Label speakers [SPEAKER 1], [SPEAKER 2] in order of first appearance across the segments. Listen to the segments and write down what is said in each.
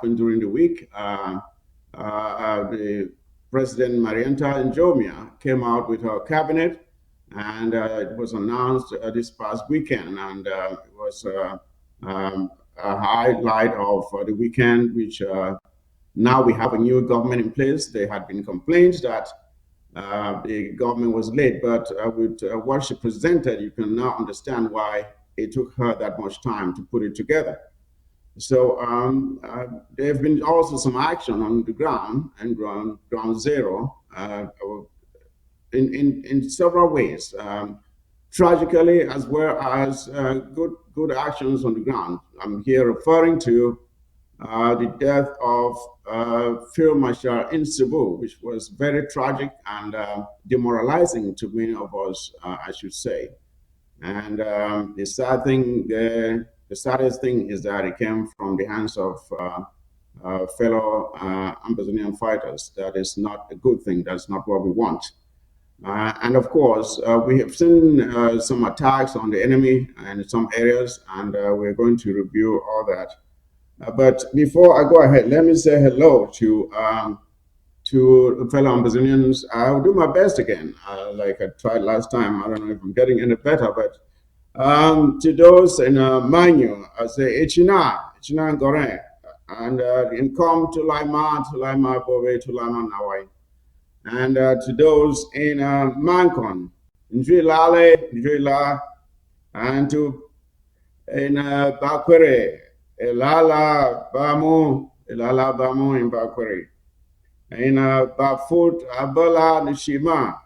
[SPEAKER 1] happened during the week. The President Marianta Njomia came out with her cabinet, and it was announced this past weekend, and it was a highlight of the weekend, which now we have a new government in place. There had been complaints that the government was late, but with what she presented, you can now understand why it took her that much time to put it together. So there have been also some action on the ground and ground zero in several ways. Tragically, as well as good actions on the ground. I'm here referring to the death of Field Marshal in Cebu, which was very tragic and demoralizing to many of us, I should say. And the saddest thing is that it came from the hands of fellow Ambazonian fighters. That is not a good thing. That's not what we want. And of course, we have seen some attacks on the enemy in some areas, and we're going to review all that. But before I go ahead, let me say hello to fellow Ambazonians. I'll do my best again, like I tried last time. I don't know if I'm getting any better, but to those in Manu, I say Echina Gore, and in come to Laima Bove, to Laima Nawai. And to those in Mancon, Njilale, Njila, and to in Bakwere, Elala Bamu in Bakwere, in Bafut, Abala, Nishima,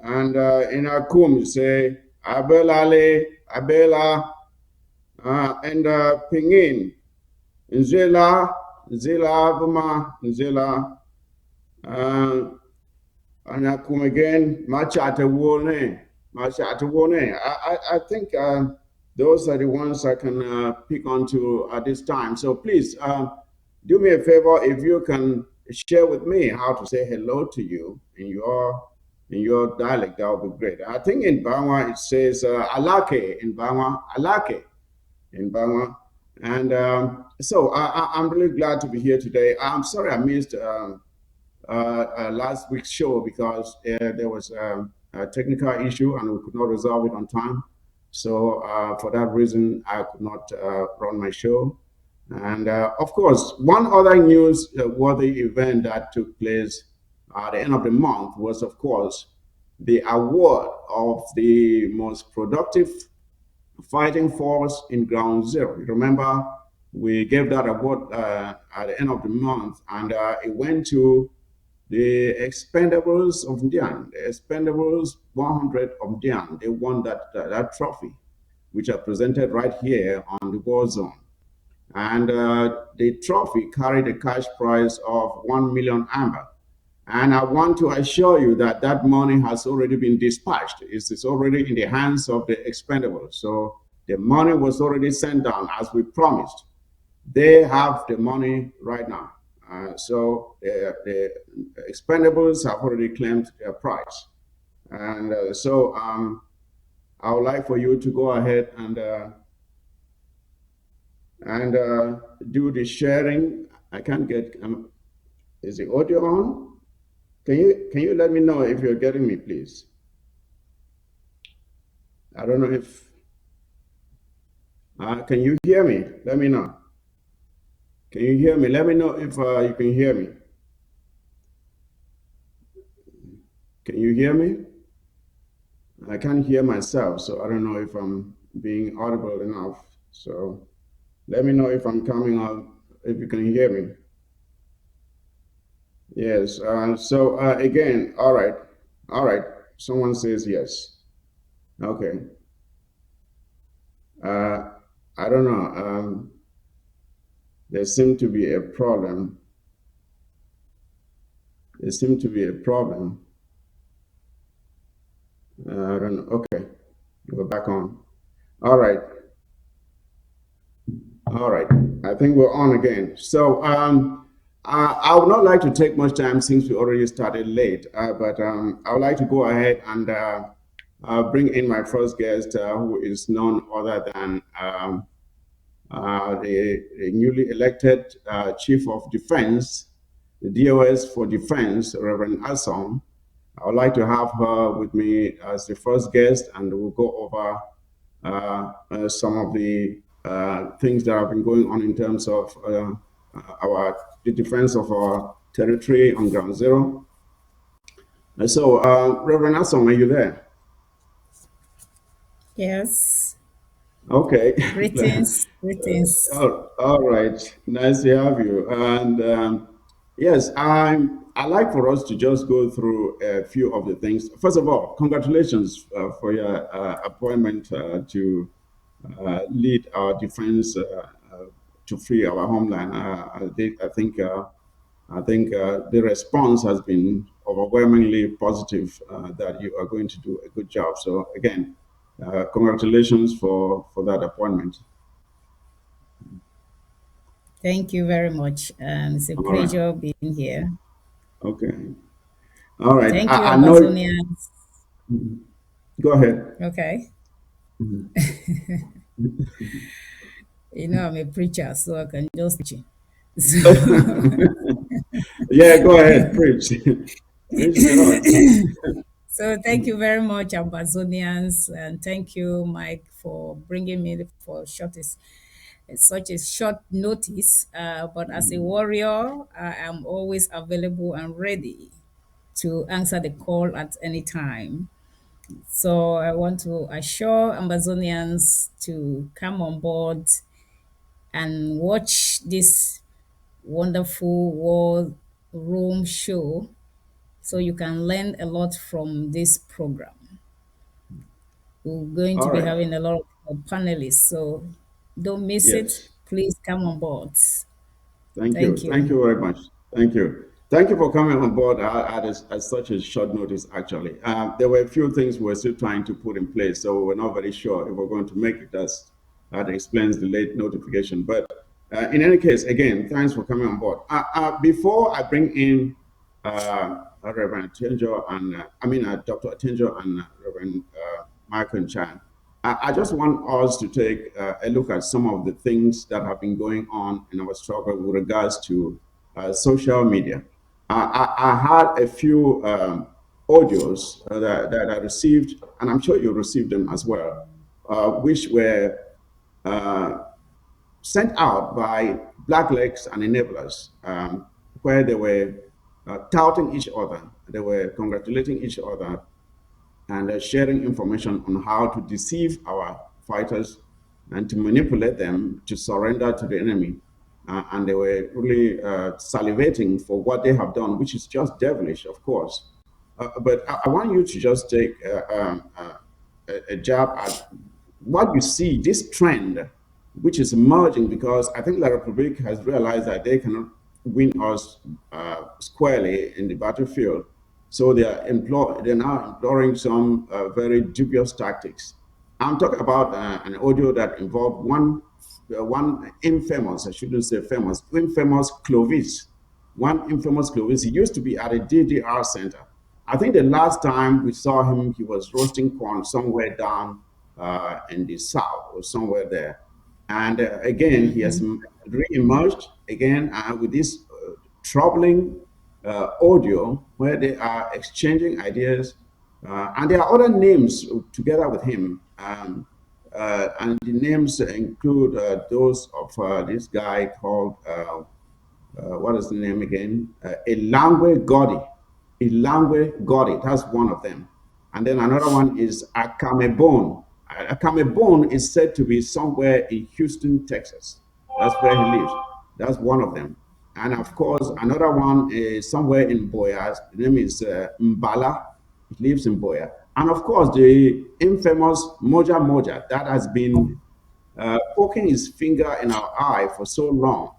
[SPEAKER 1] and in Akum, say Abelale, Abela, and Pingin, Nzela, Nzela, Buma, Nzela, and Akum again, Machata Wone, Machata Wone. I think those are the ones I can pick onto at this time. So please do me a favor, if you can share with me how to say hello to you in your dialect, that would be great. I think in Bangwa it says Alake in Bangwa, Alake in Bangwa. And so I'm really glad to be here today. I'm sorry I missed last week's show because there was a technical issue and we could not resolve it on time. So for that reason, I could not run my show. And of course, one other news-worthy event that took place at the end of the month was, of course, the award of the most productive fighting force in Ground Zero. You remember, we gave that award at the end of the month, and it went to the Expendables of Ndian, the Expendables 100 of Ndian. They won that trophy, which are presented right here on the war zone. And the trophy carried a cash prize of 1 million amber. And I want to assure you that that money has already been dispatched. It's already in the hands of the Expendables. So the money was already sent down as we promised. They have the money right now. So the Expendables have already claimed their prize. And so I would like for you to go ahead and do the sharing. I can't get, is the audio on? Can you let me know if you're getting me, please? I don't know if, can you hear me? Let me know. Can you hear me? Let me know if you can hear me. Can you hear me? I can't hear myself, so I don't know if I'm being audible enough. So let me know if I'm coming out, if you can hear me. Yes, so again, all right. Someone says yes. Okay. I don't know. There seemed to be a problem. There seemed to be a problem. I don't know. Okay, we're back on. All right. All right. I think we're on again. So I would not like to take much time since we already started late, but I would like to go ahead and bring in my first guest, who is none other than the newly elected Chief of Defense, the DOS for Defense, Reverend Assom. I would like to have her with me as the first guest, and we'll go over some of the things that have been going on in terms of the defense of our territory on ground zero. Reverend Assom, are you there?
[SPEAKER 2] Yes.
[SPEAKER 1] Okay.
[SPEAKER 2] Greetings. Greetings.
[SPEAKER 1] All right. Nice to have you. And yes, I like for us to just go through a few of the things. First of all, congratulations for your appointment to lead our defense to free our homeland. I think the response has been overwhelmingly positive that you are going to do a good job. So again, congratulations for that appointment.
[SPEAKER 2] Thank you very much. And it's a
[SPEAKER 1] All right.
[SPEAKER 2] pleasure being here.
[SPEAKER 1] Okay. All right.
[SPEAKER 2] Thank you,
[SPEAKER 1] I know.
[SPEAKER 2] Ambazonians.
[SPEAKER 1] Go ahead.
[SPEAKER 2] Okay.
[SPEAKER 1] Mhm.
[SPEAKER 2] You know, I'm a preacher, so I can just preach. So,
[SPEAKER 1] Yeah, go ahead. Preach. Preach the Lord.
[SPEAKER 2] so thank you very much, Ambazonians. And thank you, Mike, for bringing me for such a short notice. But as a warrior, I am always available and ready to answer the call at any time. So I want to assure Amazonians to come on board and watch this wonderful war room show so you can learn a lot from this program. We're going to
[SPEAKER 1] All
[SPEAKER 2] be
[SPEAKER 1] right.
[SPEAKER 2] having a lot of panelists, so don't miss it.
[SPEAKER 1] Yes.
[SPEAKER 2] Please come on board.
[SPEAKER 1] Thank
[SPEAKER 2] Thank
[SPEAKER 1] you. Thank
[SPEAKER 2] you.
[SPEAKER 1] you very much. Thank you. Thank you for coming on board at such a short notice, actually. There were a few things we were still trying to put in place, so we were not very sure if we're going to make it. That explains the late notification. But in any case, again, thanks for coming on board. Before I bring in Reverend Atenjo and Dr. Atenjo and Reverend Michael Chan, I just want us to take a look at some of the things that have been going on in our struggle with regards to social media. I had a few audios that I received, and I'm sure you received them as well, which were uh, sent out by blacklegs and enablers, where they were touting each other, they were congratulating each other and sharing information on how to deceive our fighters and to manipulate them to surrender to the enemy. And they were really salivating for what they have done, which is just devilish, of course. But I want you to just take a jab at what you see, this trend, which is emerging because I think La Republic has realized that they cannot win us squarely in the battlefield. So they're now employing some very dubious tactics. I'm talking about an audio that involved one infamous, I shouldn't say famous, infamous Clovis. One infamous Clovis. He used to be at a DDR center. I think the last time we saw him, he was roasting corn somewhere down in the south or somewhere there. And again, he has re-emerged again with this troubling audio where they are exchanging ideas. And there are other names together with him. And the names include those of this guy called what is the name again? Ilangwe Godi. Ilangwe Godi. That's one of them. And then another one is Akamebone. Akamebone is said to be somewhere in Houston, Texas. That's where he lives. That's one of them. And of course, another one is somewhere in Boya. The name is Mbala. He lives in Boya. And of course, the infamous Moja Moja that has been poking his finger in our eye for so long.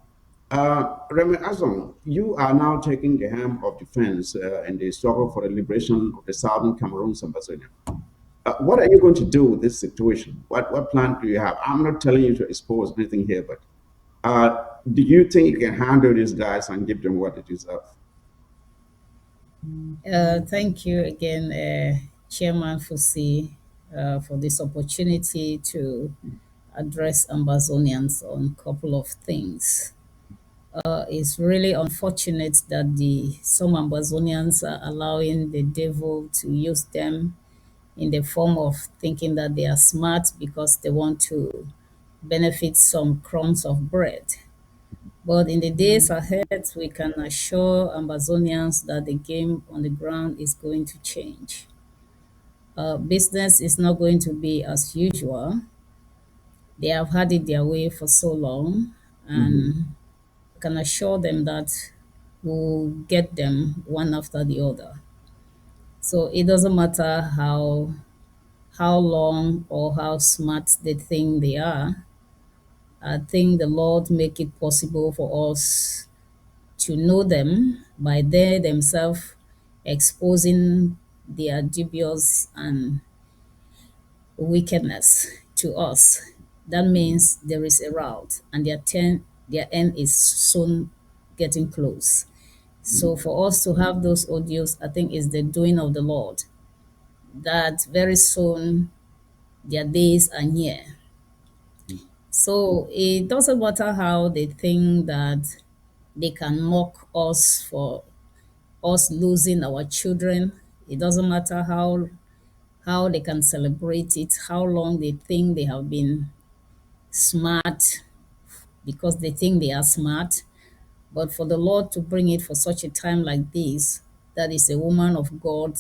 [SPEAKER 1] Remy Azon, you are now taking the helm of defense in the struggle for the liberation of the southern Cameroon, Ambazonia. What are you going to do with this situation? What plan do you have? I'm not telling you to expose anything here, but do you think you can handle these guys and give them what they deserve?
[SPEAKER 2] Thank you again, Chairman Fusi, for this opportunity to address Ambazonians on a couple of things. It's really unfortunate that the some Ambazonians are allowing the devil to use them in the form of thinking that they are smart because they want to benefit some crumbs of bread. But in the days ahead, we can assure Ambazonians that the game on the ground is going to change. Business is not going to be as usual. They have had it their way for so long,
[SPEAKER 1] Mhm.
[SPEAKER 2] and can assure them that we'll get them one after the other. So it doesn't matter how long or how smart they think they are. I think the Lord make it possible for us to know them by they themselves exposing their dubious and wickedness to us. That means there is a route and their end is soon getting close. So for us to have those audios, I think is the doing of the Lord. That very soon their days are near. So it doesn't matter how they think that they can mock us for us losing our children. It doesn't matter how they can celebrate it, how long they think they have been smart because they think they are smart. But for the Lord to bring it for such a time like this, that is a woman of God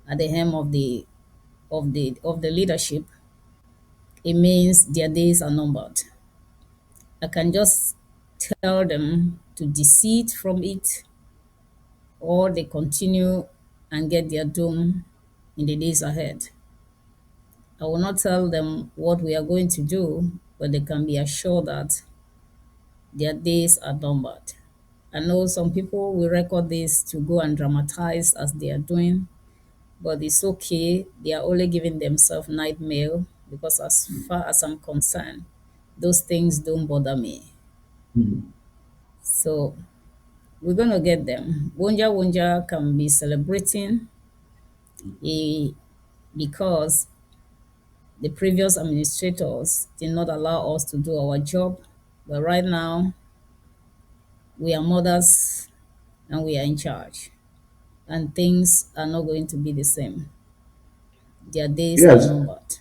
[SPEAKER 2] at the helm of the leadership, it means their days are numbered. I can just tell them to desist from it, or they continue and get their doom in the days ahead. I will not tell them what we are going to do, but they can be assured that their days are numbered. I know some people will record this to go and dramatize as they are doing, but it's okay. They are only giving themselves nightmare because, as far as I'm concerned, those things don't bother me.
[SPEAKER 1] Mhm.
[SPEAKER 2] So we're gonna get them. Wonja Wonja can be celebrating because the previous administrators did not allow us to do our job. But right now, we are mothers and we are in charge, and things are not going to be the same. Their days are
[SPEAKER 1] Yes.
[SPEAKER 2] numbered.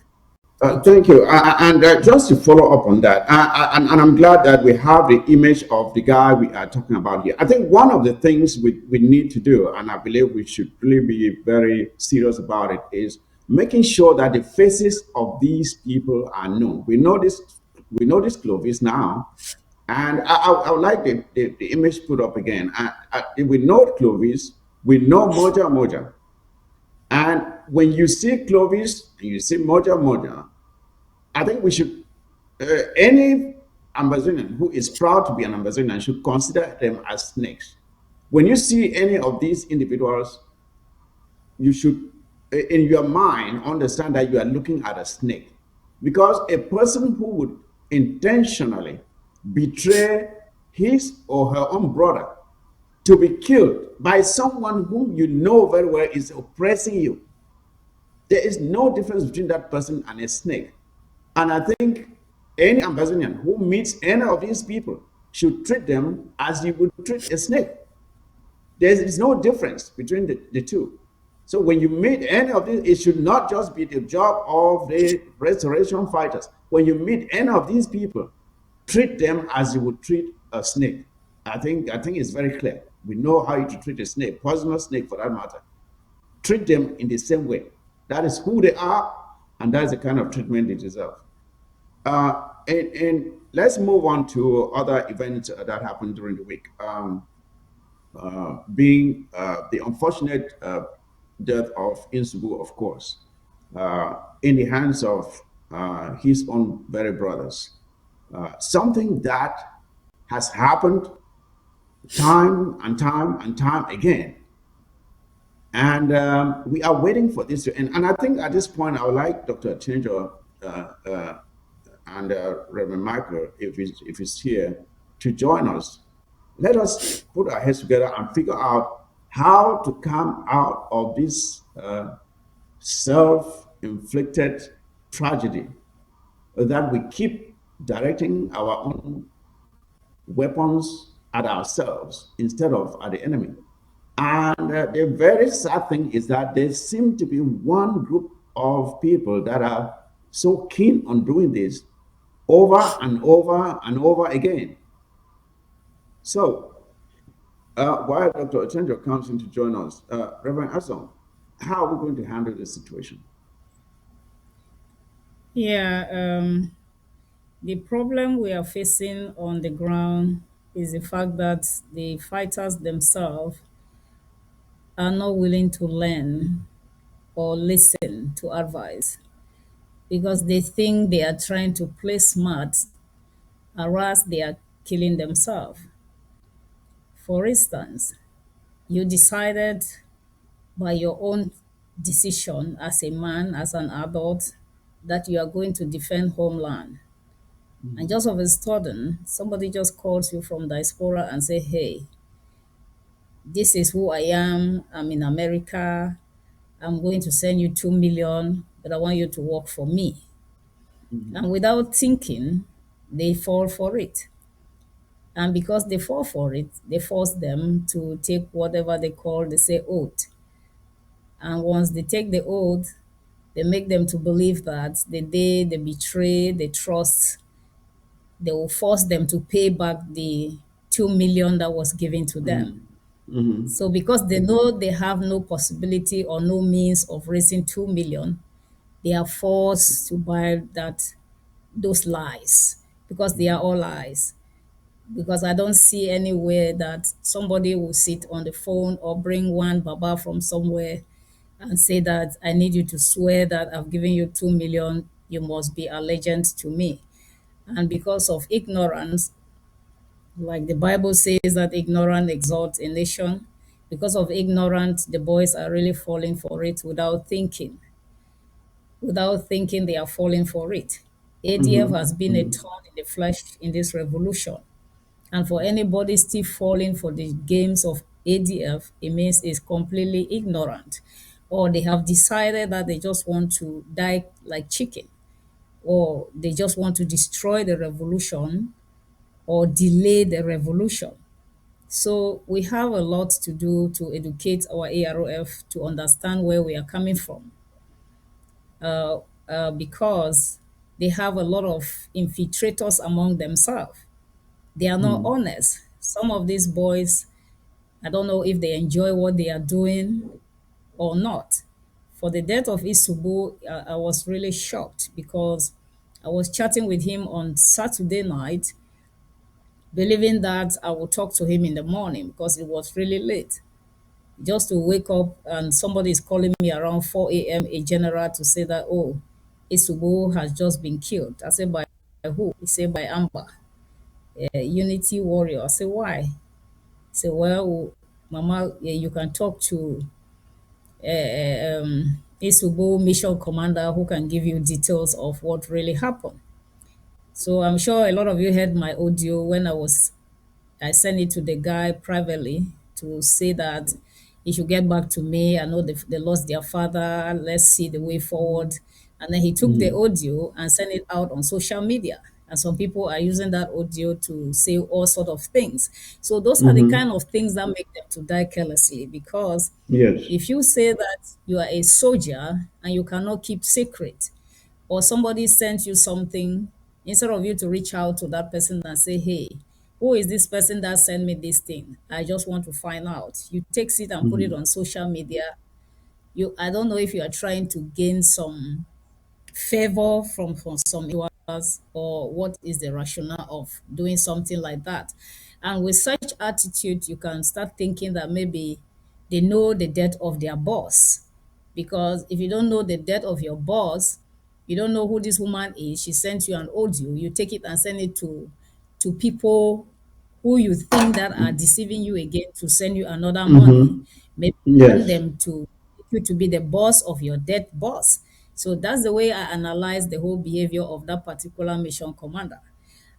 [SPEAKER 2] Thank you.
[SPEAKER 1] Thank you. And just to follow up on that, and I'm glad that we have the image of the guy we are talking about here. I think one of the things we need to do, and I believe we should really be very serious about it, is making sure that the faces of these people are known. We know this Clovis now, and I would like the image put up again. We know Clovis, we know Moja Moja. And when you see Clovis and you see Moja Moja, I think we should, any Ambazonian who is proud to be an Ambazonian should consider them as snakes. When you see any of these individuals, you should, in your mind, understand that you are looking at a snake. Because a person who would intentionally betray his or her own brother to be killed by someone whom you know very well is oppressing you, there is no difference between that person and a snake. And I think any Amazonian who meets any of these people should treat them as you would treat a snake. There is no difference between the two. So when you meet any of these, it should not just be the job of the restoration fighters. When you meet any of these people, treat them as you would treat a snake. I think it's very clear. We know how to treat a snake, poisonous snake for that matter. Treat them in the same way. That is who they are, and that is the kind of treatment they deserve. And let's move on to other events that happened during the week. Being the unfortunate death of Insubu, of course, in the hands of his own very brothers. Something that has happened time and time and time again. And we are waiting for this to end. And I think at this point, I would like Dr. Chenjo and Reverend Michael, if he's here, to join us. Let us put our heads together and figure out how to come out of this self-inflicted tragedy that we keep directing our own weapons at ourselves instead of at the enemy. And the very sad thing is that there seem to be one group of people that are so keen on doing this over and over and over again. So, while Dr. Ochenjo comes in to join us, Reverend Asson, how are we going to handle this situation?
[SPEAKER 2] Yeah, the problem we are facing on the ground is the fact that the fighters themselves are not willing to learn or listen to advice because they think they are trying to play smart, whereas they are killing themselves. For instance, you decided by your own decision as a man, as an adult, that you are going to defend homeland. And
[SPEAKER 1] Mhm,
[SPEAKER 2] just of a sudden, somebody just calls you from diaspora and say, hey, this is who I am. I'm in America. I'm going to send you 2 million, but I want you to work for me.
[SPEAKER 1] mhm,
[SPEAKER 2] And without thinking, they fall for it. And because they fall for it, they force them to take whatever they say oath. And once they take the oath, they make them to believe that the day they betray the trust, they will force them to pay back the 2 million that was given to them.
[SPEAKER 1] mhm, mhm,
[SPEAKER 2] So because they know they have no possibility or no means of raising 2 million, they are forced to buy that those lies because they are all lies. Because I don't see anywhere that somebody will sit on the phone or bring one baba from somewhere and say that I need you to swear that I've given you 2 million, you must be allegiant to me. And because of ignorance, like the Bible says that ignorant exalts a nation, because of ignorance, the boys are really falling for it without thinking. Without thinking, they are falling for it. ADF
[SPEAKER 1] mhm,
[SPEAKER 2] has been a
[SPEAKER 1] mhm,
[SPEAKER 2] thorn in the flesh in this revolution. And for anybody still falling for the games of ADF, it means it's completely ignorant. Or they have decided that they just want to die like chicken, or they just want to destroy the revolution or delay the revolution. So we have a lot to do to educate our AROF to understand where we are coming from, because they have a lot of infiltrators among themselves. They are not
[SPEAKER 1] mhm,
[SPEAKER 2] honest. Some of these boys, I don't know if they enjoy what they are doing or not. For the death of Isubu, I was really shocked because I was chatting with him on Saturday night, believing that I would talk to him in the morning because it was really late. Just to wake up and somebody is calling me around 4 a.m., a general, to say that, oh, Isubu has just been killed. I said, by who? He said, by Amber, a Unity warrior. I said, why? He said, well, Mama, you can talk to Isubu mission commander who can give you details of what really happened. So I'm sure a lot of you heard my audio when I sent it to the guy privately to say that he should get back to me. I know they lost their father. Let's see the way forward. And then he took the
[SPEAKER 1] mhm,
[SPEAKER 2] audio and sent it out on social media. And some people are using that audio to say all sort of things. So those are the
[SPEAKER 1] mhm.
[SPEAKER 2] kind of things that make them to die carelessly. Because
[SPEAKER 1] Yes.
[SPEAKER 2] if you say that you are a soldier and you cannot keep secret, or somebody sends you something, instead of you to reach out to that person and say, hey, who is this person that sent me this thing? I just want to find out. You take it and put it
[SPEAKER 1] Mhm,
[SPEAKER 2] on social media. I don't know if you are trying to gain some favor from some individuals, or what is the rationale of doing something like that. And with such attitude, you can start thinking that maybe they know the death of their boss. Because if you don't know the death of your boss, you don't know who this woman is, she sent you an audio, you take it and send it to people who you think that are deceiving you again to send you another money.
[SPEAKER 1] mhm.
[SPEAKER 2] Maybe you want
[SPEAKER 1] Yes.
[SPEAKER 2] them to you to be the boss of your dead boss. So that's the way I analyze the whole behavior of that particular mission commander.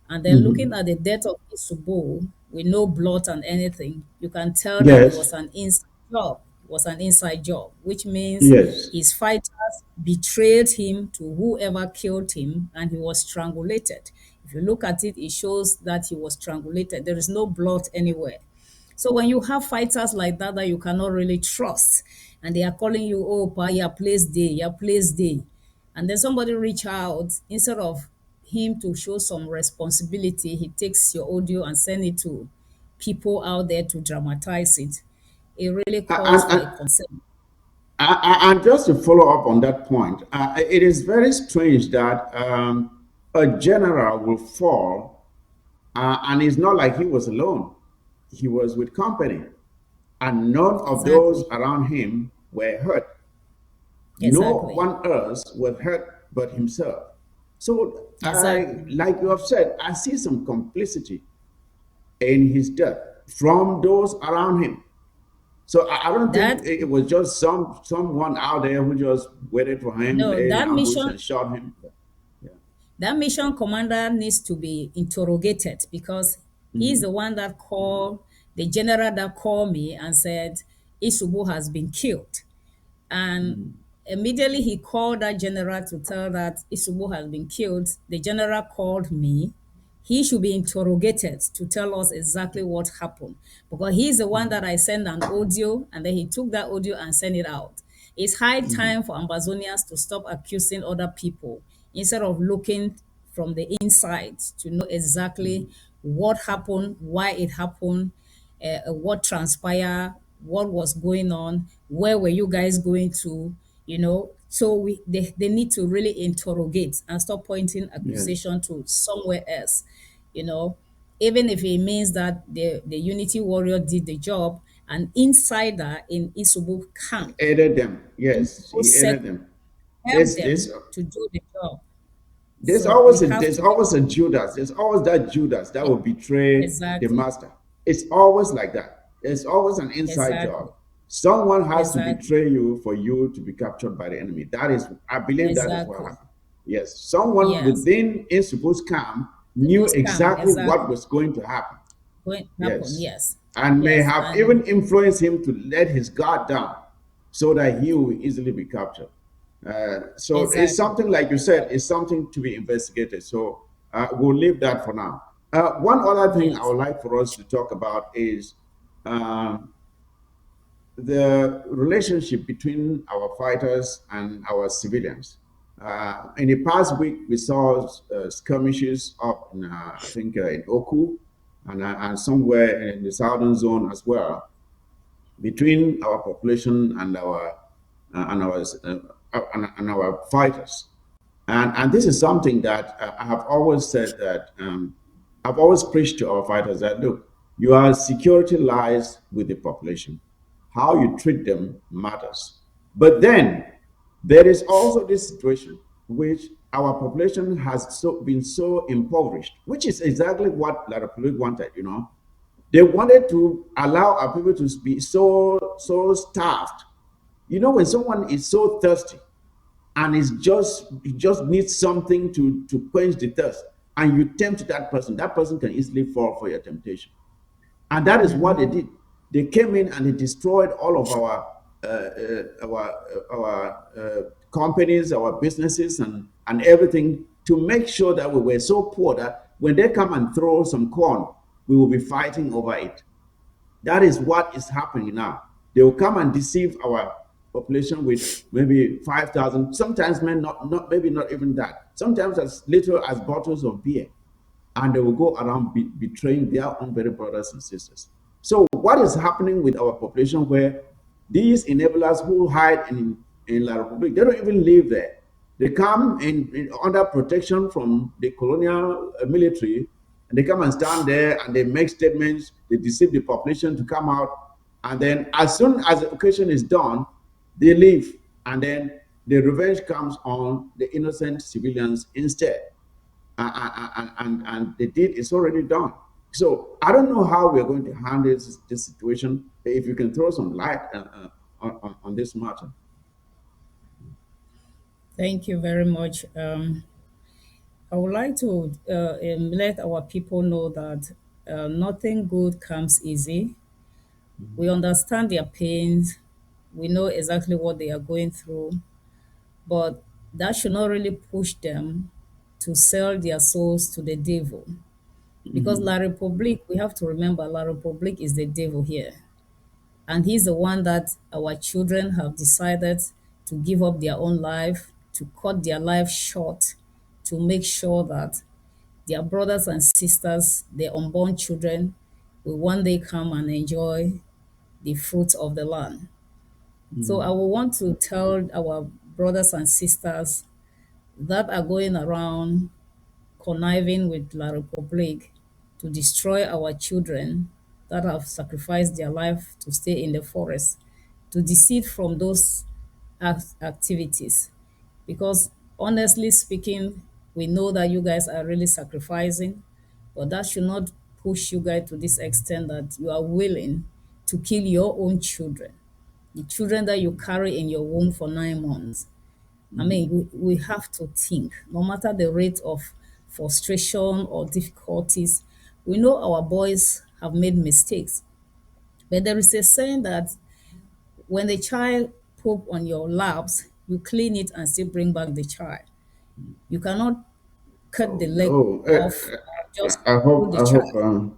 [SPEAKER 2] And then looking
[SPEAKER 1] Mhm.
[SPEAKER 2] at the death of Isubo with no blood and anything, you can tell that it
[SPEAKER 1] Yes.
[SPEAKER 2] was an inside job. was an inside job, which means
[SPEAKER 1] Yes.
[SPEAKER 2] his fighters betrayed him to whoever killed him and he was strangulated. If you look at it, it shows that he was strangulated. There is no blood anywhere. So when you have fighters like that that you cannot really trust, and they are calling you, oh, pa, your place day, your place day, and then somebody reach out, instead of him to show some responsibility, he takes your audio and send it to people out there to dramatize it. It really calls for a
[SPEAKER 1] And,
[SPEAKER 2] concern.
[SPEAKER 1] and just to follow up on that point, it is very strange that a general will fall, and it's not like he was alone. He was with company, and none of those
[SPEAKER 2] Exactly.
[SPEAKER 1] around him were hurt. No
[SPEAKER 2] Exactly.
[SPEAKER 1] one else was hurt but himself. So,
[SPEAKER 2] Exactly.
[SPEAKER 1] like you have said, I see some complicity in his death from those around him. So I don't think
[SPEAKER 2] That
[SPEAKER 1] it was just someone out there who just waited for him,
[SPEAKER 2] no,
[SPEAKER 1] laid in
[SPEAKER 2] that
[SPEAKER 1] ambush,
[SPEAKER 2] mission
[SPEAKER 1] and shot him. Yeah.
[SPEAKER 2] that mission commander needs to be interrogated because he's
[SPEAKER 1] Mhm.
[SPEAKER 2] the one that called the general that called me and said Isubu has been killed. And immediately he called that general to tell that Isubu has been killed. The general called me. He should be interrogated to tell us exactly what happened because he's the one that I sent an audio and then he took that audio and sent it out. It's high time for Ambazonians to stop accusing other people instead of looking from the inside to know exactly what happened, why it happened, what transpired, what was going on, where were you guys going to, So they need to really interrogate and stop pointing
[SPEAKER 1] Yes.
[SPEAKER 2] accusation to somewhere else, you know, even if it means that the Unity Warrior did the job, an insider in Isubu camp,
[SPEAKER 1] Aided them. Yes,
[SPEAKER 2] Isubu
[SPEAKER 1] he
[SPEAKER 2] set
[SPEAKER 1] aided them.
[SPEAKER 2] help
[SPEAKER 1] There's there's
[SPEAKER 2] them to do the job.
[SPEAKER 1] there's
[SPEAKER 2] So we
[SPEAKER 1] always a
[SPEAKER 2] have
[SPEAKER 1] there's
[SPEAKER 2] to be
[SPEAKER 1] always a Judas. There's always that Judas that will betray the
[SPEAKER 2] exactly,
[SPEAKER 1] master. It's always like that. There's always an inside job.
[SPEAKER 2] exactly,
[SPEAKER 1] Someone has to
[SPEAKER 2] exactly,
[SPEAKER 1] betray you for you to be captured by the enemy. That is, I believe that is what
[SPEAKER 2] exactly.
[SPEAKER 1] happened. Yes, someone
[SPEAKER 2] Yes,
[SPEAKER 1] within Insubu's camp knew
[SPEAKER 2] Subu's camp,
[SPEAKER 1] exactly what
[SPEAKER 2] exactly.
[SPEAKER 1] was going to happen.
[SPEAKER 2] Going to happen,
[SPEAKER 1] Yes.
[SPEAKER 2] yes.
[SPEAKER 1] And may
[SPEAKER 2] Yes,
[SPEAKER 1] have
[SPEAKER 2] and
[SPEAKER 1] even influenced him to let his guard down so that he will easily be captured. So it's
[SPEAKER 2] exactly.
[SPEAKER 1] something, like you said, it's something to be investigated. So we'll leave that for now. One other thing I
[SPEAKER 2] Yes.
[SPEAKER 1] would like for us to talk about is um, the relationship between our fighters and our civilians. In the past week, we saw skirmishes up in, I think, in Oku and somewhere in the southern zone as well between our population and and our fighters. And this is something that I have always said that I've always preached to our fighters that look, your security lies with the population. How you treat them matters. But then there is also this situation which our population has been so impoverished, which is exactly what La Republic wanted. They wanted to allow our people to be so starved. When someone is so thirsty and he just needs something to quench the thirst, and you tempt that person can easily fall for your temptation. And that is what they did. They came in and they destroyed all of our companies, our businesses, and everything to make sure that we were so poor that when they come and throw some corn, we will be fighting over it. That is what is happening now. They will come and deceive our population with maybe 5,000, sometimes not maybe not even that. Sometimes as little as bottles of beer, and they will go around betraying their own very brothers and sisters. So, what is happening with our population where these enablers who hide in La Republic, they don't even live there. They come under protection from the colonial military, and they come and stand there and they make statements, they deceive the population to come out, and then as soon as the occasion is done, they leave, and then the revenge comes on the innocent civilians instead, and the deed is already done. So I don't know how we're going to handle this situation. If you can throw some light on this matter.
[SPEAKER 2] Thank you very much. I would like to let our people know that nothing good comes easy. We understand their pains, We know exactly what they are going through, but that should not really push them to sell their souls to the devil. Because La Republique, we have to remember La Republique is the devil here. And he's the one that our children have decided to give up their own life, to cut their life short, to make sure that their brothers and sisters, their unborn children, will one day come and enjoy the fruits of the land. So I will want to tell our brothers and sisters that are going around conniving with La Republique to destroy our children that have sacrificed their life to stay in the forest, to desist from those activities. Because honestly speaking, we know that you guys are really sacrificing, but that should not push you guys to this extent that you are willing to kill your own children, the children that you carry in your womb for 9 months. I mean, we have to think, no matter the rate of frustration or difficulties, we know our boys have made mistakes. But there is a saying that when the child poop on your laps, you clean it and still bring back the child. You cannot cut the
[SPEAKER 1] Oh
[SPEAKER 2] leg
[SPEAKER 1] no!
[SPEAKER 2] off or just
[SPEAKER 1] I
[SPEAKER 2] pull
[SPEAKER 1] hope
[SPEAKER 2] the child,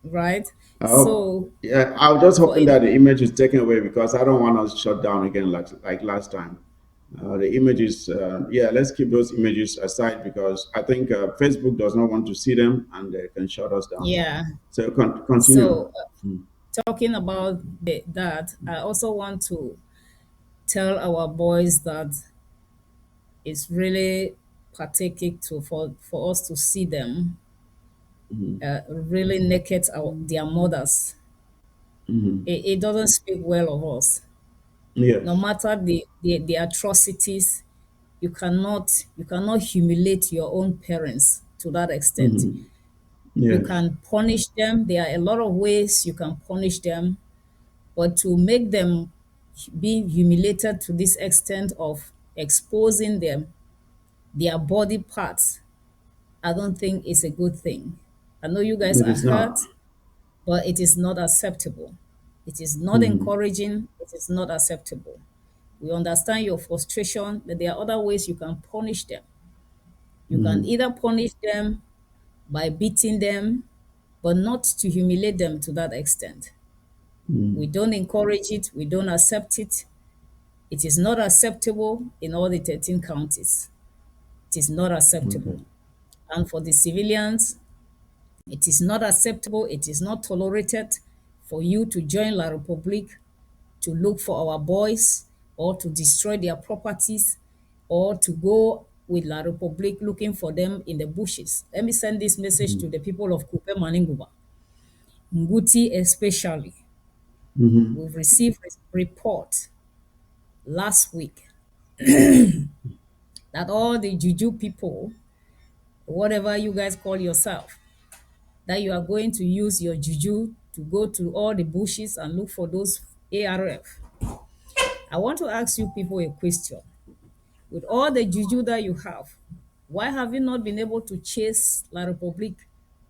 [SPEAKER 2] right?
[SPEAKER 1] I hope.
[SPEAKER 2] So
[SPEAKER 1] Yeah, I was just
[SPEAKER 2] for
[SPEAKER 1] hoping
[SPEAKER 2] it,
[SPEAKER 1] that the image is taken away because I don't want us shut down again like last time. The images, yeah, let's keep those images aside because I think Facebook does not want to see them and they can shut us down.
[SPEAKER 2] yeah.
[SPEAKER 1] So continue.
[SPEAKER 2] So talking about that, I also want to tell our boys that it's really pathetic to for us to see them really naked their mothers. It doesn't speak well of us. No
[SPEAKER 1] Yes.
[SPEAKER 2] matter the atrocities, you cannot humiliate your own parents to that extent. You
[SPEAKER 1] Yes.
[SPEAKER 2] can punish them. There are a lot of ways you can punish them, but to make them be humiliated to this extent of exposing them their body parts, I don't think it's a good thing. I know you guys
[SPEAKER 1] It
[SPEAKER 2] are
[SPEAKER 1] is not.
[SPEAKER 2] hurt, but it is not acceptable. It is not encouraging. It is not acceptable. We understand your frustration, but there are other ways you can punish them. You can either punish them by beating them, but not to humiliate them to that extent. We don't encourage it. We don't accept it. It is not acceptable in all the 13 counties. It is not acceptable.
[SPEAKER 1] Okay.
[SPEAKER 2] And for the civilians, it is not acceptable, it is not tolerated for you to join La Republique to look for our boys or to destroy their properties or to go with La Republique looking for them in the bushes. Let me send this message to the people of Kupe Maninguba, Nguti especially. We've received a report last week that all the Juju people, whatever you guys call yourself, that you are going to use your juju to go to all the bushes and look for those ARF. I want to ask you people a question. With all the juju that you have, why have you not been able to chase La Republique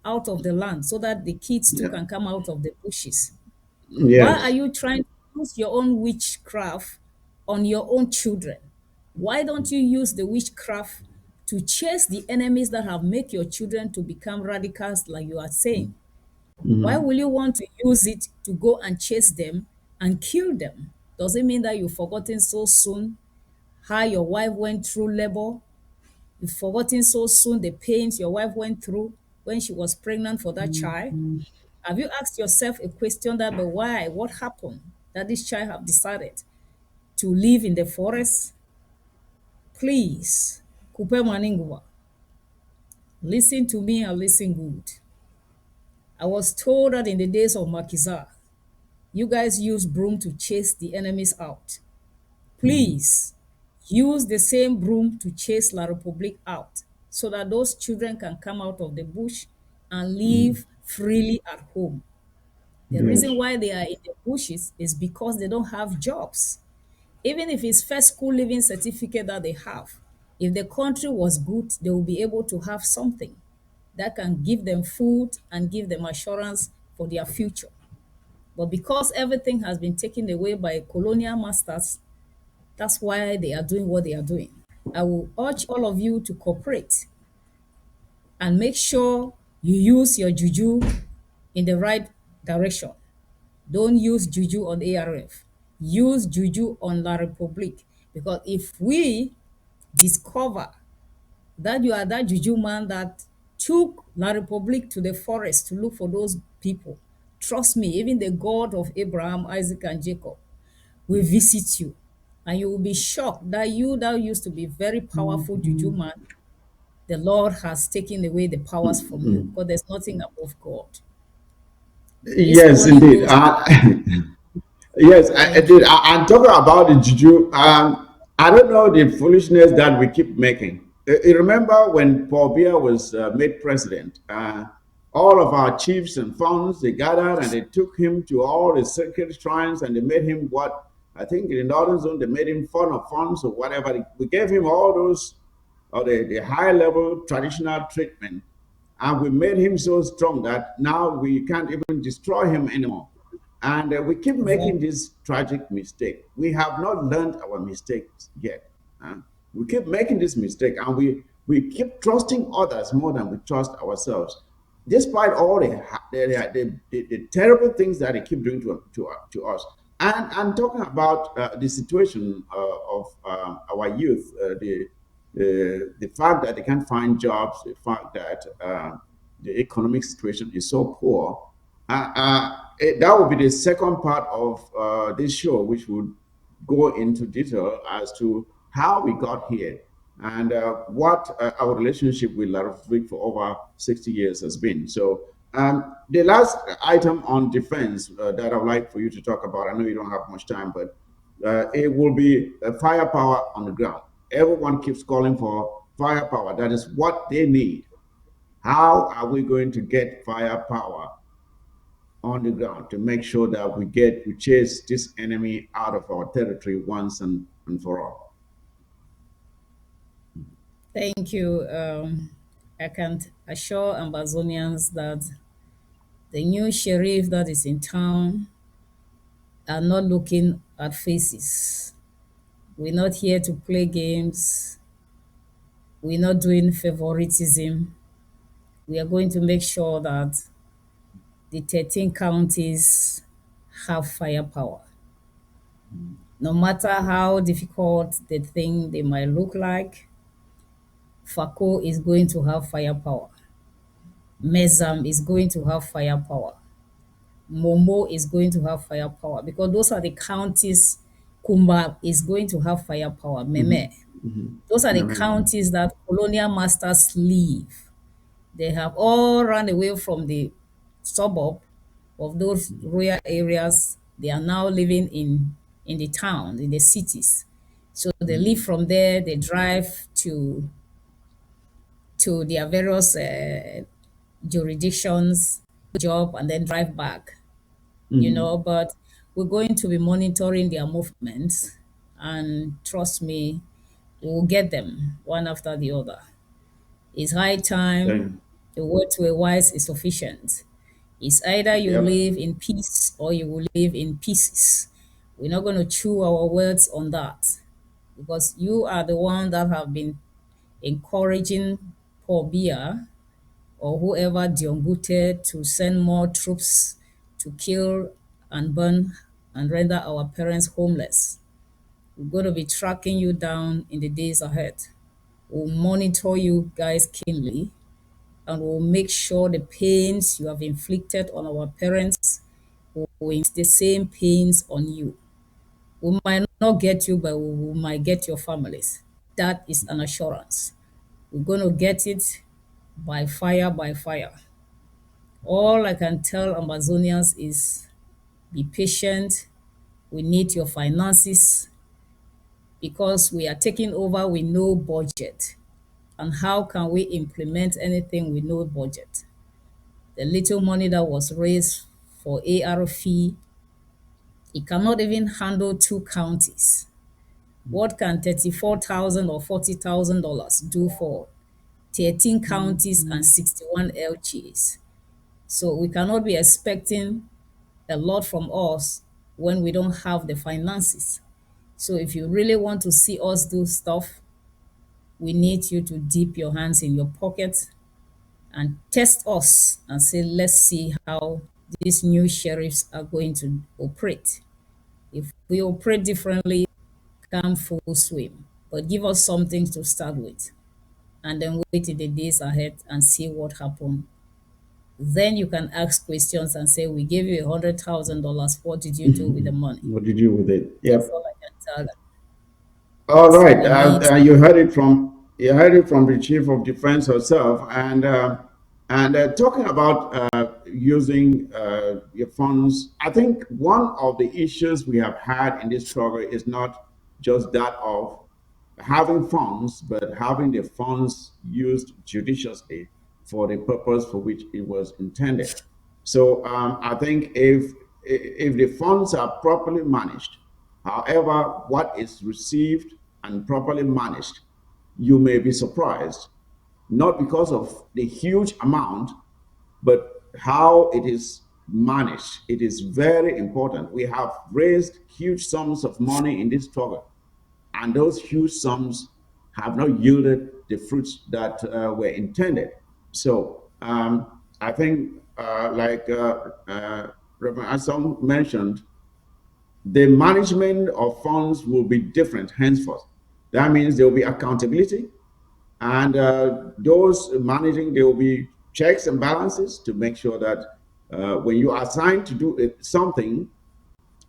[SPEAKER 2] out of the land so that the kids too
[SPEAKER 1] Yeah.
[SPEAKER 2] can come out of the bushes? Why are
[SPEAKER 1] Yes.
[SPEAKER 2] you trying to use your own witchcraft on your own children? Why don't you use the witchcraft to chase the enemies that have made your children to become radicals like you are saying? Why will you want to use it to go and chase them and kill them? Does it mean that you've forgotten so soon how your wife went through labor? You've forgotten so soon the pains your wife went through when she was pregnant for that child? Have you asked yourself a question that, but why? What happened that this child have decided to live in the forest? Please, Kupe Maningwa, listen to me and listen good. I was told that in the days of Makiza, you guys use broom to chase the enemies out. Please use the same broom to chase La Republique out so that those children can come out of the bush and live freely at home. The reason
[SPEAKER 1] Yes.
[SPEAKER 2] why they are in the bushes is because they don't have jobs. Even if it's first school living certificate that they have, if the country was good, they will be able to have something that can give them food and give them assurance for their future. But because everything has been taken away by colonial masters, that's why they are doing what they are doing. I will urge all of you to cooperate and make sure you use your juju in the right direction. Don't use juju on ARF. Use juju on La Republique. Because if we discover that you are that juju man that took La Republique to the forest to look for those people, trust me, even the God of Abraham, Isaac, and Jacob will visit you. And you will be shocked that you that used to be very powerful juju man, the Lord has taken away the powers from you because there's nothing above God. This
[SPEAKER 1] Yes,
[SPEAKER 2] money
[SPEAKER 1] indeed.
[SPEAKER 2] goes to,
[SPEAKER 1] Yes, I
[SPEAKER 2] thank
[SPEAKER 1] did.
[SPEAKER 2] you.
[SPEAKER 1] I'm talking about the juju. I don't know the foolishness that we keep making. You remember when Paul Biya was made president? All of our chiefs and founs they gathered and they took him to all the sacred shrines and they made him what I think in the northern zone they made him fun of funds or whatever. We gave him all those or the high level traditional treatment and we made him so strong that now we can't even destroy him anymore. And we keep making
[SPEAKER 2] Exactly.
[SPEAKER 1] this tragic mistake. We have not learned our mistakes yet. uh. We keep making this mistake and we keep trusting others more than we trust ourselves. Despite all the terrible things that they keep doing to us. And I'm talking about the situation of our youth, the fact that they can't find jobs, the fact that the economic situation is so poor. That would be the second part of this show, which would go into detail as to how we got here and what our relationship with Larafik for over 60 years has been. So, the last item on defense that I would like for you to talk about, I know you don't have much time, but it will be firepower on the ground. Everyone keeps calling for firepower. That is what they need. How are we going to get firepower on the ground to make sure that we chase this enemy out of our territory once and for all?
[SPEAKER 2] Thank you. I can assure Ambazonians that the new sheriff that is in town are not looking at faces. We're not here to play games. We're not doing favoritism. We are going to make sure that the 13 counties have firepower. No matter how difficult the thing they might look like, FACO is going to have firepower. Mezam is going to have firepower. Momo is going to have firepower because those are the counties. Kumba is going to have firepower.
[SPEAKER 1] Mm-hmm.
[SPEAKER 2] Meme.
[SPEAKER 1] Mm-hmm.
[SPEAKER 2] Those are the
[SPEAKER 1] Amen.
[SPEAKER 2] counties that colonial masters leave. They have all run away from the suburb of those rural areas. They are now living in the town, in the cities. So they leave from there, they drive to their various jurisdictions, job, and then drive back.
[SPEAKER 1] Mm-hmm.
[SPEAKER 2] But we're going to be monitoring their movements, and trust me, we'll get them one after the other. It's high time.
[SPEAKER 1] Thank
[SPEAKER 2] A word to a wise is sufficient. It's either you
[SPEAKER 1] Yep.
[SPEAKER 2] live in peace or you will live in pieces. We're not going to chew our words on that because you are the one that have been encouraging Paul Biya or whoever Diongute to send more troops to kill and burn and render our parents homeless. We're going to be tracking you down in the days ahead. We'll monitor you guys keenly and we'll make sure the pains you have inflicted on our parents will inflict the same pains on you. We might not get you, but we might get your families. That is an assurance. We're going to get it by fire, by fire. All I can tell Amazonians is be patient. We need your finances because we are taking over with no budget. And how can we implement anything with no budget? The little money that was raised for ARF, it cannot even handle two counties. What can 34,000 or $40,000 do for 13 counties and 61 LGs? So we cannot be expecting a lot from us when we don't have the finances. So if you really want to see us do stuff, we need you to dip your hands in your pocket and test us and say, let's see how these new sheriffs are going to operate. If we operate differently, come full swim. But give us something to start with and then wait in the days ahead and see what happens. Then you can ask questions and say, we gave you $100,000. What did you do with the money?
[SPEAKER 1] What did you do with it?
[SPEAKER 2] That's
[SPEAKER 1] Yep.
[SPEAKER 2] all I can tell them.
[SPEAKER 1] All
[SPEAKER 2] So
[SPEAKER 1] right.
[SPEAKER 2] we need,
[SPEAKER 1] You heard it from the chief of defense herself, and talking about using your funds. I think one of the issues we have had in this struggle is not just that of having funds, but having the funds used judiciously for the purpose for which it was intended. So I think if the funds are properly managed, however, what is received and properly managed, you may be surprised, not because of the huge amount, but how it is managed. It is very important. We have raised huge sums of money in this struggle, and those huge sums have not yielded the fruits that were intended. So I think, Reverend Assom mentioned, the management of funds will be different henceforth. That means there will be accountability, and those managing, there will be checks and balances to make sure that when you are assigned to do something,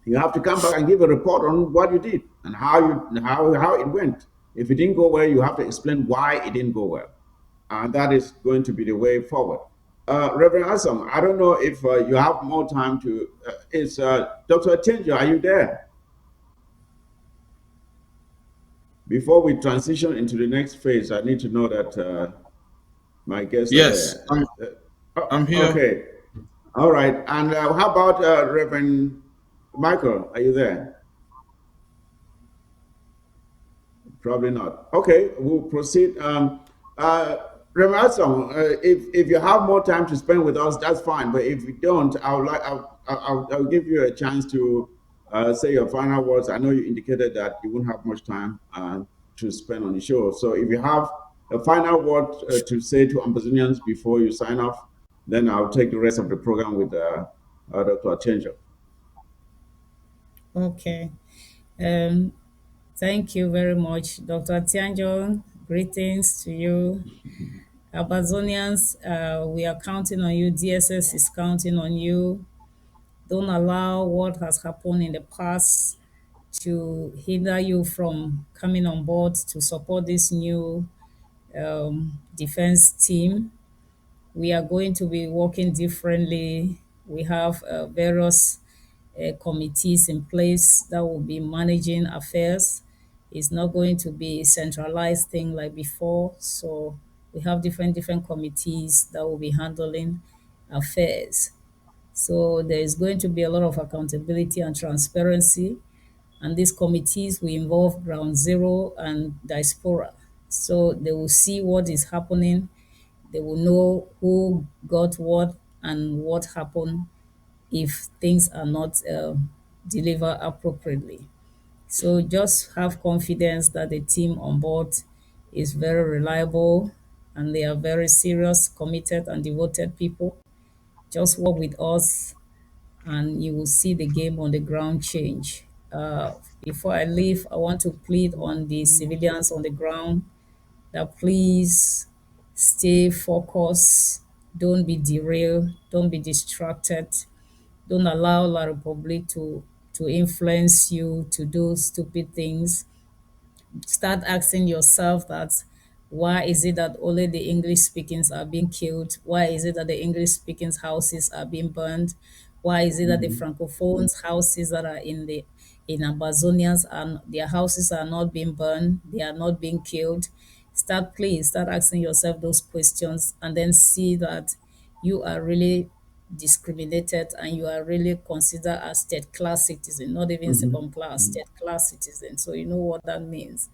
[SPEAKER 1] you have to come back and give a report on what you did and how it went. If it didn't go well, you have to explain why it didn't go well, and that is going to be the way forward. Reverend Assam, I don't know if you have more time to. Is Dr. Attenjo, are you there? Before we transition into the next phase, I need to know that my guests are
[SPEAKER 3] Yes,
[SPEAKER 1] there.
[SPEAKER 3] I'm here.
[SPEAKER 1] Okay, all right. And how about Reverend Michael? Are you there? Probably not. Okay, we'll proceed. Remasom, if you have more time to spend with us, that's fine. But if you don't, I'll give you a chance to say your final words. I know you indicated that you won't have much time to spend on the show. So if you have a final word to say to Ambazonians before you sign off, then I'll take the rest of the program with Dr. Achenjo.
[SPEAKER 2] okay. Um, Thank you very much, Dr. Tianjo. Greetings to you. Amazonians, we are counting on you. DSS is counting on you. Don't allow what has happened in the past to hinder you from coming on board to support this new defense team. We are going to be working differently. We have various committees in place that will be managing affairs. It's not going to be a centralized thing like before. So we have different committees that will be handling affairs. So there is going to be a lot of accountability and transparency. And these committees will involve ground zero and diaspora. So they will see what is happening. They will know who got what and what happened if things are not delivered appropriately. So just have confidence that the team on board is very reliable and they are very serious, committed, and devoted people. Just work with us and you will see the game on the ground change. Before I leave, I want to plead on the civilians on the ground that please stay focused, don't be derailed, don't be distracted, don't allow La Republic to influence you to do stupid things. Start asking yourself that why is it that only the English speakings are being killed? Why is it that the English speaking houses are being burned? Why is it that the francophones houses that are in Ambazonians and their houses are not being burned, they are not being killed? Start asking yourself those questions and then see that you are really discriminated and you are really considered as third class citizen, not even second class, third class citizen. So you know what that means.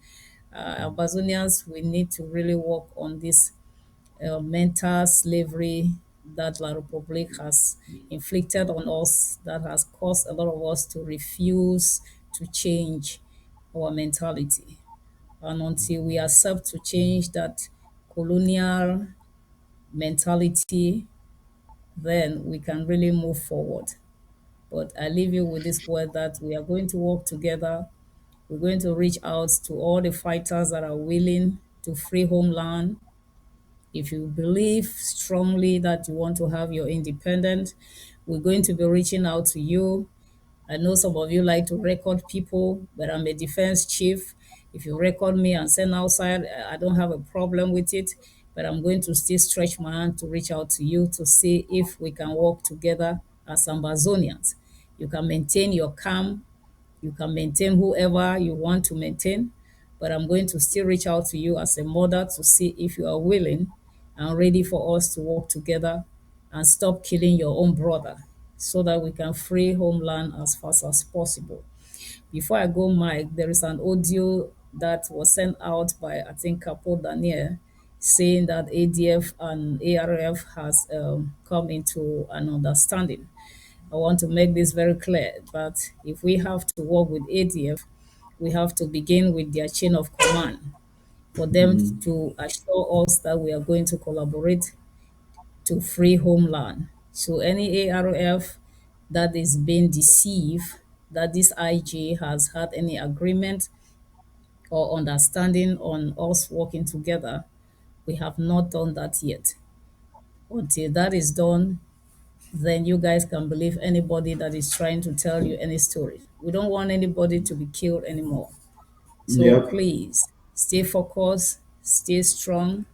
[SPEAKER 2] Ambazonians, we need to really work on this mental slavery that La Republic has inflicted on us, that has caused a lot of us to refuse to change our mentality. And until we accept to change that colonial mentality, then we can really move forward. But I leave you with this word that we are going to work together. We're going to reach out to all the fighters that are willing to free homeland. If you believe strongly that you want to have your independence, we're going to be reaching out to you. I know some of you like to record people, but I'm a defense chief. If you record me and send outside, I don't have a problem with it. But I'm going to still stretch my hand to reach out to you to see if we can work together as Ambazonians. You can maintain your calm, you can maintain whoever you want to maintain, but I'm going to still reach out to you as a mother to see if you are willing and ready for us to work together and stop killing your own brother so that we can free homeland as fast as possible. Before I go, Mike, there is an audio that was sent out by, I think, Capo Daniel, saying that ADF and ARF has come into an understanding. I want to make this very clear that if we have to work with ADF, we have to begin with their chain of command for them to assure us that we are going to collaborate to free homeland. So any ARF that is being deceived that this IG has had any agreement or understanding on us working together, we have not done that yet. Until that is done, then you guys can believe anybody that is trying to tell you any story. We don't want anybody to be killed anymore. So
[SPEAKER 1] Yep.
[SPEAKER 2] please stay focused, stay strong,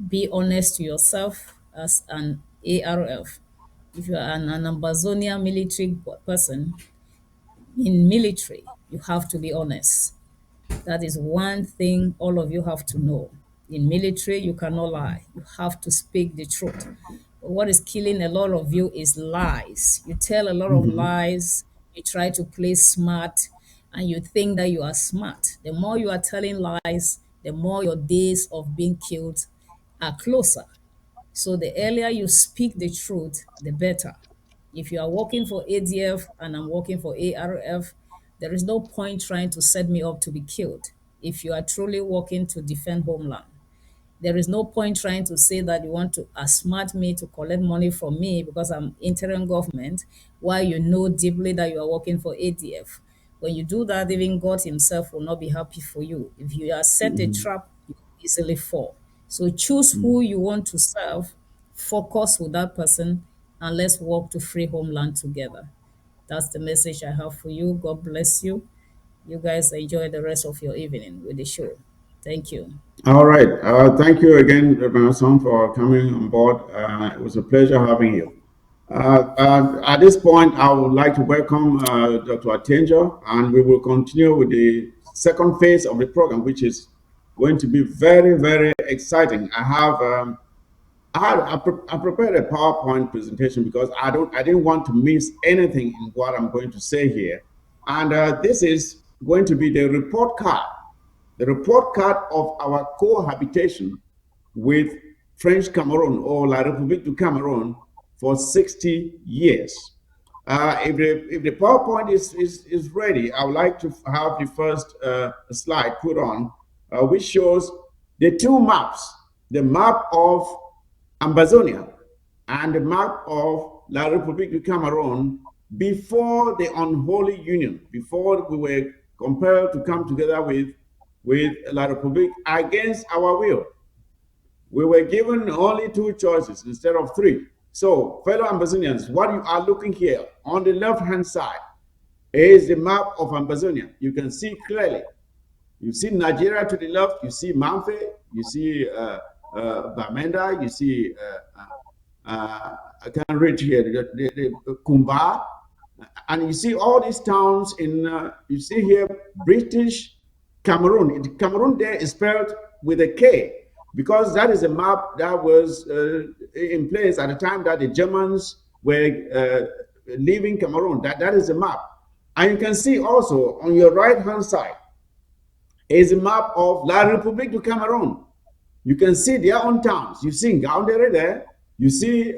[SPEAKER 2] be honest to yourself as an ARF. If you are an Ambazonia military person, in military, you have to be honest. That is one thing all of you have to know. In military, you cannot lie. You have to speak the truth. But what is killing a lot of you is lies. You tell a lot of lies. You try to play smart, and you think that you are smart. The more you are telling lies, the more your days of being killed are closer. So the earlier you speak the truth, the better. If you are working for ADF and I'm working for ARF, there is no point trying to set me up to be killed if you are truly working to defend homeland. There is no point trying to say that you want to smart me to collect money from me because I'm interim government, while you know deeply that you are working for ADF. When you do that, even God himself will not be happy for you. If you are set a trap, you easily fall. So choose who you want to serve, focus with that person, and let's work to free homeland together. That's the message I have for you. God bless you. You guys enjoy the rest of your evening with the show. Thank you.
[SPEAKER 1] All right. Thank you again, Reverend Son, for coming on board. It was a pleasure having you. At this point, I would like to welcome Dr. Atenjo, and we will continue with the second phase of the program, which is going to be very, very exciting. I prepared a PowerPoint presentation because I didn't want to miss anything in what I'm going to say here, and this is going to be the report card of our cohabitation with French Cameroon or La République du Cameroon for 60 years. If the PowerPoint is ready, I would like to have the first slide put on, which shows the two maps, the map of Ambazonia and the map of La République du Cameroon before the unholy union, before we were compelled to come together with La République against our will. We were given only two choices instead of three. So, fellow Ambazonians, what you are looking here on the left-hand side is the map of Ambazonia. You can see clearly. You see Nigeria to the left, you see Manfe, you see Bamenda, you see, I can't read here, the Kumba, and you see all these towns you see here, British Cameroon. Cameroon there is spelled with a K because that is a map that was in place at the time that the Germans were leaving Cameroon. That is a map. And you can see also on your right-hand side is a map of La République du Cameroon. You can see their own towns. You see Ngaoundéré there. you see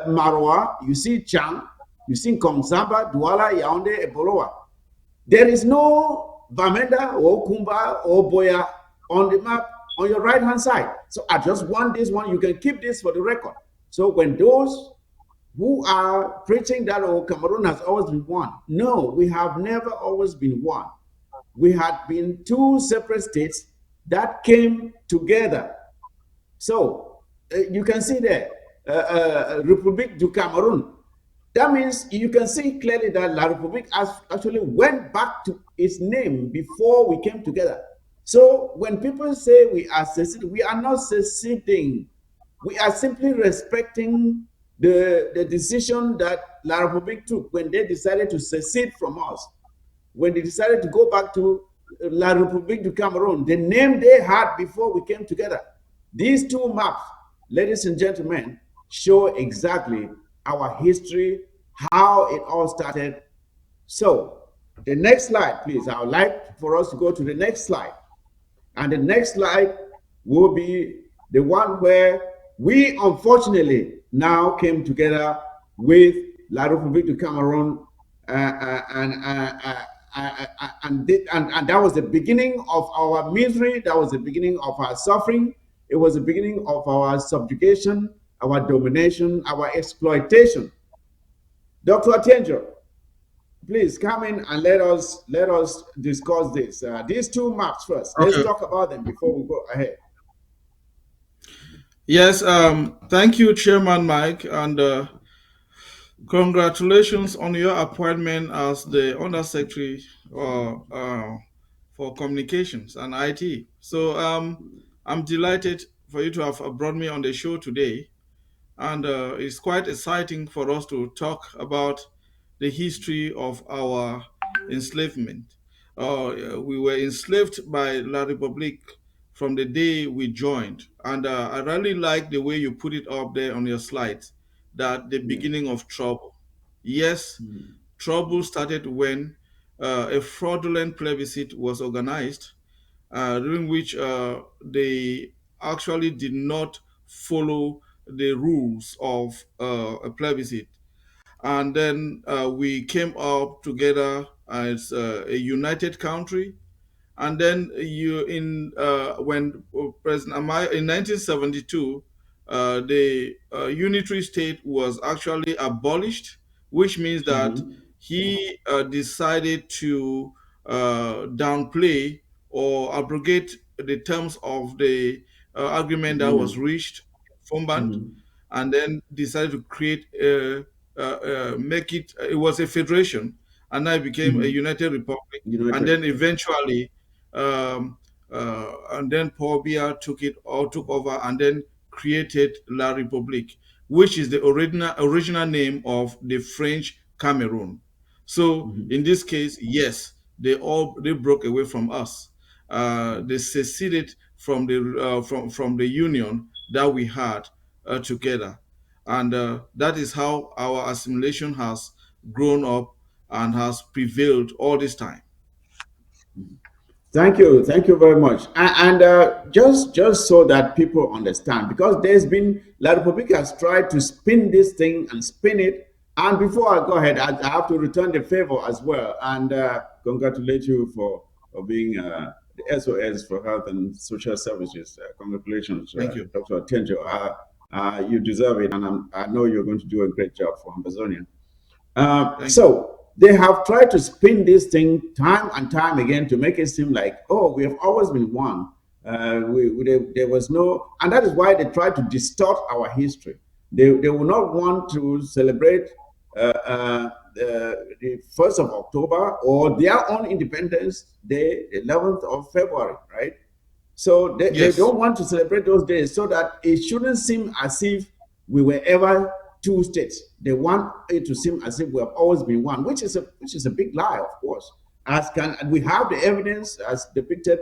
[SPEAKER 1] Marwa, you see Chang, you see Komsamba, Douala, Yaoundé, Eboloa. There is no Bamenda or Kumba or Boya on the map on your right hand side. So I just want this one. You can keep this for the record. So when those who are preaching that oh, Cameroon has always been one, no, we have never always been one. We had been two separate states that came together. So you can see there, Republique du Cameroon. That means you can see clearly that La République actually went back to its name before we came together. So when people say we are seceding, we are not seceding. We are simply respecting the decision that La République took when they decided to secede from us, when they decided to go back to La République du Cameroon, the name they had before we came together. These two maps, ladies and gentlemen, show exactly our history, how it all started. So, the next slide, please. I would like for us to go to the next slide. And the next slide will be the one where we unfortunately now came together with La République du Cameroon, and that was the beginning of our misery. That was the beginning of our suffering. It was the beginning of our subjugation, our domination, our exploitation. Dr. Attenjo, please come in and let us discuss this. These two maps first. Let's
[SPEAKER 3] Okay.
[SPEAKER 1] talk about them before we go ahead.
[SPEAKER 3] Yes. Thank you, Chairman Mike, and congratulations on your appointment as the Undersecretary for Communications and IT. So, I'm delighted for you to have brought me on the show today, and it's quite exciting for us to talk about the history of our enslavement. We were enslaved by La République from the day we joined, and I really like the way you put it up there on your slides, that the
[SPEAKER 1] Yeah.
[SPEAKER 3] beginning of trouble. Yes,
[SPEAKER 1] Mhm.
[SPEAKER 3] trouble started when a fraudulent plebiscite was organized, during which they actually did not follow the rules of a plebiscite. And then we came up together as a united country. And then you in when President Amai in 1972, the unitary state was actually abolished, which means that
[SPEAKER 1] Mhm.
[SPEAKER 3] he decided to downplay or abrogate the terms of the agreement that was
[SPEAKER 1] Agreement.
[SPEAKER 3] reached in Fomband,
[SPEAKER 1] Mhm.
[SPEAKER 3] and then decided to create make it. It was a federation, and now it became a
[SPEAKER 1] Mhm.
[SPEAKER 3] united republic, and
[SPEAKER 1] United.
[SPEAKER 3] then eventually, and then Paul Biya took over, and then created La République, which is the original name of the French Cameroon. So
[SPEAKER 1] Mhm.
[SPEAKER 3] in this case, yes, they broke away from us. They seceded from the union that we had together, and that is how our assimilation has grown up and has prevailed all this time.
[SPEAKER 1] Thank you very much. And just so that people understand, because there's been La Republica has tried to spin this thing and spin it. And before I go ahead, I have to return the favor as well and congratulate you for being the SOS for Health and Social Services. Congratulations,
[SPEAKER 3] Thank you.
[SPEAKER 1] Dr. Tenjo. You deserve it, and I know you're going to do a great job for Ambazonia.
[SPEAKER 3] Thank you.
[SPEAKER 1] So they have tried to spin this thing time and time again to make it seem like, oh, we have always been one. There was no, and that is why they try to distort our history. They will not want to celebrate the 1st of October or their own Independence Day, the 11th of February, right? So they
[SPEAKER 3] Yes.
[SPEAKER 1] don't want to celebrate those days so that it shouldn't seem as if we were ever two states. They want it to seem as if we have always been one, which is a big lie, of course. As can we have the evidence as depicted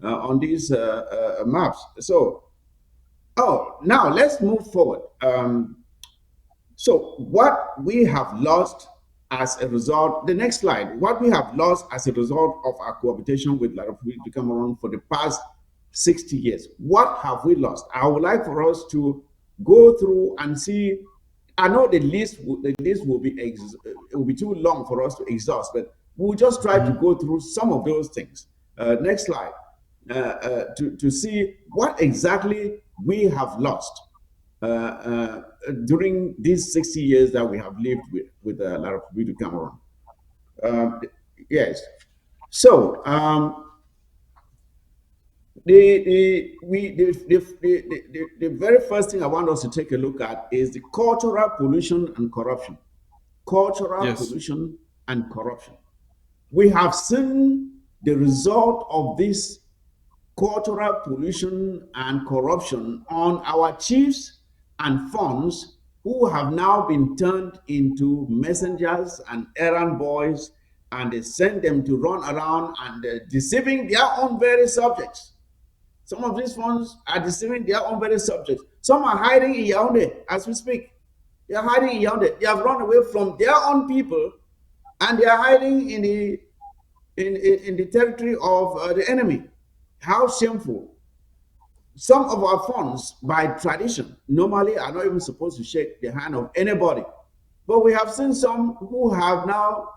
[SPEAKER 1] on these maps. So, oh, now let's move forward. So, what we have lost as a result, the next slide, what we have lost as a result of our cohabitation with La Republique du Cameroon for the past 60 years, what have we lost? I would like for us to go through and see. I know the list will be it will be too long for us to exhaust, but we'll just try to go through some of those things. Next slide. To see what exactly we have lost during these 60 years that we have lived with La République du Cameroon. Um, yes. So the very first thing I want us to take a look at is the cultural pollution and corruption. Cultural
[SPEAKER 3] Yes.
[SPEAKER 1] pollution and corruption. We have seen the result of this cultural pollution and corruption on our chiefs and funds who have now been turned into messengers and errand boys, and they send them to run around and deceiving their own very subjects. Some of these funds are deceiving their own very subjects. Some are hiding in Yaoundé as we speak. They are hiding in Yaoundé. They have run away from their own people, and they are hiding in the territory of the enemy. How shameful. Some of our funds, by tradition, normally are not even supposed to shake the hand of anybody. But we have seen some who have now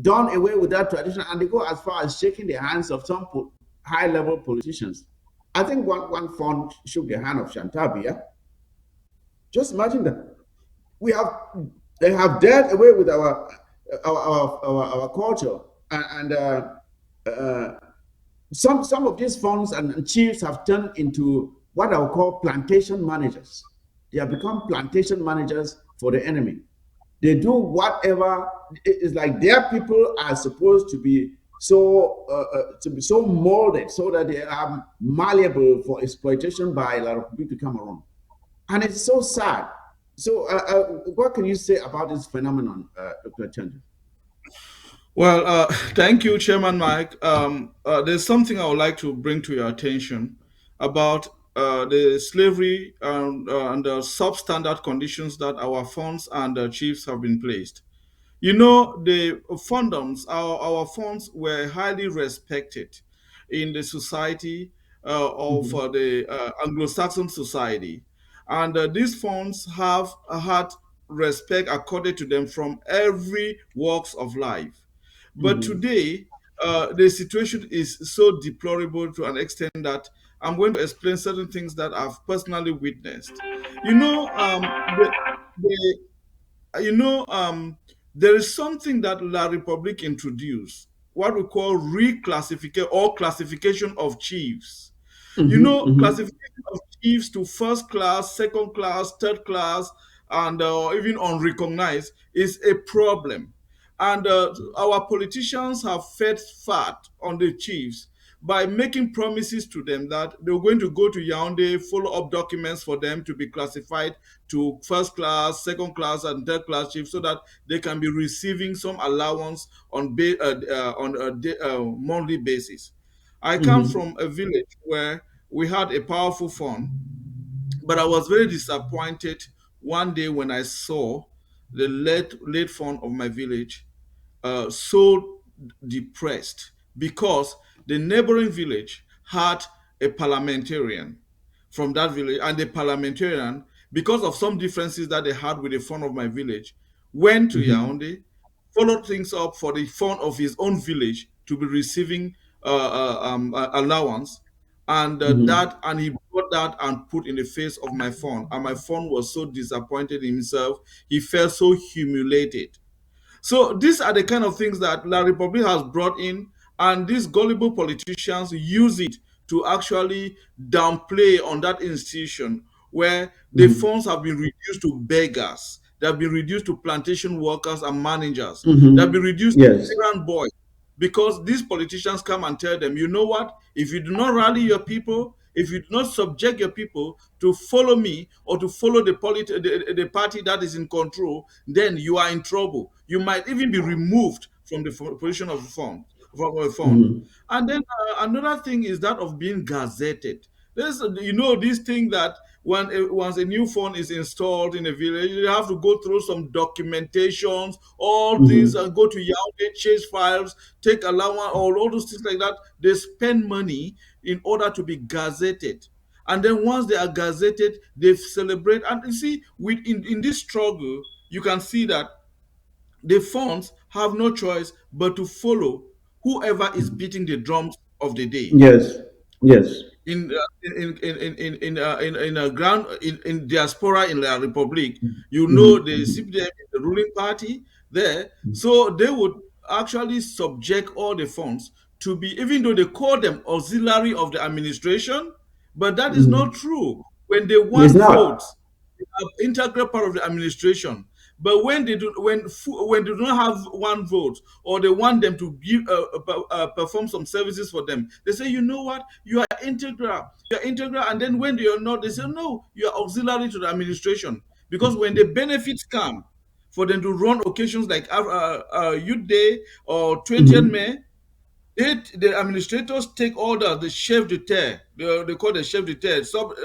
[SPEAKER 1] done away with that tradition, and they go as far as shaking the hands of some high level politicians. I think one fund shook the hand of Shantabia. Just imagine that. We have They have dealt away with our culture, and some of these funds and chiefs have turned into what I would call plantation managers. They have become plantation managers for the enemy. They do whatever. It's like their people are supposed to be so molded so that they are malleable for exploitation by La République du Cameroon, and it's so sad. So, what can you say about this phenomenon, Dr. Chandra?
[SPEAKER 3] Well, thank you, Chairman Mike. There's something I would like to bring to your attention about the slavery and the substandard conditions that our funds and chiefs have been placed. You know, the fundums, our funds were highly respected in the society of
[SPEAKER 1] Mm-hmm.
[SPEAKER 3] the Anglo-Saxon society. And these funds have had respect accorded to them from every walks of life. But
[SPEAKER 1] Mm-hmm.
[SPEAKER 3] today, the situation is so deplorable to an extent that I'm going to explain certain things that I've personally witnessed. You know, the there is something that La Republic introduced, what we call reclassification or classification of chiefs. You
[SPEAKER 1] Mm-hmm.
[SPEAKER 3] know,
[SPEAKER 1] Mm-hmm.
[SPEAKER 3] classification of chiefs to first class, second class, third class, and even unrecognized is a problem. And our politicians have fed fat on the chiefs by making promises to them that they were going to go to Yaoundé, follow up documents for them to be classified to first class, second class, and third class chiefs, so that they can be receiving some allowance on a monthly basis. I come
[SPEAKER 1] Mm-hmm.
[SPEAKER 3] from a village where we had a powerful fund, but I was very disappointed one day when I saw the late fund of my village so depressed because the neighboring village had a parliamentarian from that village, and the parliamentarian, because of some differences that they had with the fund of my village, went to
[SPEAKER 1] Mm-hmm.
[SPEAKER 3] Yaoundé, followed things up for the fund of his own village to be receiving allowance, and
[SPEAKER 1] Mm-hmm.
[SPEAKER 3] he brought that and put in the face of my fund, and my fund was so disappointed in himself. He felt so humiliated. So these are the kind of things that La Republic has brought in, and these gullible politicians use it to actually downplay on that institution where the
[SPEAKER 1] Mm-hmm.
[SPEAKER 3] funds have been reduced to beggars, they have been reduced to plantation workers and managers, they have
[SPEAKER 1] Mm-hmm.
[SPEAKER 3] been reduced
[SPEAKER 1] Yes.
[SPEAKER 3] to errand boys, because these politicians come and tell them, you know what, if you do not rally your people, if you do not subject your people to follow me or to follow the party that is in control, then you are in trouble. You might even be removed from the position of the fund, from a fund.
[SPEAKER 1] Mm-hmm.
[SPEAKER 3] And then another thing is that of being gazetted. There's, you know, this thing that once a new phone is installed in a village, you have to go through some documentations, all things,
[SPEAKER 1] Mm-hmm.
[SPEAKER 3] and go to Yaoundé, change files, take allowance, all those things like that. They spend money in order to be gazetted. and then once they are gazetted, they celebrate. And you see, in this struggle, you can see that the funds have no choice but to follow whoever is beating the drums of the day.
[SPEAKER 1] Yes. Yes.
[SPEAKER 3] In a ground in diaspora in the republic, you know,
[SPEAKER 1] Mhm,
[SPEAKER 3] the
[SPEAKER 1] mhm.
[SPEAKER 3] CPDM, the ruling party there, so they would actually subject all the funds to be, even though they call them auxiliary of the administration, but that is not
[SPEAKER 1] Mhm.
[SPEAKER 3] true. When they
[SPEAKER 1] It's
[SPEAKER 3] want
[SPEAKER 1] not.
[SPEAKER 3] votes, integral part of the administration. But when they don't have one vote, or they want them to give perform some services for them, they say, you know what, you are integral, and then when they are not, they say, no, you are auxiliary to the administration. Because when the benefits come for them to run occasions like Youth Day or 20th
[SPEAKER 1] Mhm.
[SPEAKER 3] May, the administrators take order. The chef de terre, they call the chef de terre, sub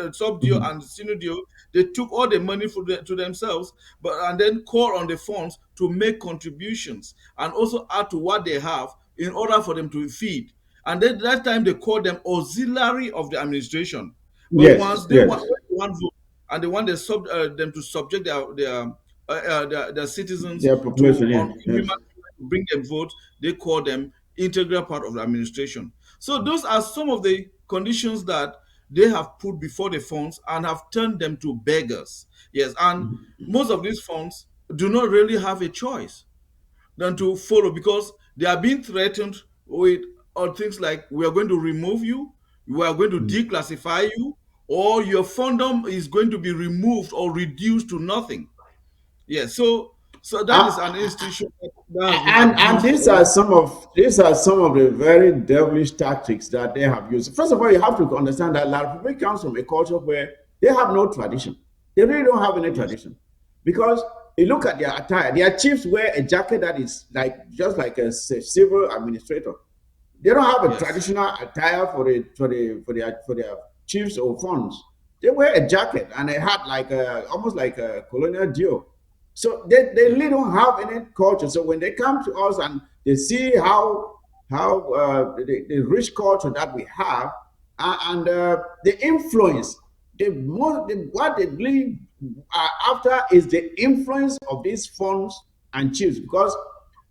[SPEAKER 3] dio
[SPEAKER 1] Mhm.
[SPEAKER 3] and senior dio. They took all the money to themselves, but and then call on the funds to make contributions and also add to what they have in order for them to feed. And then that time they call them auxiliary of the administration. But
[SPEAKER 1] Yes.
[SPEAKER 3] once they want,
[SPEAKER 1] Yes.
[SPEAKER 3] when they want vote, and they want them to subject their citizens
[SPEAKER 1] Their
[SPEAKER 3] to
[SPEAKER 1] population.
[SPEAKER 3] on
[SPEAKER 1] Yes.
[SPEAKER 3] inhuman
[SPEAKER 1] Yes.
[SPEAKER 3] to bring them vote, they call them integral part of the administration. So those are some of the conditions that they have put before the funds and have turned them to beggars. Yes, and most of these funds do not really have a choice than to follow, because they are being threatened with things like, we are going to remove you, we are going to declassify you, or your fundum is going to be removed or reduced to nothing. Yes, so that is an
[SPEAKER 1] Uh,
[SPEAKER 3] institution that has been
[SPEAKER 1] and
[SPEAKER 3] abused for over.
[SPEAKER 1] these are some of the very devilish tactics that they have used. First of all, you have to understand that La Republic comes from a culture where they have no tradition. They really don't have any
[SPEAKER 3] Yes,
[SPEAKER 1] tradition, because you look at their attire. Their chiefs wear a jacket that is like just like a civil administrator. They don't have a
[SPEAKER 3] yes,
[SPEAKER 1] traditional attire for their chiefs or funds. They wear a jacket and a hat like almost like a colonial Dio. So they
[SPEAKER 3] yes,
[SPEAKER 1] really don't have any culture. So when they come to us and they see how the rich culture that we have, and the influence, what they really are after is the influence of these funds and chiefs, because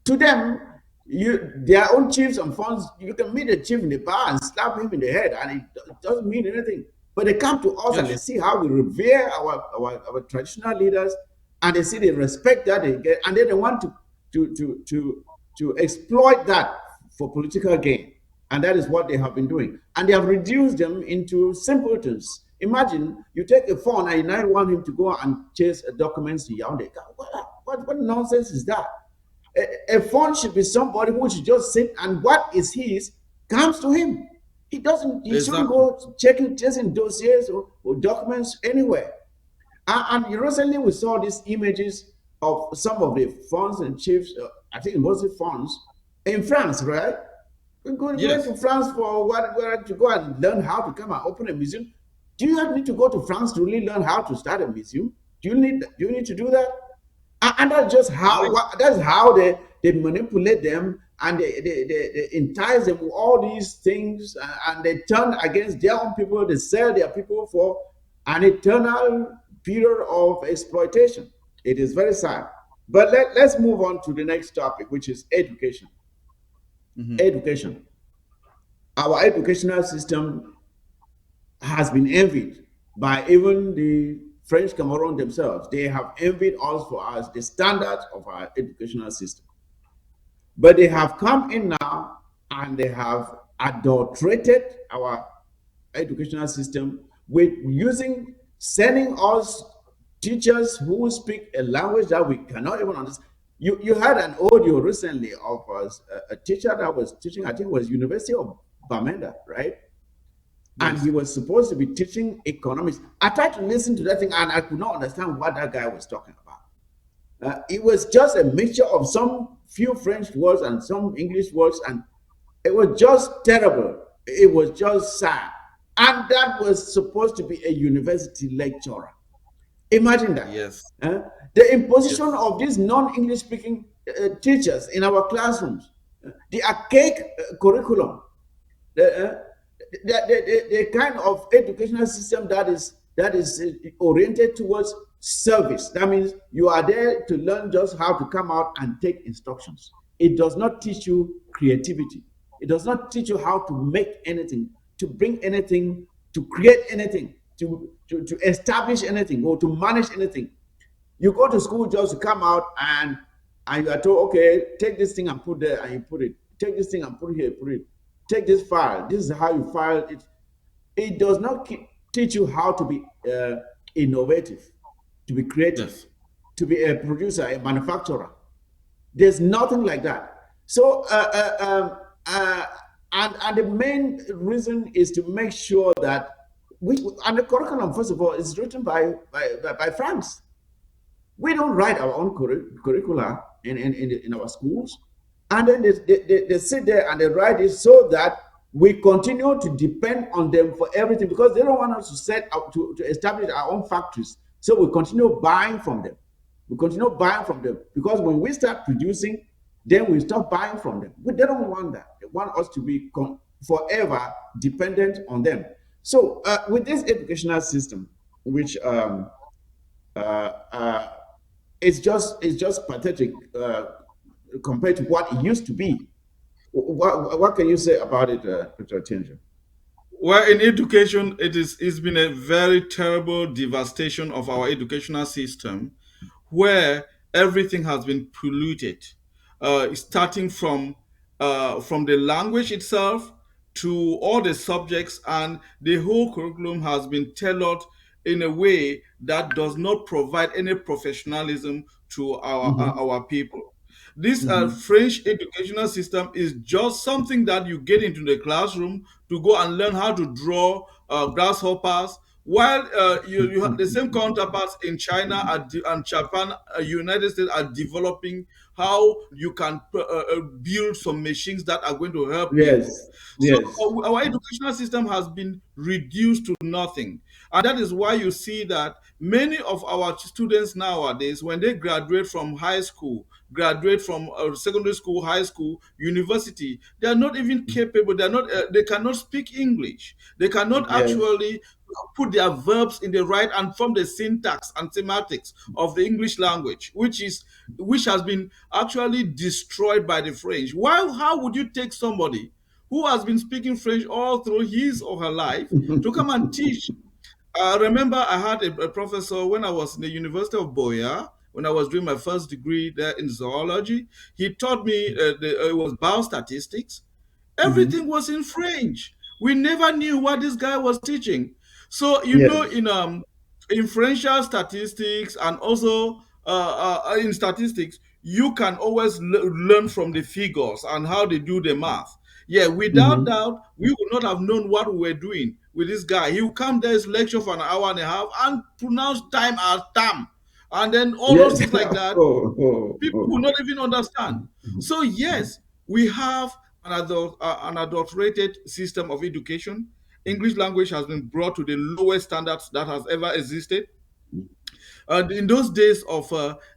[SPEAKER 1] to them, their own chiefs and funds, you can meet a chief in the bar and slap him in the head, and it doesn't mean anything. But they come to us and they
[SPEAKER 3] yes,
[SPEAKER 1] see how we revere our traditional leaders, and they see the respect that they get, and then they want to to to to exploit that for political gain. And that is what they have been doing. And they have reduced them into simpletons. Imagine you take a phone and you now want him to go and chase documents to Yaoundé. What nonsense is that? A phone should be somebody who should just sit, and what is his comes to him. He doesn't. He shouldn't
[SPEAKER 3] exactly.
[SPEAKER 1] go chasing dossiers or documents anywhere. And recently we saw these images of some of the funds and chiefs. I think mostly funds in France, right? We went
[SPEAKER 3] Yes,
[SPEAKER 1] to France for what? To go and learn how to come and open a museum. Do you need to go to France to really learn how to start a museum? Do you need to do that? And that's just
[SPEAKER 3] I
[SPEAKER 1] how they manipulate them, and they entice them with all these things, and they turn against their own people. They sell their people for an eternal period of exploitation. It is very sad. But let's move on to the next topic, which is education.
[SPEAKER 3] mhm.
[SPEAKER 1] Education. Our educational system has been envied by even the French Cameroon themselves. They have envied us for us the standards of our educational system. But they have come in now and they have adulterated our educational system with sending us teachers who speak a language that we cannot even understand. You had an audio recently of a teacher that was teaching, I think it was University of Bamenda, right? And he
[SPEAKER 3] Yes,
[SPEAKER 1] was supposed to be teaching economics. I tried to listen to that thing and I could not understand what that guy was talking about. It was just a mixture of some few French words and some English words, and it was just terrible. It was just sad. And that was supposed to be a university lecturer. Imagine that.
[SPEAKER 3] yes,
[SPEAKER 1] Uh, the imposition
[SPEAKER 3] yes,
[SPEAKER 1] of these non English speaking teachers in our classrooms, the archaic curriculum, uh, the kind of educational system that is oriented towards service. That means you are there to learn just how to come out and take instructions. It does not teach you creativity. It does not teach you how to make anything, to bring anything, to create anything, to establish anything or to manage anything. You go to school just to come out and you are told, okay, take this thing and put there and you put it. Take this thing and put it here, put it. Take this file. This is how you file it. It does not teach you how to be innovative, to be creative,
[SPEAKER 3] Yes.
[SPEAKER 1] to be a producer, a manufacturer. There's nothing like that. So, and the main reason is to make sure that and the curriculum, first of all, is written by France. We don't write our own curricula in our schools. And then they sit there and they write it so that we continue to depend on them for everything because they don't want us to set up to establish our own factories. So we continue buying from them. We continue buying from them because when we start producing, then we stop buying from them. But they don't want that. They want us to be forever dependent on them. So with this educational system, which uh, uh, it's just pathetic compared to what it used to be. What can you say about it, Dr. Attention?
[SPEAKER 3] Well, in education, it's been a very terrible devastation of our educational system, where everything has been polluted, starting from the language itself to all the subjects, and the whole curriculum has been tailored in a way that does not provide any professionalism to
[SPEAKER 1] Mm-hmm.
[SPEAKER 3] our people. This
[SPEAKER 1] Mm-hmm.
[SPEAKER 3] French educational system is just something that you get into the classroom to go and learn how to draw grasshoppers, while you have the same counterparts in China and Japan, United States are developing how you can build some machines that are going to help people.
[SPEAKER 1] Yes.
[SPEAKER 3] So
[SPEAKER 1] Yes.
[SPEAKER 3] our educational system has been reduced to nothing, and that is why you see that many of our students nowadays, when they graduate from high school, graduate from secondary school, high school, university, they are not even capable. They are not. They cannot speak English. They cannot
[SPEAKER 1] Yes.
[SPEAKER 3] actually put their verbs in the right and form the syntax and semantics of the English language, which has been actually destroyed by the French. Why? How would you take somebody who has been speaking French all through his or her life to come and teach? I remember I had a professor when I was in the University of Boya, when I was doing my first degree there in zoology. He taught me it was biostatistics.
[SPEAKER 1] Mm-hmm.
[SPEAKER 3] Everything was in French. We never knew what this guy was teaching. So
[SPEAKER 1] Yes.
[SPEAKER 3] in French statistics and also in statistics, you can always learn from the figures and how they do the math. Yeah, without
[SPEAKER 1] Mm-hmm.
[SPEAKER 3] doubt, we would not have known what we were doing with this guy. He would come there, his lecture for an hour and a half, and pronounce time as tam, and then all those
[SPEAKER 1] Yes.
[SPEAKER 3] things like that
[SPEAKER 1] Oh, oh,
[SPEAKER 3] people will
[SPEAKER 1] oh.
[SPEAKER 3] not even understand. So yes, we have an adulterated system of education. English language has been brought to the lowest standards that has ever existed. And in those days of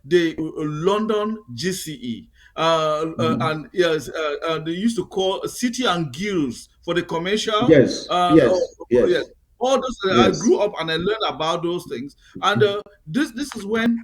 [SPEAKER 3] the London GCE,
[SPEAKER 1] Mm-hmm.
[SPEAKER 3] and yes, they used to call city and guilds for the commercial.
[SPEAKER 1] Yes. Yes.
[SPEAKER 3] Yes,
[SPEAKER 1] Yes.
[SPEAKER 3] all those. I
[SPEAKER 1] Yes.
[SPEAKER 3] grew up and I learned about those things, and this is when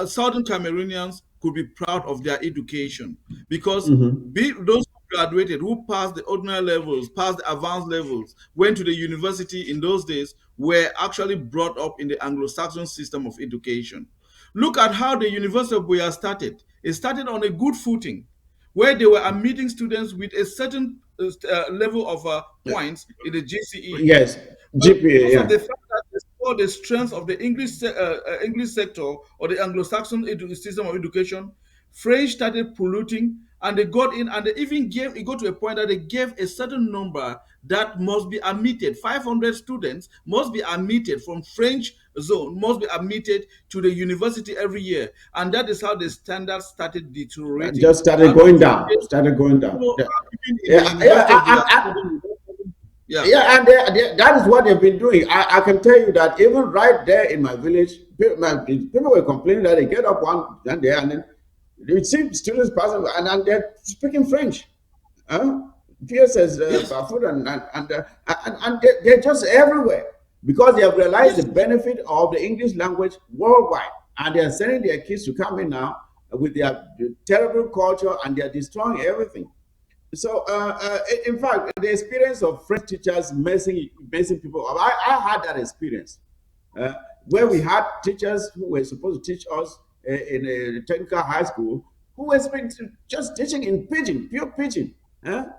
[SPEAKER 3] Southern Cameroonians could be proud of their education because
[SPEAKER 1] Mm-hmm.
[SPEAKER 3] those who graduated, who passed the ordinary levels, passed the advanced levels, went to the university in those days, were actually brought up in the Anglo-Saxon system of education. Look at how the University of Buea started. It started on a good footing, where they were admitting students with a certain level of points in the GCE.
[SPEAKER 1] Yes.
[SPEAKER 3] But
[SPEAKER 1] GPA.
[SPEAKER 3] because of
[SPEAKER 1] Yeah.
[SPEAKER 3] the fact that they saw the strength of the English sector or the Anglo-Saxon system of education, French started polluting, and they got in, and they even gave it got to a point that they gave a certain number that must be admitted. 500 students must be admitted from French zone, must be admitted to the university every year, and that is how the standards started deteriorating.
[SPEAKER 1] Just started
[SPEAKER 3] And of
[SPEAKER 1] going
[SPEAKER 3] course,
[SPEAKER 1] down. Started going down.
[SPEAKER 3] people
[SPEAKER 1] Yeah.
[SPEAKER 3] even in the
[SPEAKER 1] Yeah.
[SPEAKER 3] University of Buea
[SPEAKER 1] Yeah.
[SPEAKER 3] studying, yeah.
[SPEAKER 1] Yeah, and that is what they've been doing. I can tell you that even right there in my village, people were complaining that they get up one day and then you see students passing and they're speaking French. Huh? PSS,
[SPEAKER 3] Yes,
[SPEAKER 1] Bafut, and they're just everywhere because they have realized the
[SPEAKER 3] yes,
[SPEAKER 1] benefit of the English language worldwide, and they are sending their kids to come in now with their terrible culture, and they are destroying everything. So, in fact, the experience of French teachers messing people up, I had that experience uh, where we
[SPEAKER 3] yes,
[SPEAKER 1] had teachers who were supposed to teach us in a technical high school who were just teaching in pidgin, pure pidgin. Huh? Huh?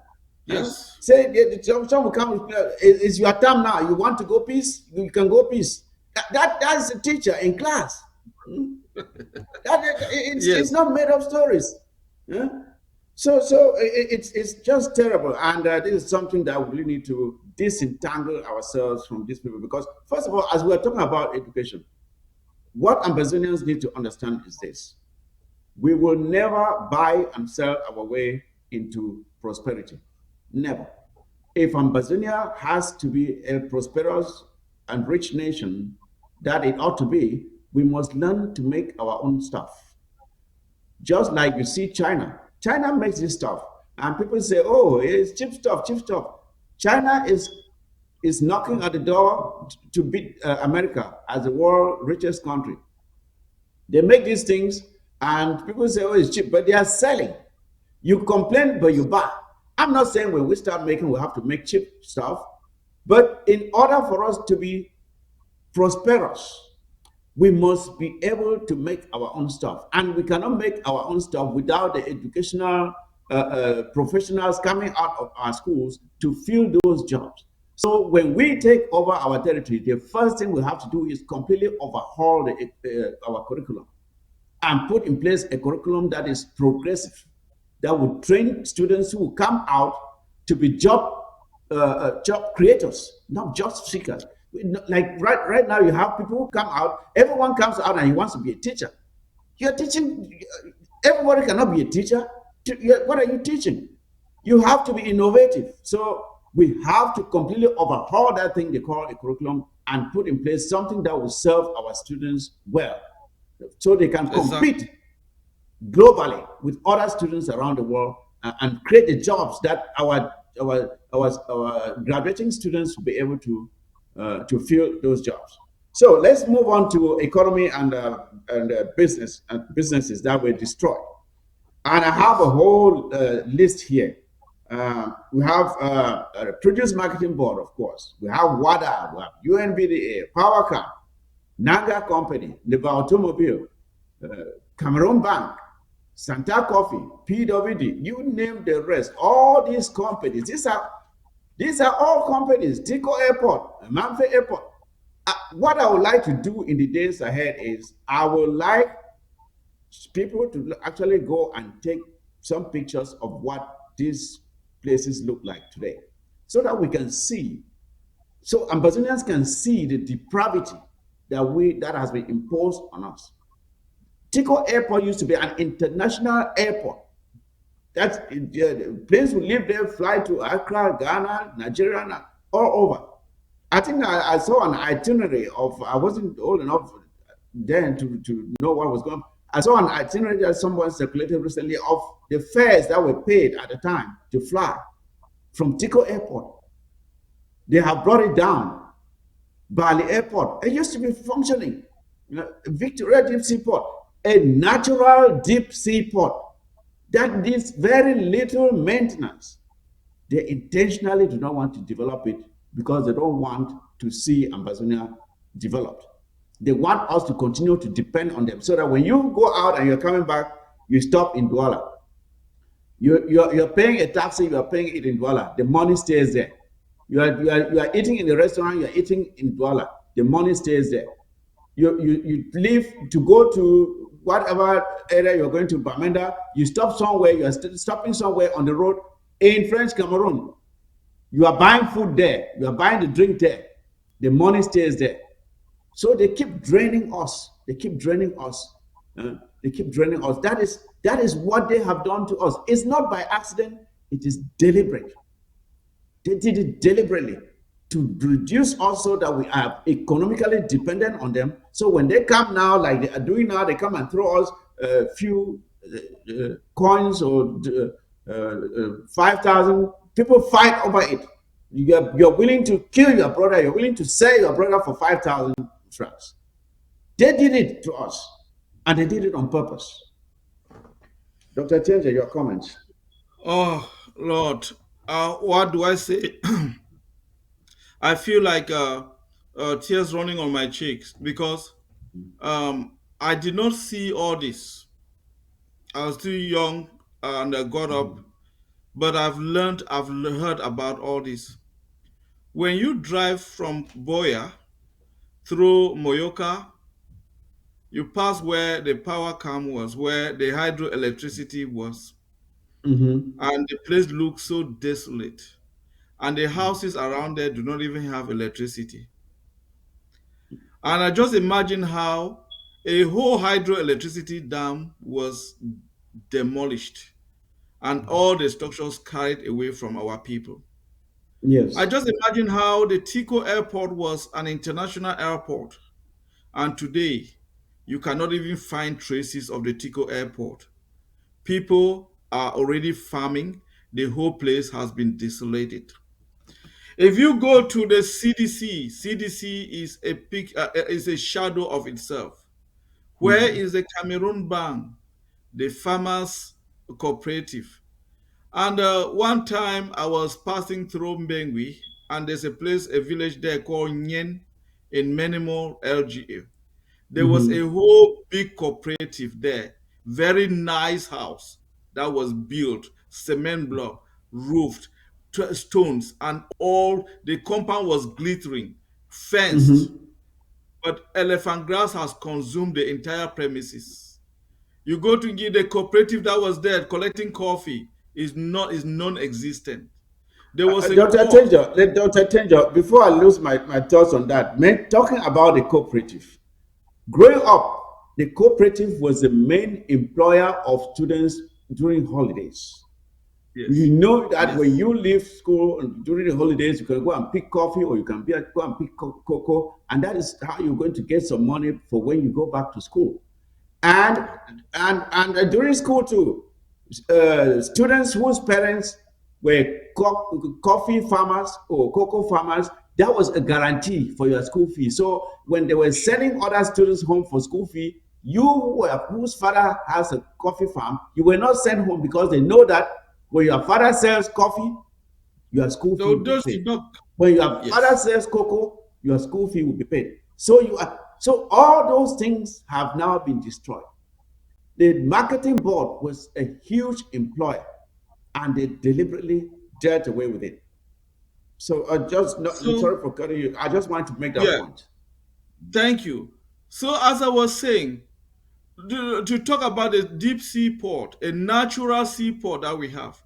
[SPEAKER 3] yes,
[SPEAKER 1] Say, some will come, it's your term now. You want to go peace? You can go peace. That's a teacher in class. Hmm? It's
[SPEAKER 3] yes,
[SPEAKER 1] not made up stories. Huh? So it's just terrible, and this is something that we really need to disentangle ourselves from these people because, first of all, as we are talking about education, what Ambazonians need to understand is this: we will never buy and sell our way into prosperity. Never. If Ambazonia has to be a prosperous and rich nation that it ought to be, we must learn to make our own stuff. Just like you see China. China makes this stuff. And people say, oh, it's cheap stuff, cheap stuff. China is knocking at the door to beat America as the world richest country. They make these things and people say, oh, it's cheap, but they are selling. You complain, but you buy. I'm not saying when we start making, we have to make cheap stuff. But in order for us to be prosperous, we must be able to make our own stuff. And we cannot make our own stuff without the educational professionals coming out of our schools to fill those jobs. So when we take over our territory, the first thing we have to do is completely overhaul our curriculum and put in place a curriculum that is progressive, that would train students who will come out to be job creators, not job seekers. Like right now, you have people who come out. Everyone comes out and he wants to be a teacher. You're teaching. Everybody cannot be a teacher. What are you teaching? You have to be innovative. So we have to completely overhaul that thing they call a curriculum and put in place something that will serve our students well, so they can
[SPEAKER 3] exactly.
[SPEAKER 1] compete globally with other students around the world and create the jobs that our graduating students will be able to fill those jobs. So let's move on to economy and business and businesses that were destroyed. And I have a
[SPEAKER 3] Yes,
[SPEAKER 1] whole list here. We have Produce Marketing Board, of course. We have WADA, we have UNVDA, PowerCam, Naga Company, Liva Automobile, uh, Cameroon Bank, Santa Coffee, PWD, you name the rest. All these companies, these are all companies. Tico Airport, Manfe Airport. What I would like to do in the days ahead is I would like people to actually go and take some pictures of what these places look like today, so that we can see, so Ambazonians can see the depravity that has been imposed on us. Tico Airport used to be an international airport. That's planes will leave there, fly to Accra, Ghana, Nigeria, all over. I think I saw an itinerary of. I wasn't old enough then to know what was going on. I saw an itinerary that someone circulated recently of the fares that were paid at the time to fly from Tico Airport. They have brought it down. Bali Airport, it used to be functioning. Victoria Deep Sea Port, a natural deep sea port that needs very little maintenance. They intentionally do not want to develop it because they don't want to see Ambazonia developed. They want us to continue to depend on them so that when you go out and you're coming back, you stop in Douala. You're paying a taxi, you're paying it in Douala. The money stays there. You are eating in the restaurant, you're eating in Douala. The money stays there. You leave to go to whatever area you're going to, Bamenda, you stop somewhere, you're stopping somewhere on the road in French Cameroon. You are buying food there, you are buying the drink there, the money stays there. So they keep draining us. They keep draining us. They keep draining us. That is what they have done to us. It's not by accident, it is deliberate. They did it deliberately to reduce also that we are economically dependent on them. So when they come now, like they are doing now, they come and throw us a few coins or 5,000 People fight over it. You're willing to kill your brother. You're willing to sell your brother for 5,000 francs. They did it to us, and they did it on purpose. Dr. Change, your comments.
[SPEAKER 3] Oh, Lord. What do I say? I feel like tears running on my cheeks because I did not see all this. I was too young and I got up, but I've heard about all this. When you drive from Boya through Moyoka, you pass where the power cam was, where the hydroelectricity was,
[SPEAKER 1] Mm-hmm.
[SPEAKER 3] and the place looks so desolate. And the houses around there do not even have electricity. And I just imagine how a whole hydroelectricity dam was demolished and all the structures carried away from our people. I
[SPEAKER 1] Yes.
[SPEAKER 3] just imagine how the Tico airport was an international airport, and today you cannot even find traces of the Tico airport. People are already farming, the whole place has been desolated. If you go to the CDC, CDC is a shadow of itself. Where
[SPEAKER 1] Mm-hmm.
[SPEAKER 3] is the Cameroon Bank, the farmers cooperative? And one time I was passing through Mbengwi, and there's a place, a village there called Nyen in Menimo, LGA. There was a
[SPEAKER 1] Mm-hmm.
[SPEAKER 3] whole big cooperative there, very nice house that was built, cement block, roofed, stones, and all the compound was glittering, fenced.
[SPEAKER 1] Mm-hmm.
[SPEAKER 3] But elephant grass has consumed the entire premises. You go to get the cooperative that was there collecting coffee is non-existent. There was a
[SPEAKER 1] Dr.
[SPEAKER 3] court.
[SPEAKER 1] Tenjo, Dr. Tenjo, before I lose my thoughts on that, man, talking about the cooperative, growing up, the cooperative was the main employer of students during holidays. You
[SPEAKER 3] Yes,
[SPEAKER 1] know that when
[SPEAKER 3] yes.
[SPEAKER 1] you leave school during the holidays, you can go and pick coffee or you can go and pick cocoa, and that is how you're going to get some money for when you go back to school. and during school too, students whose parents were coffee farmers or cocoa farmers, that was a guarantee for your school fee. So when they were sending other students home for school fee, whose father has a coffee farm, you were not sent home because they know that when your father sells coffee, your school fee will be
[SPEAKER 3] Those
[SPEAKER 1] paid.
[SPEAKER 3] did not.
[SPEAKER 1] When your father
[SPEAKER 3] Yes.
[SPEAKER 1] sells cocoa, your school fee will be paid. So all those things have now been destroyed. The marketing board was a huge employer, and they deliberately dealt away with it. So I'm
[SPEAKER 3] So
[SPEAKER 1] sorry for cutting you. I just wanted to make that
[SPEAKER 3] yeah,
[SPEAKER 1] point.
[SPEAKER 3] thank you. So as I was saying, to talk about the deep sea port, a natural seaport that we have.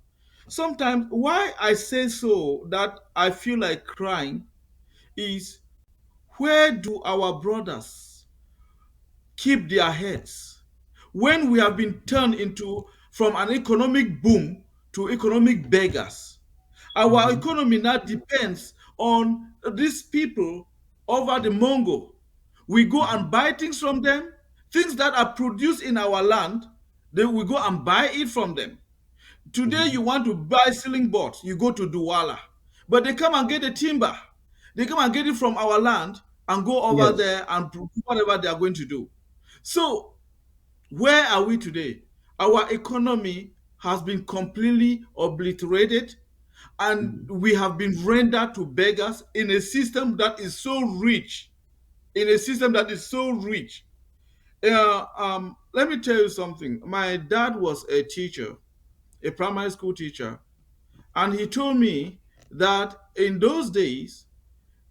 [SPEAKER 3] Sometimes why I say so that I feel like crying is, where do our brothers keep their heads when we have been turned into from an economic boom to economic beggars? Our
[SPEAKER 1] Mhm.
[SPEAKER 3] economy now depends on these people over the Mongo. We go and
[SPEAKER 1] Mhm.
[SPEAKER 3] buy things from them, things that are produced in our land, then we go and buy it from them. Today, you
[SPEAKER 1] Mhm.
[SPEAKER 3] want to buy ceiling boards, you go to Douala. But they come and get the timber. They come and get it from our land and go over
[SPEAKER 1] Yes.
[SPEAKER 3] there and do whatever they are going to do. So, where are we today? Our economy has been completely obliterated, and
[SPEAKER 1] Mhm.
[SPEAKER 3] we have been rendered to beggars in a system that is so rich. In a system that is so rich. Let me tell you something. My dad was a teacher, a primary school teacher, and he told me that in those days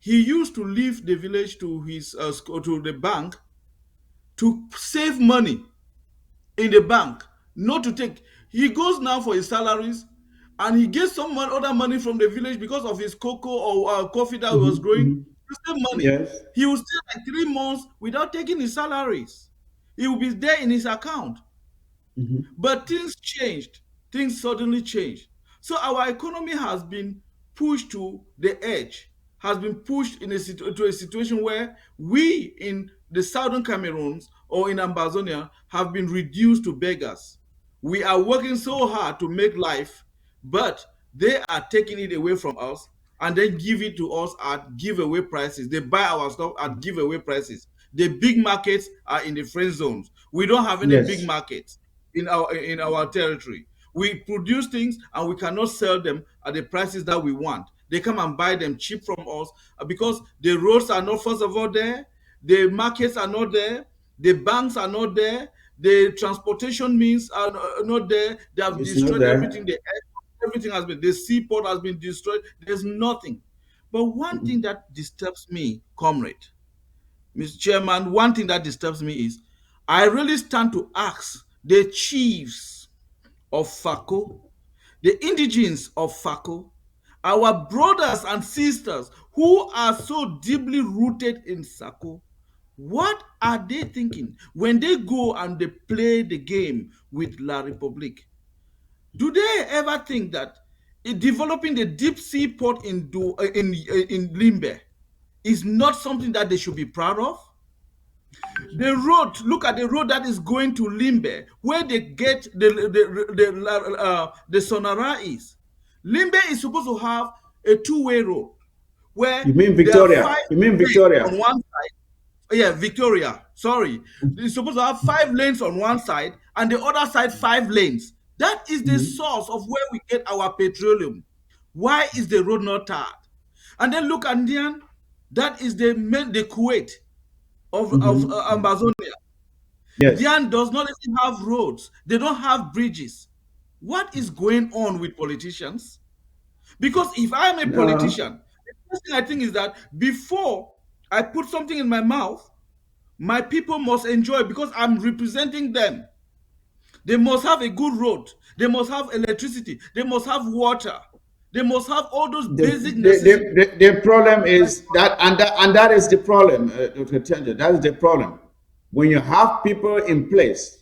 [SPEAKER 3] he used to leave the village to his school, to the bank, to save money in the bank, not to take. He goes now for his salaries, and he gets some other money from the village because of his cocoa or coffee that he was
[SPEAKER 1] Mhm.
[SPEAKER 3] growing.
[SPEAKER 1] Mhm.
[SPEAKER 3] To save money,
[SPEAKER 1] Yes.
[SPEAKER 3] he will stay like 3 months without taking his salaries. He will be there in his account.
[SPEAKER 1] Mhm.
[SPEAKER 3] But things changed. Things suddenly changed. So our economy has been pushed to the edge, has been pushed to a situation where we in the southern Cameroons or in Ambazonia have been reduced to beggars. We are working so hard to make life, but They are taking it away from us and then give it to us at giveaway prices. They buy our stuff at giveaway prices. The big markets are in the friend zones. We don't have any big
[SPEAKER 1] Yes.
[SPEAKER 3] markets in our territory. We produce things and we cannot sell them at the prices that we want. They come and buy them cheap from us because the roads are not, first of all, there, the markets are not there, the banks are not there, the transportation means are not there. They have
[SPEAKER 1] It's not
[SPEAKER 3] destroyed everything.
[SPEAKER 1] there.
[SPEAKER 3] Everything has been, the seaport has been destroyed. There's nothing. But one thing that disturbs me, comrade, Mr. Chairman, one thing that disturbs me is I really stand to ask the chiefs of FACO, the indigenes of FACO, our brothers and sisters who are so deeply rooted in SACO, what are they thinking when they go and they play the game with La Republique? Do they ever think that developing the deep sea port in Limbe is not something that they should be proud of? The road, look at the road that is going to Limbe, where they get the Sonara is. Limbe is supposed to have a two-way road where
[SPEAKER 1] You mean
[SPEAKER 3] there are
[SPEAKER 1] Victoria?
[SPEAKER 3] five
[SPEAKER 1] You mean
[SPEAKER 3] lanes
[SPEAKER 1] Victoria?
[SPEAKER 3] on one side. Yeah, Victoria. Sorry. It's supposed to have 5 lanes on one side and the other side 5 lanes. That is the
[SPEAKER 1] Mhm.
[SPEAKER 3] source of where we get our petroleum. Why is the road not tarred? And then look at Indian. That is the Kuwait of
[SPEAKER 1] Mhm.
[SPEAKER 3] Ambazonia.
[SPEAKER 1] Yes.
[SPEAKER 3] Dian does not even have roads. They don't have bridges. What is going on with politicians? Because if I'm a
[SPEAKER 1] No.
[SPEAKER 3] politician, the first thing I think is that before I put something in my mouth, my people must enjoy because I'm representing them. They must have a good road. They must have electricity. They must have water. They must have all those
[SPEAKER 1] The,
[SPEAKER 3] basic
[SPEAKER 1] the,
[SPEAKER 3] necessities.
[SPEAKER 1] the, the problem is that, and that is the problem, Dr. Tanja, that is the problem. When you have people in place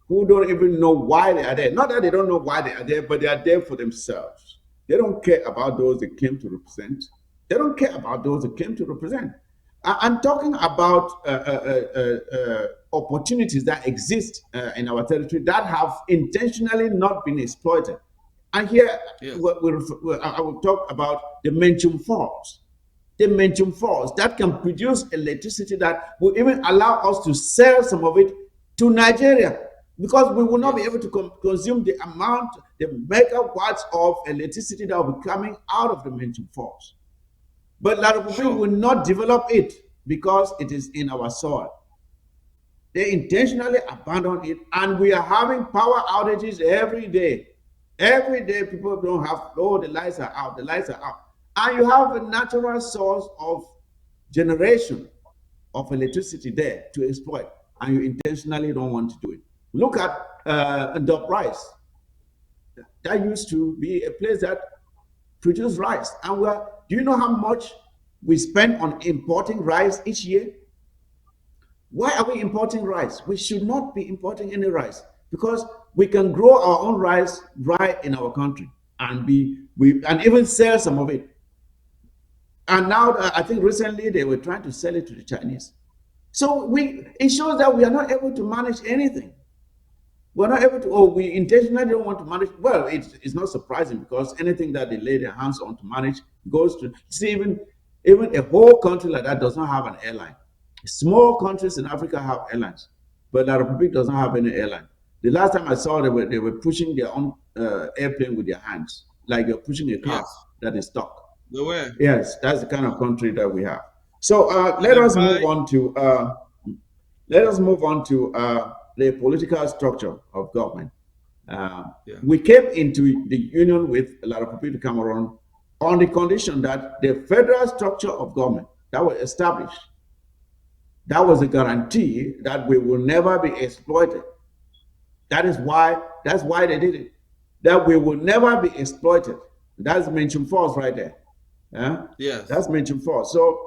[SPEAKER 1] who don't even know why they are there, not that they don't know why they are there, but they are there for themselves. They don't care about those they came to represent. They don't care about those they came to represent. I'm talking about opportunities that exist in our territory that have intentionally not been exploited. And here
[SPEAKER 3] Yes,
[SPEAKER 1] I will talk about the mention falls. The mention falls that can produce electricity that will even allow us to sell some of it to Nigeria because we will not be able
[SPEAKER 3] yes,
[SPEAKER 1] to consume the amount, the megawatts of electricity that will be coming out of the mention falls. But La Republic
[SPEAKER 3] sure,
[SPEAKER 1] will not develop it because it is in our soil. They intentionally abandon it, and we are having power outages every day. Every day, people don't have, oh, the lights are out, the lights are out. And you have a natural source of generation of electricity there to exploit, and you intentionally don't want to do it. Look at Rice. That used to be a place that produced rice. And do you know how much we spend on importing rice each year? Why are we importing rice? We should not be importing any rice because we can grow our own rice right in our country and and even sell some of it. And now I think recently they were trying to sell it to the Chinese. So it shows that we are not able to manage anything. We're not able to, or we intentionally don't want to manage. Well, it's not surprising because anything that they lay their hands on to manage goes to see even a whole country like that does not have an airline. Small countries in Africa have airlines, but La Republic does not have any airline. The last time I saw they were pushing their own airplane with their hands, like you're pushing a car
[SPEAKER 3] yes.
[SPEAKER 1] that is stuck.
[SPEAKER 3] They were.
[SPEAKER 1] Yes, that's the kind of country that we have. So
[SPEAKER 3] They buy.
[SPEAKER 1] let us move on to the political structure of government. Uh,
[SPEAKER 3] Yeah.
[SPEAKER 1] we came into the union with La Republique de Cameroon on the condition that the federal structure of government that was established, that was a guarantee that we will never be exploited. That's why they did it. That we will never be exploited. That's mentioned force right there. Yeah,
[SPEAKER 3] Yes.
[SPEAKER 1] that's mentioned force. So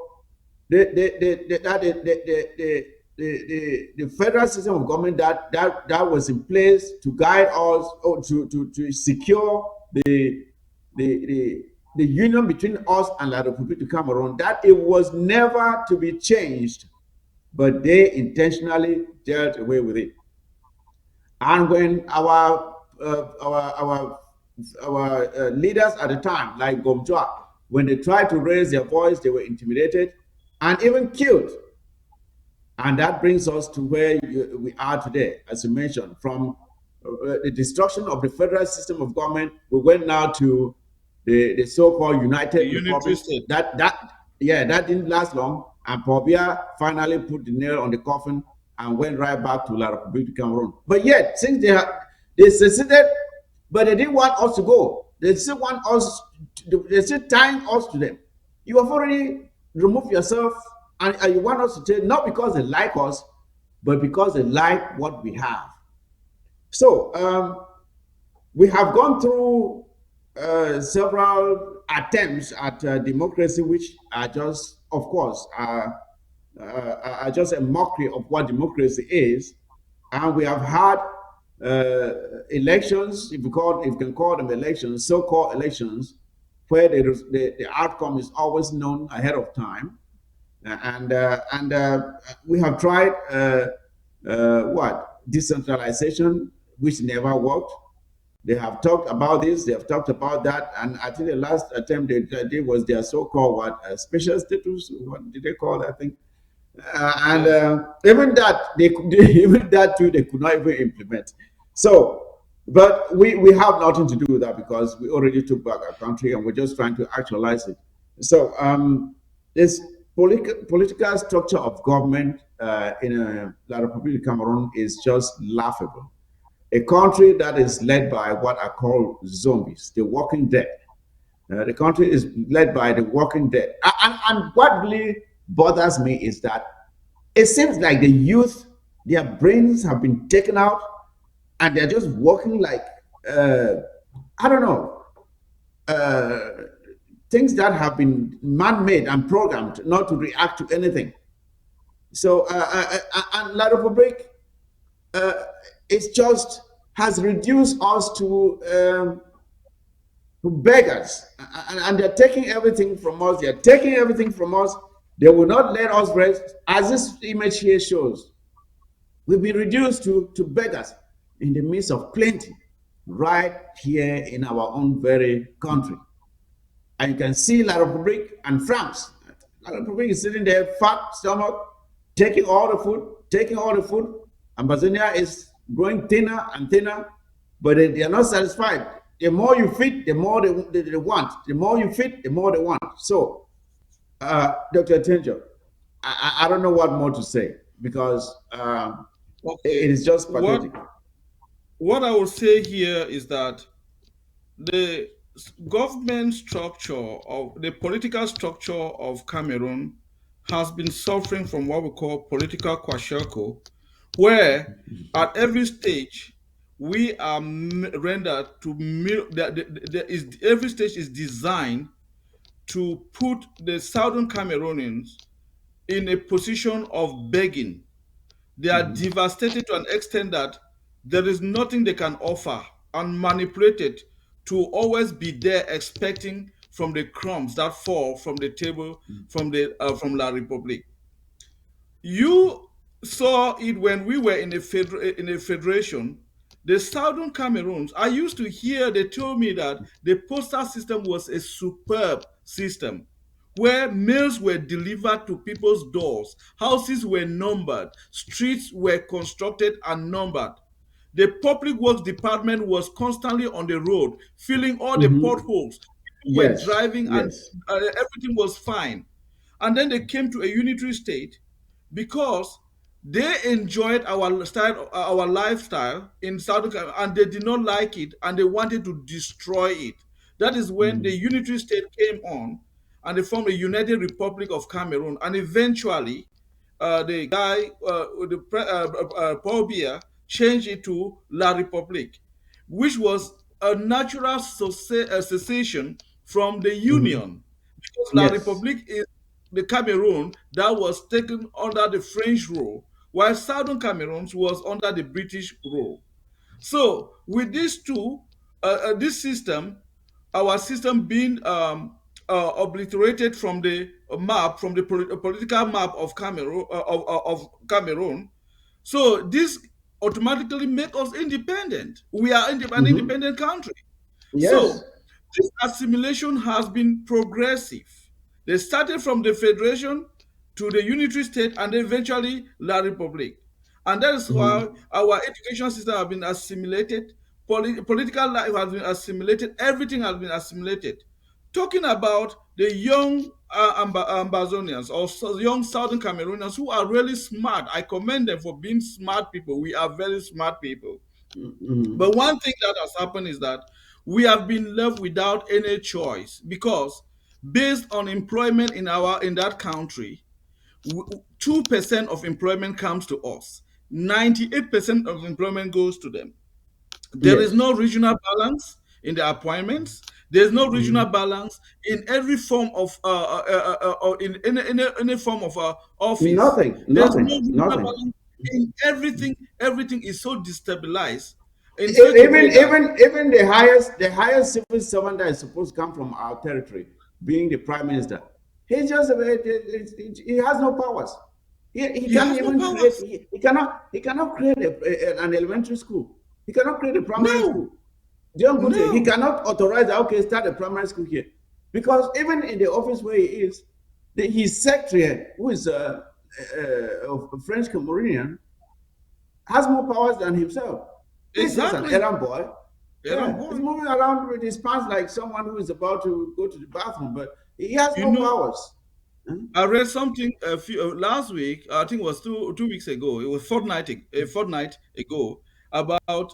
[SPEAKER 1] the federal system of government that was in place to guide us or to secure the, the the union between us and La République du Cameroon, that it was never to be changed, but they intentionally dealt away with it. And when our leaders at the time, like Gomjua, when they tried to raise their voice, they were intimidated and even killed. And that brings us to where we are today, as you mentioned, from the destruction of the federal system of government, we went now to the so-called
[SPEAKER 3] The
[SPEAKER 1] United
[SPEAKER 3] unitary
[SPEAKER 1] Republic.
[SPEAKER 3] state.
[SPEAKER 1] Yeah, that didn't last long. And Paul Biya finally put the nail on the coffin and went right back to La République du Cameroon. But yet, since they seceded, but they didn't want us to go. They still want us. They still tying us to them. You have already removed yourself, and you want us to take not because they like us, but because they like what we have. So we have gone through several attempts at democracy, which are just, of course, are just a mockery of what democracy is. And we have had elections, if you can call them elections, so-called elections, where the outcome is always known ahead of time. And we have tried what decentralization, which never worked. They have talked about this, they have talked about that, and I think the last attempt they did was their so-called what special status. What did they call that thing? And
[SPEAKER 3] Yes.
[SPEAKER 1] even that even that too they could not even implement. So, but we have nothing to do with that because we already took back our country and we're just trying to actualize it. So this political structure of government in La République du Cameroon is just laughable. A country that is led by what are called zombies, the walking dead. The country is led by the walking dead. And what really bothers me is that it seems like the youth, their brains have been taken out and they're just walking like, uh, I don't know, uh, things that have been man made and programmed not to react to anything. So, and La Republic, uh, it's just has reduced us to beggars, and they're taking everything from us. They're taking everything from us. They will not let us rest. As this image here shows, we've been reduced to beggars in the midst of plenty, right here in our own very country. And you can see La Republique and France. La Republique is sitting there, fat stomach, taking all the food, taking all the food. Ambazonia is growing thinner and thinner, but they are not satisfied. The more you feed, the more they want. The more you feed, the more they want. So, Dr. Tenjo, I don't know what more to say because
[SPEAKER 3] Okay.
[SPEAKER 1] it is just
[SPEAKER 3] What
[SPEAKER 1] pathetic.
[SPEAKER 3] what I will say here is that the government structure of the political structure of Cameroon has been suffering from what we call political kwashiorkor, where at every stage we are rendered to every stage is designed to put the southern Cameroonians in a position of begging. They are
[SPEAKER 1] Mhm.
[SPEAKER 3] devastated to an extent that there is nothing they can offer and manipulated to always be there expecting from the crumbs that fall from the table from La Republique. You saw it when we were in in a federation. The Southern Cameroons, I used to hear, they told me that the postal system was a superb system where mails were delivered to people's doors, houses were numbered, streets were constructed and numbered. The public works department was constantly on the road, filling all the
[SPEAKER 1] Mhm.
[SPEAKER 3] potholes. People were
[SPEAKER 1] Yes,
[SPEAKER 3] driving and
[SPEAKER 1] yes.
[SPEAKER 3] everything was fine. And then they came to a unitary state because they enjoyed our style, our lifestyle in South Africa, and they did not like it, and they wanted to destroy it. That is when the
[SPEAKER 1] Mhm.
[SPEAKER 3] unitary state came on, and they formed a United Republic of Cameroon, and eventually, the guy, Paul Biya, changed it to La République, which was a natural cessation from the
[SPEAKER 1] Mhm.
[SPEAKER 3] Union, because La
[SPEAKER 1] Yes.
[SPEAKER 3] République is the Cameroon that was taken under the French rule, while Southern Cameroon was under the British rule. So with these two, this system, our system being obliterated from the map, from the political map of Cameroon, of Cameroon. So this automatically make us independent. We are an
[SPEAKER 1] Mhm.
[SPEAKER 3] independent country.
[SPEAKER 1] Yes.
[SPEAKER 3] So this assimilation has been progressive. They started from the federation to the unitary state and eventually La Republic. And that is why
[SPEAKER 1] Mhm.
[SPEAKER 3] our education system has been assimilated, political life has been assimilated, everything has been assimilated. Talking about the young Ambazonians or young Southern Cameroonians who are really smart, I commend them for being smart people. We are very smart people.
[SPEAKER 1] Mhm.
[SPEAKER 3] But one thing that has happened is that we have been left without any choice because based on employment in that country, 2% of employment comes to us. 98% of employment goes to them. There is
[SPEAKER 1] Yes.
[SPEAKER 3] no regional balance in the appointments. There's no regional
[SPEAKER 1] Mhm.
[SPEAKER 3] balance in every form of in any form of office.
[SPEAKER 1] Nothing.
[SPEAKER 3] There's no
[SPEAKER 1] Nothing.
[SPEAKER 3] regional
[SPEAKER 1] Nothing.
[SPEAKER 3] balance in everything. Everything is so destabilized in such a way
[SPEAKER 1] Even
[SPEAKER 3] that
[SPEAKER 1] the highest civil servant that is supposed to come from our territory, being the prime minister, he's just he has no powers. He
[SPEAKER 3] he
[SPEAKER 1] can't
[SPEAKER 3] has no
[SPEAKER 1] even create.
[SPEAKER 3] powers.
[SPEAKER 1] He cannot create an elementary school. He cannot create a primary
[SPEAKER 3] No,
[SPEAKER 1] school. John Gute, he
[SPEAKER 3] no,
[SPEAKER 1] cannot authorize that, okay, start a primary school here, because even in the office where he is, his secretary, who is a French Cameroonian, has more powers than himself. He's just an
[SPEAKER 3] exactly.
[SPEAKER 1] errand boy.
[SPEAKER 3] Aaron
[SPEAKER 1] Yeah, he's
[SPEAKER 3] Boy.
[SPEAKER 1] moving around with his pants like someone who is about to go to the bathroom, but he has
[SPEAKER 3] You
[SPEAKER 1] no
[SPEAKER 3] know,
[SPEAKER 1] powers. Huh?
[SPEAKER 3] I read something last week. I think it was 2 weeks ago. It was a fortnight ago about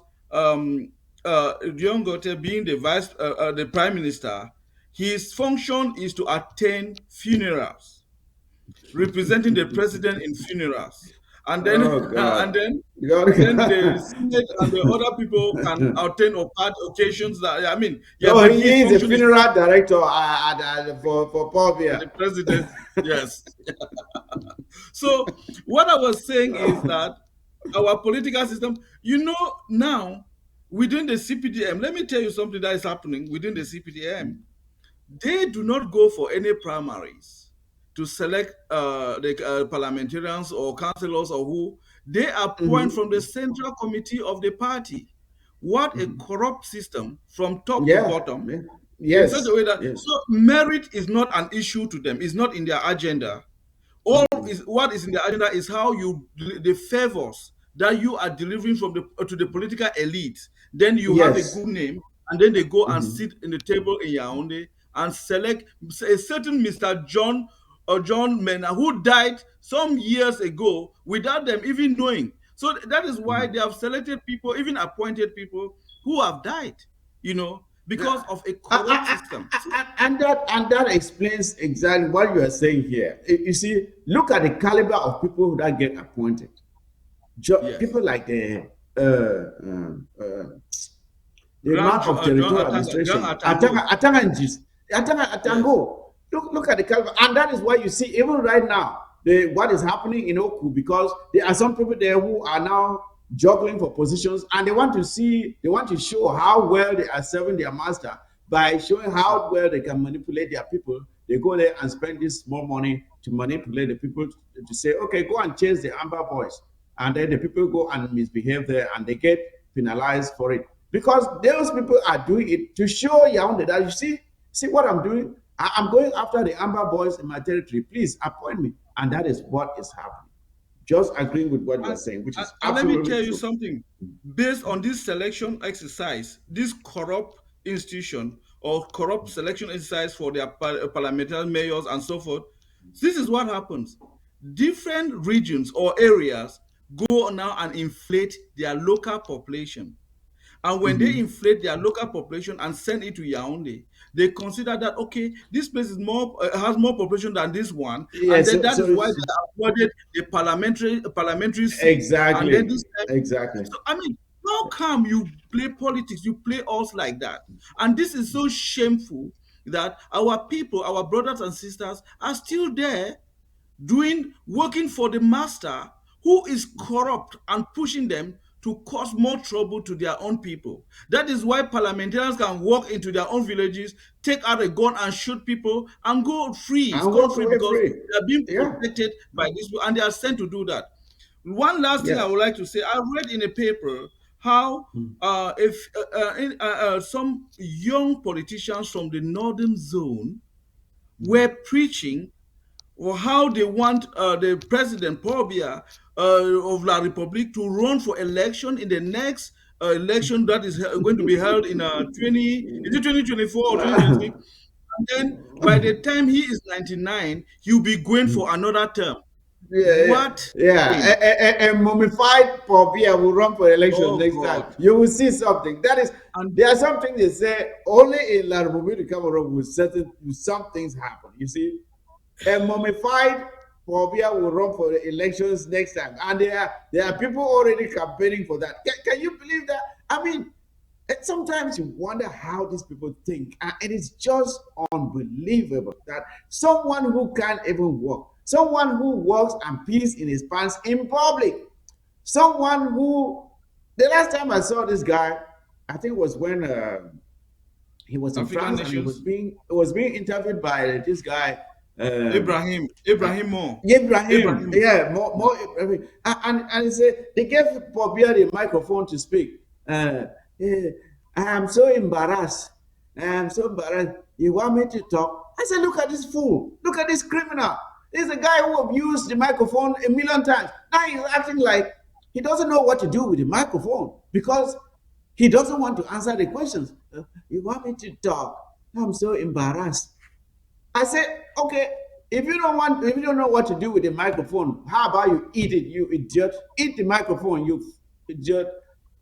[SPEAKER 3] Dion Gote being the prime minister. His function is to attend funerals, representing the president in funerals, and then
[SPEAKER 1] Oh
[SPEAKER 3] and
[SPEAKER 1] God.
[SPEAKER 3] then and then the
[SPEAKER 1] God.
[SPEAKER 3] senate and the other people can attend or part occasions that I mean, yeah,
[SPEAKER 1] So
[SPEAKER 3] but
[SPEAKER 1] he
[SPEAKER 3] his
[SPEAKER 1] is a
[SPEAKER 3] function is
[SPEAKER 1] funeral director for Paul
[SPEAKER 3] for
[SPEAKER 1] Biya.
[SPEAKER 3] the president. Yes. So what I was saying is that our political system, now within the CPDM, let me tell you something that is happening within the CPDM. They do not go for any primaries to select the parliamentarians or councillors or who. They appoint from the
[SPEAKER 1] Mhm.
[SPEAKER 3] central committee of the party. What a
[SPEAKER 1] Mhm.
[SPEAKER 3] corrupt system from top to
[SPEAKER 1] Yeah.
[SPEAKER 3] bottom,
[SPEAKER 1] Yeah.
[SPEAKER 3] in such a
[SPEAKER 1] Yes.
[SPEAKER 3] way that
[SPEAKER 1] Yes.
[SPEAKER 3] so merit is not an issue to them, it's not in their agenda. All is what is in the agenda is how the favors that you are delivering from the to the political elite. Then you have a
[SPEAKER 1] Yes.
[SPEAKER 3] good name, and then they go and
[SPEAKER 1] Mhm.
[SPEAKER 3] sit in the table in Yaoundé and select a certain Mr. John or John Mena who died some years ago without them even knowing. So that is why they have selected people, even appointed people who have died. Because of a corrupt system. So,
[SPEAKER 1] And that explains exactly what you are saying here. You see, look at the caliber of people that get appointed.
[SPEAKER 3] yes,
[SPEAKER 1] People like the man of
[SPEAKER 3] John
[SPEAKER 1] territorial
[SPEAKER 3] Atanga, John
[SPEAKER 1] administration,
[SPEAKER 3] Atango. Yes.
[SPEAKER 1] Atango. Look at the caliber, and that is why you see even right now what is happening in Oku, because there are some people there who are now juggling for positions, and they want to show how well they are serving their master by showing how well they can manipulate their people. They go there and spend this small money to manipulate the people to say, okay, go and chase the Amber Boys, and then the people go and misbehave there, and they get penalized for it, because those people are doing it to show Yaoundé that, you see what I'm doing. I'm going after the Amber Boys in my territory. Please appoint me, and that is what is happening. Just agreeing with what you are
[SPEAKER 3] And,
[SPEAKER 1] saying, which
[SPEAKER 3] and
[SPEAKER 1] is
[SPEAKER 3] and let me
[SPEAKER 1] absolutely
[SPEAKER 3] tell you
[SPEAKER 1] true.
[SPEAKER 3] something. Based on this selection exercise, this corrupt institution or corrupt selection exercise for their parliamentary mayors and so forth, this is what happens. Different regions or areas go now and inflate their local population. And when they
[SPEAKER 1] Mhm.
[SPEAKER 3] inflate their local population and send it to Yaoundé, they consider that okay, this place is more has more population than this one,
[SPEAKER 1] Yeah.
[SPEAKER 3] and then
[SPEAKER 1] So
[SPEAKER 3] that
[SPEAKER 1] so
[SPEAKER 3] is why
[SPEAKER 1] it's,
[SPEAKER 3] they awarded the parliamentary seat. And then
[SPEAKER 1] exactly,
[SPEAKER 3] this time,
[SPEAKER 1] exactly.
[SPEAKER 3] so I mean, how come you play politics, you play us like that? And this is so shameful that our people, our brothers and sisters, are still there working for the master who is corrupt and pushing them to cause more trouble to their own people. That is why parliamentarians can walk into their own villages, take out a gun and shoot people and go free,
[SPEAKER 1] And
[SPEAKER 3] scot
[SPEAKER 1] walk
[SPEAKER 3] free,
[SPEAKER 1] away
[SPEAKER 3] because
[SPEAKER 1] free.
[SPEAKER 3] they are being
[SPEAKER 1] Yeah.
[SPEAKER 3] protected by this and they are sent to do that. One last thing I
[SPEAKER 1] Yeah.
[SPEAKER 3] would like to say, I read in a paper how if some young politicians from the northern zone were preaching or how they want the president Paul Biya of La Republique to run for election in the next election that is going to be held in 20, is it 2024 or 2023? And then by the time he is 99, he'll be going for another term.
[SPEAKER 1] Yeah, yeah,
[SPEAKER 3] What
[SPEAKER 1] yeah.
[SPEAKER 3] shame.
[SPEAKER 1] A mummified Pobia will run for election
[SPEAKER 3] Oh
[SPEAKER 1] next time.
[SPEAKER 3] God.
[SPEAKER 1] You will see something. That is,
[SPEAKER 3] And
[SPEAKER 1] there are some things they say only in La Republic Cameroon will some things happen. You see, a mummified Pobia will run for the elections next time, and there are people already campaigning for that. Can you believe that? I mean, sometimes you wonder how these people think, and it is just unbelievable that someone who can't even walk, someone who walks and pees in his pants in public, someone who the last time I saw this guy, I think it was when he was in
[SPEAKER 3] African
[SPEAKER 1] France and
[SPEAKER 3] nations,
[SPEAKER 1] he was being interviewed by this guy. Um, uh,
[SPEAKER 3] Abraham Moore,
[SPEAKER 1] Ibrahim,
[SPEAKER 3] Abraham.
[SPEAKER 1] yeah, more Ibrahim. And he said they gave Bobia the microphone to speak. Yeah, I am so embarrassed. I am so embarrassed. You want me to talk? I said, look at this fool. Look at this criminal. This is a guy who abused the microphone a million times. Now he's acting like he doesn't know what to do with the microphone because he doesn't want to answer the questions. You want me to talk? I'm so embarrassed. I said, okay, if you don't know what to do with the microphone, how about you eat it, you idiot? Eat the microphone, you idiot.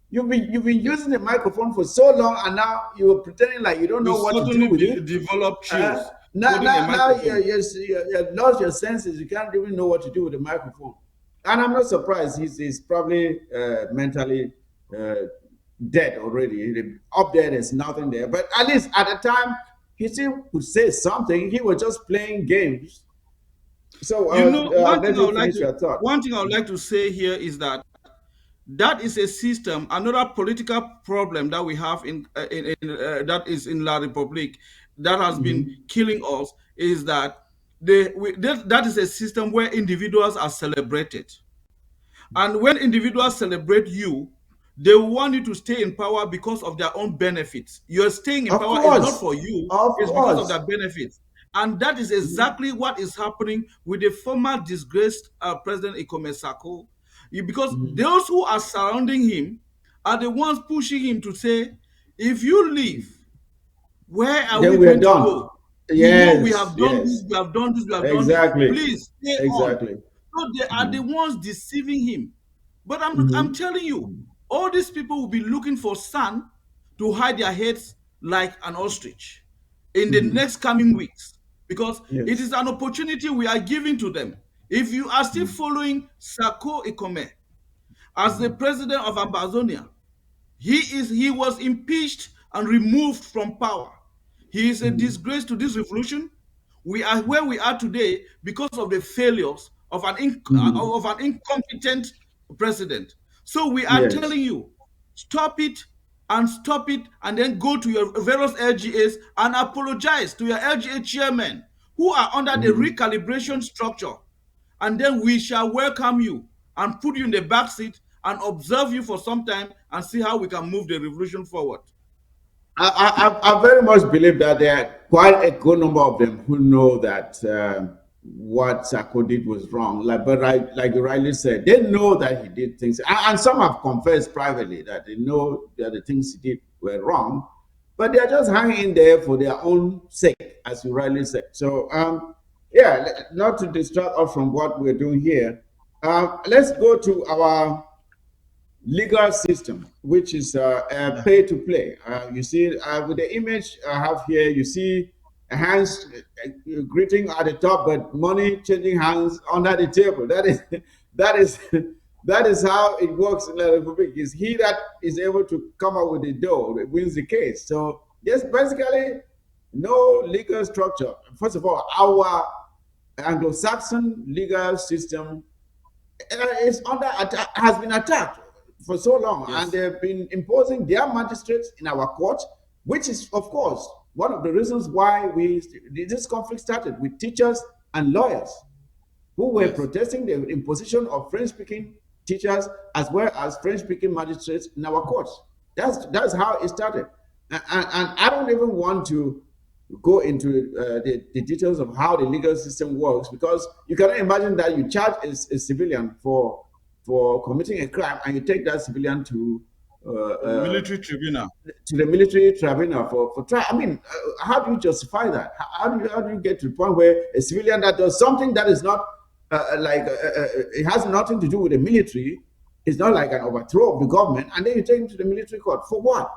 [SPEAKER 1] You've been using the microphone for so long, and now you're pretending like you don't
[SPEAKER 3] You
[SPEAKER 1] know what to do
[SPEAKER 3] suddenly
[SPEAKER 1] with it.
[SPEAKER 3] develop
[SPEAKER 1] Uh,
[SPEAKER 3] chills
[SPEAKER 1] now,
[SPEAKER 3] holding a
[SPEAKER 1] now, now
[SPEAKER 3] microphone.
[SPEAKER 1] you've lost your senses. You can't even know what to do with the microphone. And I'm not surprised. He's probably mentally uh, dead already. Up there, there's nothing there. But at least at the time, he still could say something. He was just playing games. So
[SPEAKER 3] You know,
[SPEAKER 1] I'll let you finish your thought.
[SPEAKER 3] one thing I would like to say here is that that is a system, another political problem that we have that is in La Republique that has been
[SPEAKER 1] Mhm.
[SPEAKER 3] killing us is that that is a system where individuals are celebrated. And when individuals celebrate you, they want you to stay in power because of their own benefits. Your staying in
[SPEAKER 1] Of
[SPEAKER 3] power is not
[SPEAKER 1] course,
[SPEAKER 3] for you,
[SPEAKER 1] of
[SPEAKER 3] it's because of
[SPEAKER 1] course.
[SPEAKER 3] their benefits. And that is exactly what is happening with the former disgraced President Ikome Sako. Because
[SPEAKER 1] Mhm.
[SPEAKER 3] those who are surrounding him are the ones pushing him to say, if you leave, where are we
[SPEAKER 1] Then we are
[SPEAKER 3] going to
[SPEAKER 1] done.
[SPEAKER 3] go? We know we
[SPEAKER 1] Yes,
[SPEAKER 3] have done this,
[SPEAKER 1] yes,
[SPEAKER 3] we have done this, we have done this.
[SPEAKER 1] exactly,
[SPEAKER 3] Please stay on.
[SPEAKER 1] exactly.
[SPEAKER 3] So they are the
[SPEAKER 1] Mhm.
[SPEAKER 3] ones deceiving him. But I'm
[SPEAKER 1] Mhm.
[SPEAKER 3] telling you, all these people will be looking for sun to hide their heads like an ostrich in the
[SPEAKER 1] Mhm.
[SPEAKER 3] next coming weeks because it
[SPEAKER 1] Yes.
[SPEAKER 3] is an opportunity we are giving to them. If you are still following Sako Ikome as the president of Ambazonia, he was impeached and removed from power. He is a
[SPEAKER 1] Mhm.
[SPEAKER 3] disgrace to this revolution. We are where we are today because of the failures of
[SPEAKER 1] Mhm.
[SPEAKER 3] an incompetent president. So we are
[SPEAKER 1] Yes.
[SPEAKER 3] telling you, stop it, and then go to your various LGAs and apologize to your LGA chairmen who are under the
[SPEAKER 1] Mhm.
[SPEAKER 3] recalibration structure, and then we shall welcome you and put you in the back seat and observe you for some time and see how we can move the revolution forward.
[SPEAKER 1] I very much believe that there are quite a good number of them who know that what Sako did was wrong. Like you rightly said, they know that he did things, and some have confessed privately that they know that the things he did were wrong, but they are just hanging in there for their own sake, as you rightly said. So, yeah, not to distract us from what we're doing here, let's go to our legal system, which is
[SPEAKER 3] Yeah.
[SPEAKER 1] pay to play. You see, with the image I have here, you see hands greeting at the top, but money changing hands under the table. That is that is that is how it works in the Republic. Is he that is able to come up with the dough that wins the case. So yes, basically no legal structure. First of all, our Anglo-Saxon legal system is under attack, has been attacked for so long, and
[SPEAKER 3] Yes.
[SPEAKER 1] they've been imposing their magistrates in our court, which is, of course, one of the reasons why this conflict started with teachers and lawyers who were
[SPEAKER 3] Yes.
[SPEAKER 1] protesting the imposition of French speaking. teachers as well as French-speaking magistrates in our courts. That's how it started, and I don't even want to go into the details of how the legal system works, because you cannot imagine that you charge a civilian for committing a crime and you take that civilian
[SPEAKER 3] Military tribunal.
[SPEAKER 1] to the military tribunal for trial. I mean, how do you justify that? How do you get to the point where a civilian that does something that is not it has nothing to do with the military, it's not like an overthrow of the government, and then you take him to the military court for what?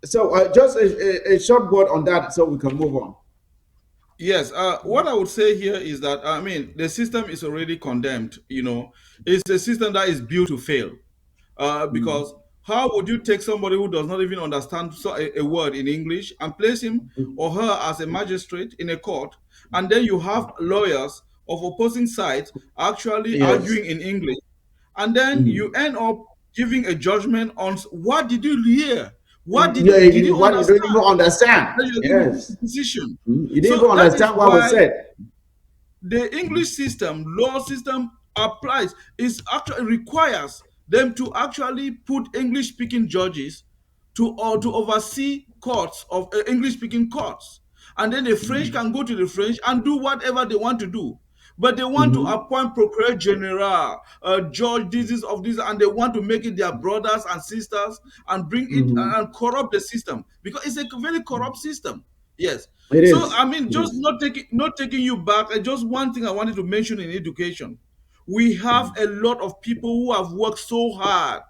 [SPEAKER 1] So just a short word on that so we can move on.
[SPEAKER 3] Yes, what I would say here is that I mean the system is already condemned. It's a system that is built to fail. Because how would you take somebody who does not even understand a word in English and place him or her as a magistrate in a court, and then you have lawyers of opposing sides actually
[SPEAKER 1] Yes.
[SPEAKER 3] arguing in English, and then you end up giving a judgment on what did you hear? What
[SPEAKER 1] Yeah,
[SPEAKER 3] did you
[SPEAKER 1] what you don't even
[SPEAKER 3] understand
[SPEAKER 1] understand.
[SPEAKER 3] that you're giving
[SPEAKER 1] Yes.
[SPEAKER 3] a decision?
[SPEAKER 1] You didn't
[SPEAKER 3] So
[SPEAKER 1] even
[SPEAKER 3] that is
[SPEAKER 1] understand what was
[SPEAKER 3] why
[SPEAKER 1] said.
[SPEAKER 3] the English system, law system applies, is actually requires them to actually put English speaking judges to oversee courts of English speaking courts. And then the French can go to the French and do whatever they want to do. But they want to
[SPEAKER 1] Mm-hmm.
[SPEAKER 3] appoint procureur general, judge this of this, and they want to make it their brothers and sisters and bring it
[SPEAKER 1] Mm-hmm.
[SPEAKER 3] and corrupt the system because it's a very corrupt system. Yes.
[SPEAKER 1] It
[SPEAKER 3] So
[SPEAKER 1] is.
[SPEAKER 3] I mean,
[SPEAKER 1] It
[SPEAKER 3] just
[SPEAKER 1] is.
[SPEAKER 3] not taking you back. Just one thing I wanted to mention in education, we have a lot of people who have worked so hard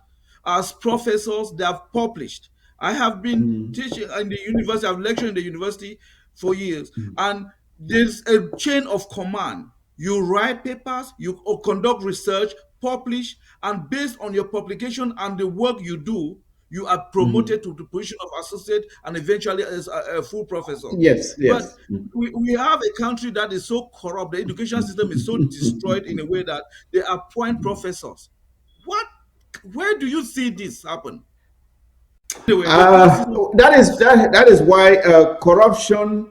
[SPEAKER 3] as professors. They have published. I have been
[SPEAKER 1] Mm-hmm.
[SPEAKER 3] teaching in the university. I've lectured in the university for years, and there's a chain of command. You write papers, you conduct research, publish, and based on your publication and the work you do, you are
[SPEAKER 1] Mm-hmm.
[SPEAKER 3] promoted to the position of associate and eventually as a full professor.
[SPEAKER 1] Yes.
[SPEAKER 3] But
[SPEAKER 1] Yes.
[SPEAKER 3] we have a country that is so corrupt, the education system is so destroyed in a way that they appoint professors. What? Where do you see this happen? Anyway, the whole system.
[SPEAKER 1] That is why corruption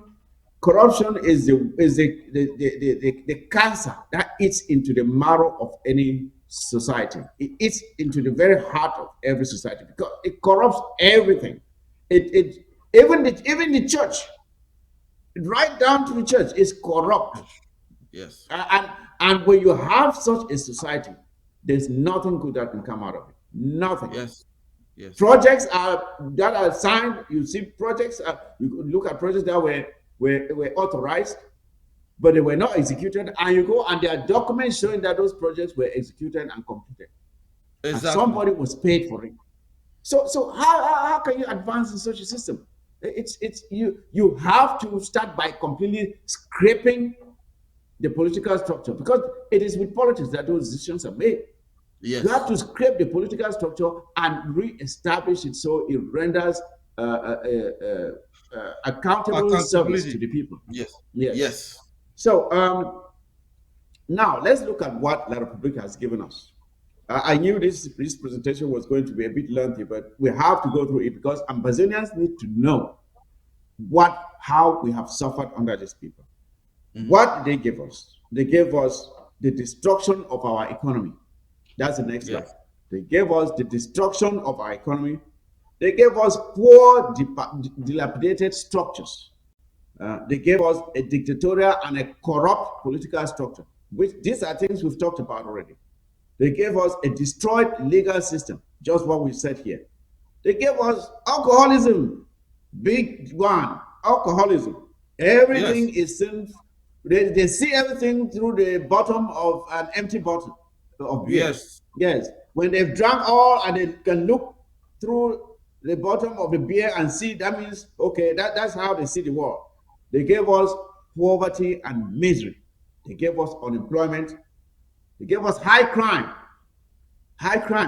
[SPEAKER 1] is the cancer that eats into the marrow of any society. It eats into the very heart of every society because it corrupts everything. It even the church, right down to the church, is corrupt.
[SPEAKER 3] Yes.
[SPEAKER 1] And when you have such a society, there's nothing good that can come out of it. Nothing.
[SPEAKER 3] Yes. Yes.
[SPEAKER 1] Projects that are signed. You see projects. You look at projects that were authorized, but they were not executed. And you go and there are documents showing that those projects were executed and completed, and
[SPEAKER 3] Exactly.
[SPEAKER 1] somebody was paid for it. So how can you advance in such a system? It's you have to start by completely scraping the political structure, because it is with politics that those decisions are made. You have
[SPEAKER 3] Yes.
[SPEAKER 1] to scrape the political structure and re-establish it so it renders accountable service to
[SPEAKER 3] Accountability.
[SPEAKER 1] the people.
[SPEAKER 3] Yes.
[SPEAKER 1] Yes.
[SPEAKER 3] Yes.
[SPEAKER 1] So now let's look at what La Republica has given us. I knew this presentation was going to be a bit lengthy, but we have to go through it because Ambazonians need to know how we have suffered under these people.
[SPEAKER 3] Mhm.
[SPEAKER 1] What did they give us? They gave us the destruction of our economy. That's the next slide.
[SPEAKER 3] Yes.
[SPEAKER 1] They gave us the destruction of our economy. They gave us poor, dilapidated structures. They gave us a dictatorial and a corrupt political structure, which these are things we've talked about already. They gave us a destroyed legal system, just what we said here. They gave us alcoholism, big one, alcoholism.
[SPEAKER 3] Yes.
[SPEAKER 1] Everything is seen, they see everything through the bottom of an empty bottle of beer.
[SPEAKER 3] Yes.
[SPEAKER 1] Yes, when they've drunk all and they can look through the bottom of the beer and see, that means, okay, that's how they see the world. They gave us poverty and misery. They gave us unemployment. They gave us high crime,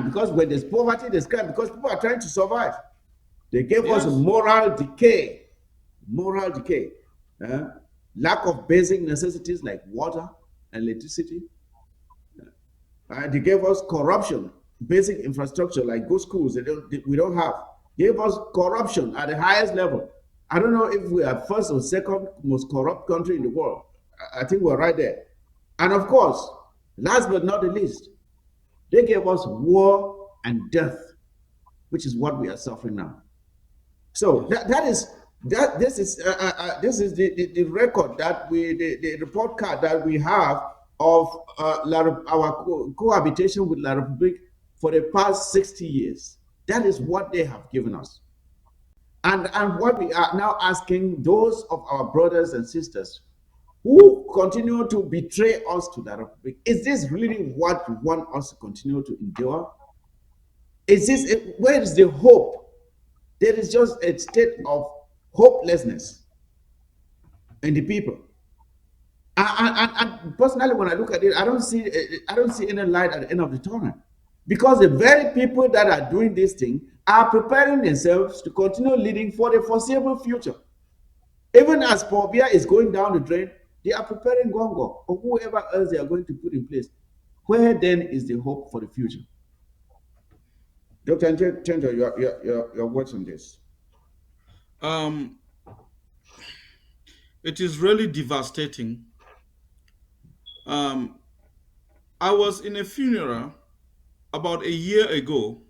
[SPEAKER 1] because when there's poverty, there's crime, because people are trying to survive. They gave us
[SPEAKER 3] Yes.
[SPEAKER 1] moral decay, uh, lack of basic necessities like water and electricity. They gave us corruption, basic infrastructure like good schools. We don't have. They gave us corruption at the highest level. I don't know if we are first or second most corrupt country in the world. I think we're right there. And of course, last but not the least, They gave us war and death, which is what we are suffering now. So
[SPEAKER 3] Yes.
[SPEAKER 1] that is that this is the record that the report card that we have of our cohabitation with La Republique for the past 60 years. That is what they have given us. And what we are now asking those of our brothers and sisters who continue to betray us to the Republic, is this really what you want us to continue to endure? Is this where is the hope? There is just a state of hopelessness in the people. And personally, when I look at it, I don't see any light at the end of the tunnel, because the very people that are doing this thing are preparing themselves to continue leading for the foreseeable future. Even as Pobia is going down the drain, they are preparing Gongo or whoever else they are going to put in place. Where then is the hope for the future? Dr. Chenjo, your words on this.
[SPEAKER 3] Um, it is really devastating. Um, I was in a funeral about a year ago,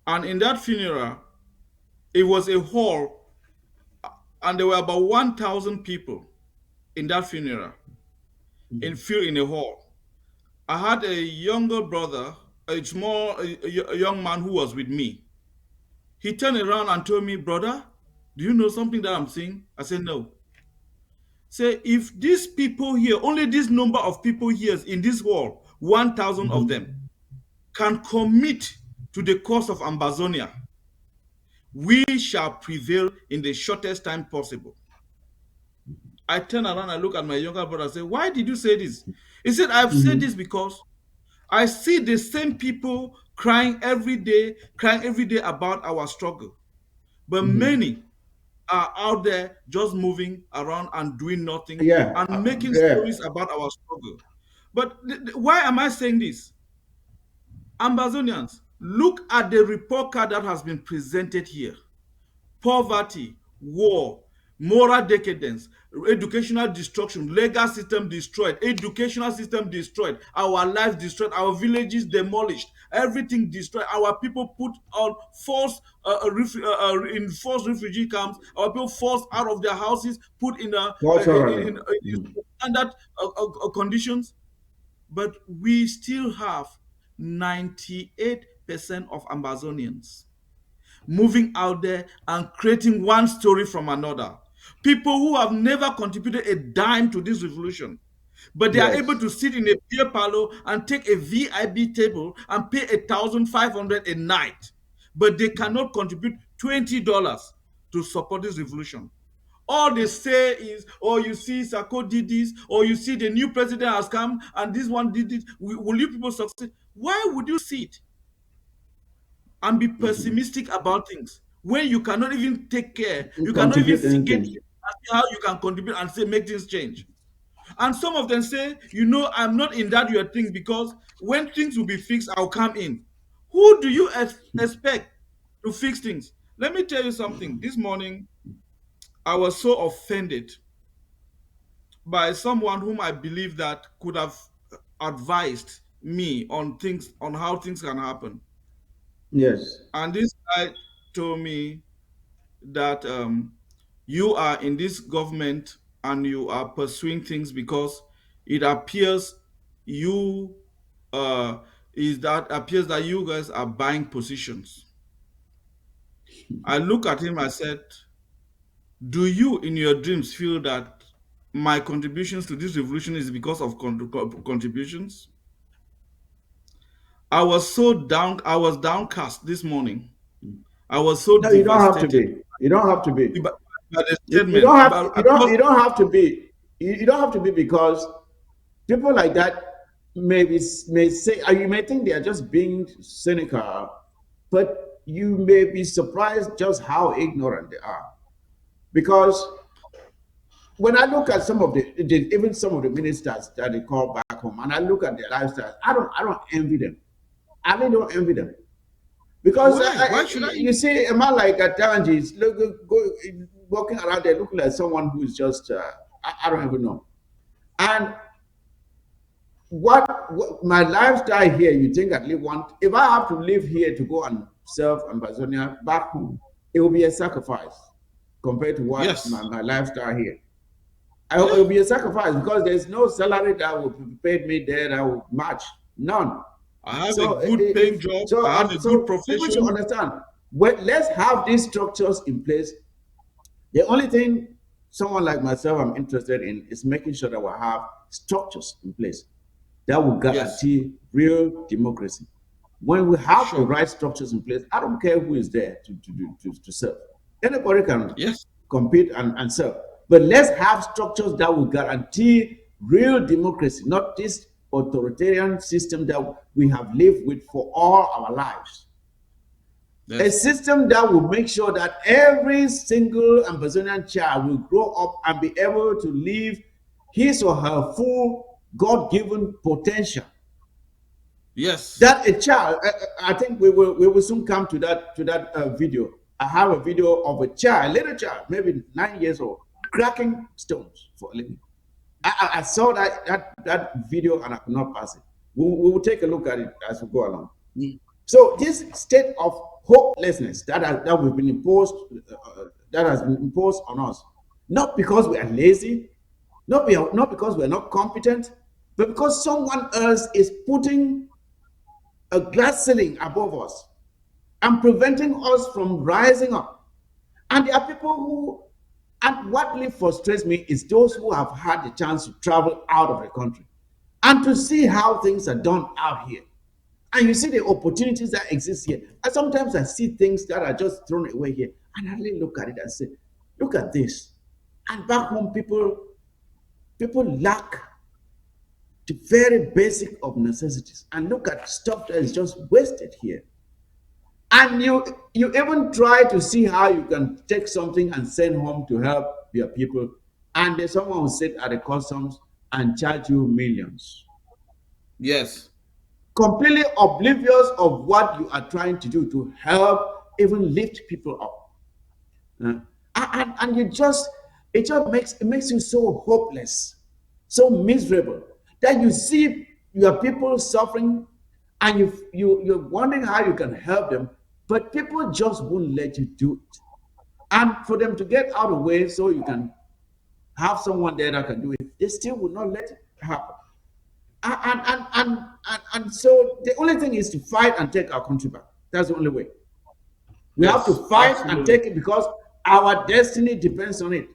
[SPEAKER 3] and in that funeral, it was a hall, and there were about 1,000 people in that funeral, in a hall. I had a younger brother, a young man who was with me. He turned around and told me, "Brother, do you know something that I'm seeing?" I said, "No." Say, if these people here, only this number of people here in this hall, 1,000 of them, can commit to the cause of Ambazonia, we shall prevail in the shortest time possible. I turn around and look at my younger brother and say, "Why did you say this?" He said, "I've said this because I see the same people crying every day about our struggle. But many are out there just moving around and doing nothing
[SPEAKER 1] Yeah,
[SPEAKER 3] and making
[SPEAKER 1] yeah.
[SPEAKER 3] stories about our struggle." But why am I saying this? Ambazonians, look at the report card that has been presented here. Poverty, war, moral decadence, educational destruction, legal system destroyed, educational system destroyed, our lives destroyed, our villages demolished, everything destroyed, our people put on in forced refugee camps, our people forced out of their houses, put
[SPEAKER 1] Culturally.
[SPEAKER 3] in standard conditions. But we still have 98% of Ambazonians moving out there and creating one story from another. People who have never contributed a dime to this revolution, but they are able
[SPEAKER 1] Yes.
[SPEAKER 3] to sit in a beer parlor and take a VIP table and pay 1,500 a night, but they cannot contribute $20 to support this revolution. All they say is, "Oh, you see, Sako did this, or you see, the new president has come, and this one did it. Will you people succeed?" Why would you sit and be pessimistic about things when you cannot even take care, you cannot even
[SPEAKER 1] Contribute
[SPEAKER 3] seek it and
[SPEAKER 1] anything.
[SPEAKER 3] see how you can contribute and say make things change? And some of them say, "I'm not in that your thing, because when things will be fixed, I'll come in." Who do you expect to fix things? Let me tell you something. This morning, I was so offended by someone whom I believe that could have advised me on things, on how things can happen.
[SPEAKER 1] Yes.
[SPEAKER 3] And this guy told me that you are in this government and you are pursuing things because it appears you is that appears that you guys are buying positions. I look at him, I said, "Do you in your dreams feel that my contributions to this revolution is because of contributions?" I was downcast this morning. I was so
[SPEAKER 1] No, you don't have to
[SPEAKER 3] devastated
[SPEAKER 1] be. You don't have to be.
[SPEAKER 3] by, by the
[SPEAKER 1] You don't
[SPEAKER 3] statement.
[SPEAKER 1] have
[SPEAKER 3] Because
[SPEAKER 1] you don't have to be. You don't have to be, because people like that may say, you may think they are just being cynical, but you may be surprised just how ignorant they are. Because when I look at even some of the ministers that they call back home, and I look at their lifestyles, I don't envy them. I really don't envy them. Because
[SPEAKER 3] why? Why should I?
[SPEAKER 1] you see a man like Atanji is walking around there looking like someone who is just I don't even know. And what my lifestyle here, you think I'd live one? If I have to live here to go and serve Ambazonia back home, it will be a sacrifice compared to what
[SPEAKER 3] Yes.
[SPEAKER 1] my lifestyle here. It
[SPEAKER 3] Yeah.
[SPEAKER 1] will be a sacrifice because there's no salary that will be paid me there that will match. None.
[SPEAKER 3] I have a
[SPEAKER 1] So
[SPEAKER 3] good paying
[SPEAKER 1] if
[SPEAKER 3] job.
[SPEAKER 1] so,
[SPEAKER 3] I have a good
[SPEAKER 1] people should
[SPEAKER 3] profession.
[SPEAKER 1] understand. Well, let's have these structures in place. The only thing someone like myself I'm interested in is making sure that we have structures in place that will
[SPEAKER 3] Yes.
[SPEAKER 1] guarantee real democracy. When we have the
[SPEAKER 3] Sure.
[SPEAKER 1] right structures in place, I don't care who is there to serve. Anybody can
[SPEAKER 3] Yes.
[SPEAKER 1] compete and serve. But let's have structures that will guarantee real democracy, not this authoritarian system that we have lived with for all our lives. A
[SPEAKER 3] Yes.
[SPEAKER 1] system that will make sure that every single Amazonian child will grow up and be able to live his or her full God given potential.
[SPEAKER 3] Yes.
[SPEAKER 1] That a child, I think we will soon come to that video. I have a video of a child, little child, maybe 9 years old, cracking stones for a living. I saw that video and I could not pass it. We will take a look at it as we go along.
[SPEAKER 3] Mm.
[SPEAKER 1] So this state of hopelessness that we've been imposed, that has been imposed on us, not because we are lazy, not because we're not competent, but because someone else is putting a glass ceiling above us and preventing us from rising up. And there are people who, and what really frustrates me is those who have had the chance to travel out of the country and to see how things are done out here. And you see the opportunities that exist here. And sometimes I see things that are just thrown away here. And I really look at it and say, look at this. And back home, people lack the very basic of necessities. And look at stuff that is just wasted here. And you even try to see how you can take something and send home to help your people. And then someone will sit at the customs and charge you millions,
[SPEAKER 3] Yes.
[SPEAKER 1] completely oblivious of what you are trying to do to help even lift people up. And you just it makes you so hopeless, so miserable that you see your people suffering and you're wondering how you can help them, but people just won't let you do it. And for them to get out of the way so you can have someone there that can do it, they still will not let it happen. And so the only thing is to fight and take our country back. That's the only way. We have to
[SPEAKER 3] Yes.
[SPEAKER 1] fight and
[SPEAKER 3] Absolutely.
[SPEAKER 1] take it because our destiny depends on it.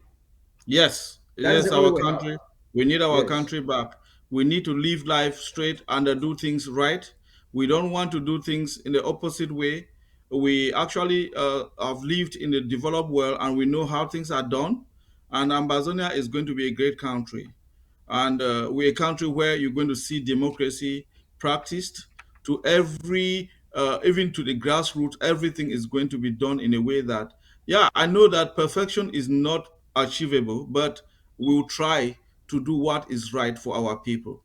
[SPEAKER 3] Yes,
[SPEAKER 1] That is
[SPEAKER 3] yes,
[SPEAKER 1] the only
[SPEAKER 3] our
[SPEAKER 1] way out.
[SPEAKER 3] country. We need our
[SPEAKER 1] Yes.
[SPEAKER 3] country back. We need to live life straight and do things right. We don't want to do things in the opposite way. We actually have lived in the developed world and we know how things are done. And Ambazonia is going to be a great country. And we're a country where you're going to see democracy practiced to every, even to the grassroots. Everything is going to be done in a way that, yeah, I know that perfection is not achievable, but we'll try to do what is right for our people.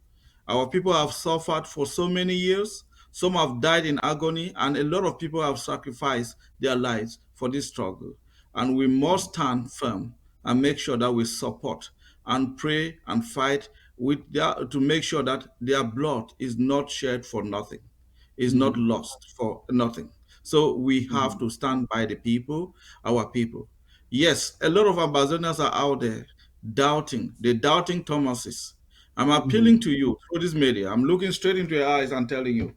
[SPEAKER 3] Our people have suffered for so many years. Some have died in agony, and a lot of people have sacrificed their lives for this struggle. And we must stand firm and make sure that we support and pray and fight to make sure that their blood is not shed for nothing, is not
[SPEAKER 1] Mhm.
[SPEAKER 3] lost for nothing. So we have
[SPEAKER 1] Mhm.
[SPEAKER 3] to stand by the people, our people. Yes, a lot of Ambazonians are out there doubting, the doubting Thomases. I'm appealing
[SPEAKER 1] Mhm.
[SPEAKER 3] to you through this media. I'm looking straight into your eyes and telling you,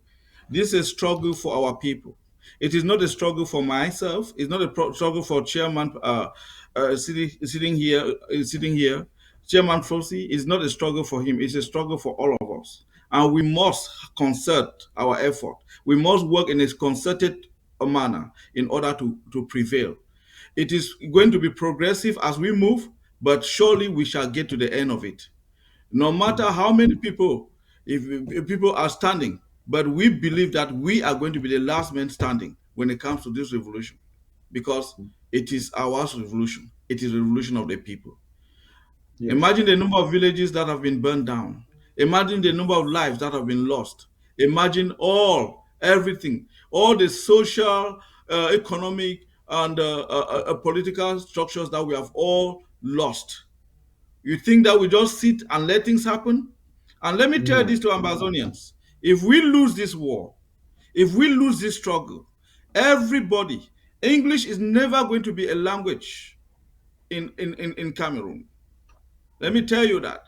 [SPEAKER 3] this is a struggle for our people. It is not a struggle for myself. It's not a struggle for Chairman sitting here. Chairman Fusi is not a struggle for him. It's a struggle for all of us, and we must concert our effort. We must work in a concerted manner in order to prevail. It is going to be progressive as we move, but surely we shall get to the end of it. No matter how many people, if people are standing, but we believe that we are going to be the last men standing when it comes to this revolution, because it is our revolution. It is a revolution of the people.
[SPEAKER 1] Yes.
[SPEAKER 3] Imagine the number of villages that have been burned down. Imagine the number of lives that have been lost. Imagine everything, all the social, economic, and political structures that we have all lost. You think that we just sit and let things happen? And let me tell this to Ambazonians. If we lose this war, if we lose this struggle, everybody, English is never going to be a language in Cameroon. Let me tell you that.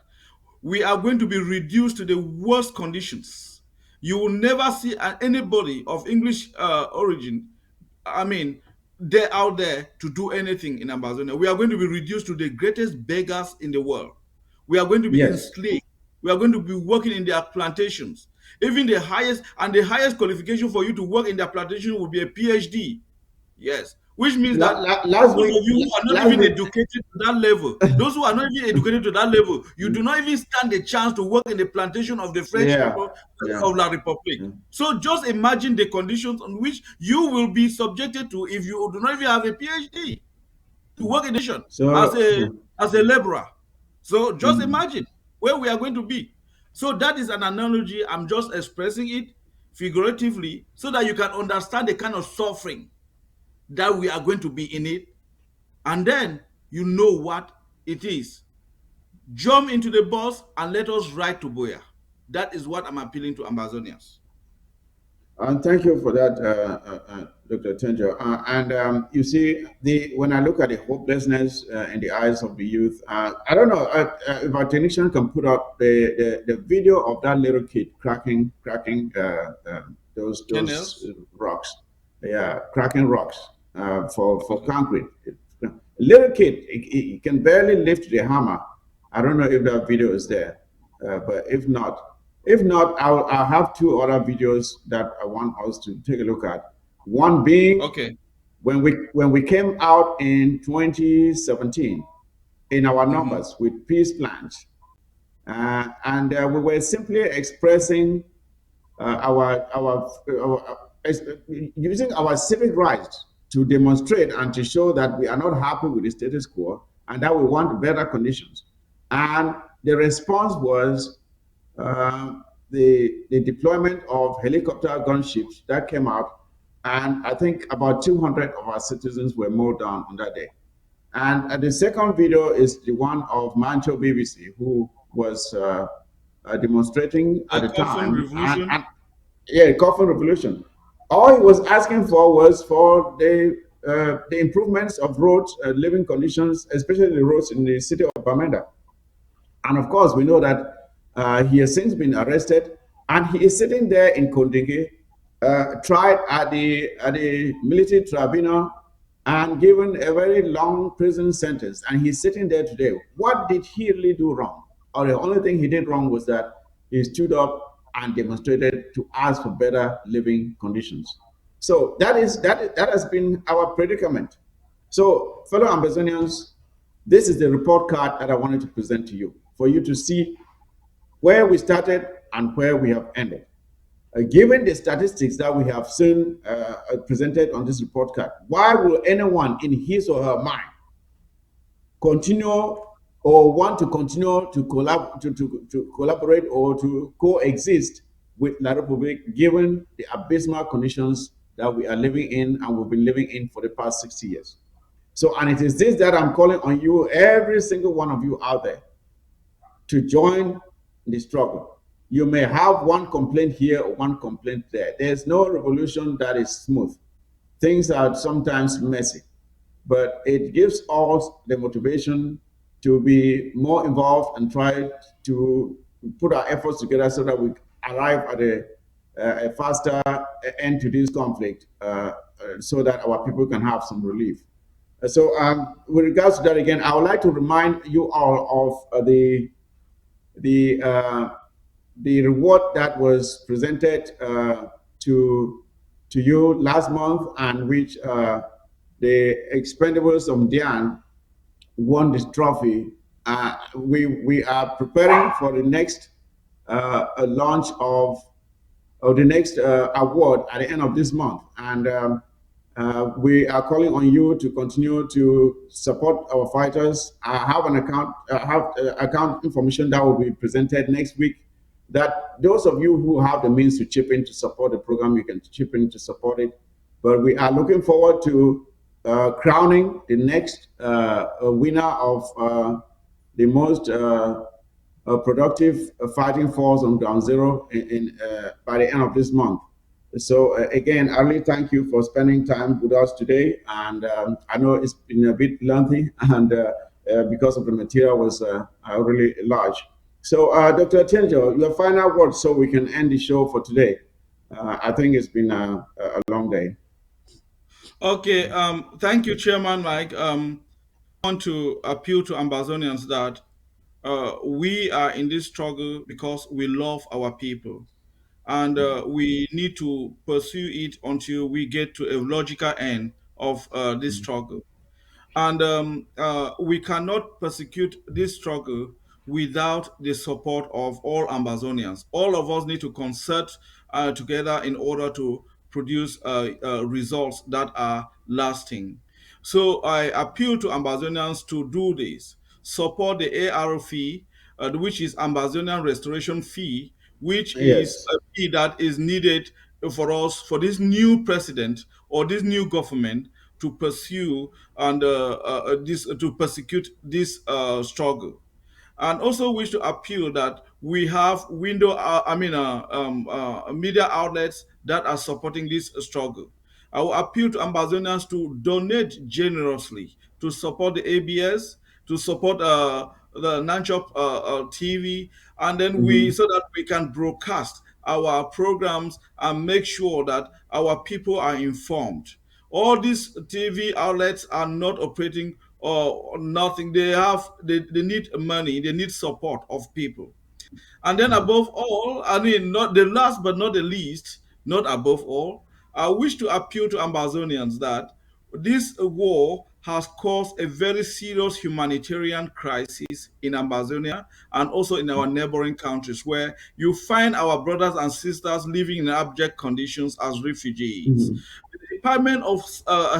[SPEAKER 3] We are going to be reduced to the worst conditions. You will never see anybody of English origin, I mean, they're out there to do anything in Ambazonia. We are going to be reduced to the greatest beggars in the world. We are going to be
[SPEAKER 1] Yes.
[SPEAKER 3] enslaved. We are going to be working in their plantations. Even the highest qualification for you to work in their plantation will be a PhD. Yes, which means that
[SPEAKER 1] Last
[SPEAKER 3] those
[SPEAKER 1] week,
[SPEAKER 3] of you who are not
[SPEAKER 1] last
[SPEAKER 3] even
[SPEAKER 1] week,
[SPEAKER 3] educated to that level, those who are not even educated to that level, you do not even stand a chance to work in the plantation of the French
[SPEAKER 1] yeah,
[SPEAKER 3] people
[SPEAKER 1] yeah,
[SPEAKER 3] of La Republique.
[SPEAKER 1] yeah.
[SPEAKER 3] So just imagine the conditions on which you will be subjected to if you do not even have a PhD to work in the nation as
[SPEAKER 1] So,
[SPEAKER 3] a laborer. So just imagine where we are going to be. So that is an analogy. I'm just expressing it figuratively so that you can understand the kind of suffering that we are going to be in it, and then you know what it is. Jump into the bus and let us ride to Boya. That is what I'm appealing to Ambazonians.
[SPEAKER 1] and thank you for that, Dr. Tenjo. And you see, the when I look at the hopelessness in the eyes of the youth, I don't know if our technician can put up the video of that little kid cracking those
[SPEAKER 3] Kennels.
[SPEAKER 1] rocks, yeah, cracking rocks for
[SPEAKER 3] Okay.
[SPEAKER 1] concrete. Little kid, he can barely lift the hammer. I don't know if that video is there, but if not, I'll have two other videos that I want us to take a look at. One being
[SPEAKER 3] Okay.
[SPEAKER 1] when we came out in 2017 in our
[SPEAKER 3] Mm-hmm.
[SPEAKER 1] numbers with peace plans, and we were simply expressing using our civic rights to demonstrate and to show that we are not happy with the status quo and that we want better conditions. And the response was the deployment of helicopter gunships that came out, and I think about 200 of our citizens were mowed down on that day. And the second video is the one of Mancho BBC, who was demonstrating at
[SPEAKER 3] The
[SPEAKER 1] the
[SPEAKER 3] coffin
[SPEAKER 1] time,
[SPEAKER 3] revolution.
[SPEAKER 1] and yeah, coffin revolution. All he was asking for was for the improvements of roads, living conditions, especially the roads in the city of Bamenda. And of course, we know that he has since been arrested, and he is sitting there in Kondigi, tried at the military tribunal, and given a very long prison sentence. And he's sitting there today. What did he really do wrong? Or the only thing he did wrong was that he stood up and demonstrated to ask for better living conditions. So that has been our predicament. So, fellow Ambazonians, this is the report card that I wanted to present to you for you to see where we started and where we have ended. Given the statistics that we have seen presented on this report card, why will anyone in his or her mind continue or want to continue to collaborate or to coexist with La Republique given the abysmal conditions that we are living in and we've been living in for the past 60 years? So, and it is this that I'm calling on you, every single one of you out there, to join the struggle. You may have one complaint here or one complaint there. There's no revolution that is smooth. Things are sometimes messy, but it gives us the motivation to be more involved and try to put our efforts together so that we arrive at a faster end to this conflict, so that our people can have some relief. So, with regards to that, again, I would like to remind you all of the uh, the reward that was presented to you last month, and which the Expendables of Dian won this trophy. We are preparing for the next launch of the next award at the end of this month. And we are calling on you to continue to support our fighters. I have an account, account information that will be presented next week. That those of you who have the means to chip in to support the program, you can chip in to support it. But we are looking forward to crowning the next winner of the most productive fighting force on ground zero by the end of this month. So again, I really thank you for spending time with us today. And I know it's been a bit lengthy, and because of the material was really large. So, Dr. Tenjo, your final words so we can end the show for today. I think it's been a long day.
[SPEAKER 3] Okay, thank you, Chairman Mike. I want to appeal to Ambazonians that we are in this struggle because we love our people, and we need to pursue it until we get to a logical end of this struggle. And we cannot persecute this struggle without the support of all Ambazonians. All of us need to concert together in order to produce results that are lasting. So I appeal to Ambazonians to do this. Support the AR fee, which is Ambazonian Restoration Fee, which is
[SPEAKER 1] Yes.
[SPEAKER 3] a fee that is needed for us, for this new president or this new government to pursue and this to persecute this struggle. And also wish to appeal that we have media outlets that are supporting this struggle. I will appeal to Ambazonians to donate generously to support the ABS, to support the Nanchop TV, and then we
[SPEAKER 1] Hmm.
[SPEAKER 3] so that we can broadcast our programs and make sure that our people are informed. All these TV outlets are not operating or nothing. They need money, they need support of people. And then above all, I mean, not the last but not the least, not above all, I wish to appeal to Ambazonians that this war has caused a very serious humanitarian crisis in Ambazonia and also in our neighboring countries, where you find our brothers and sisters living in abject conditions as refugees.
[SPEAKER 1] Hmm.
[SPEAKER 3] The Department of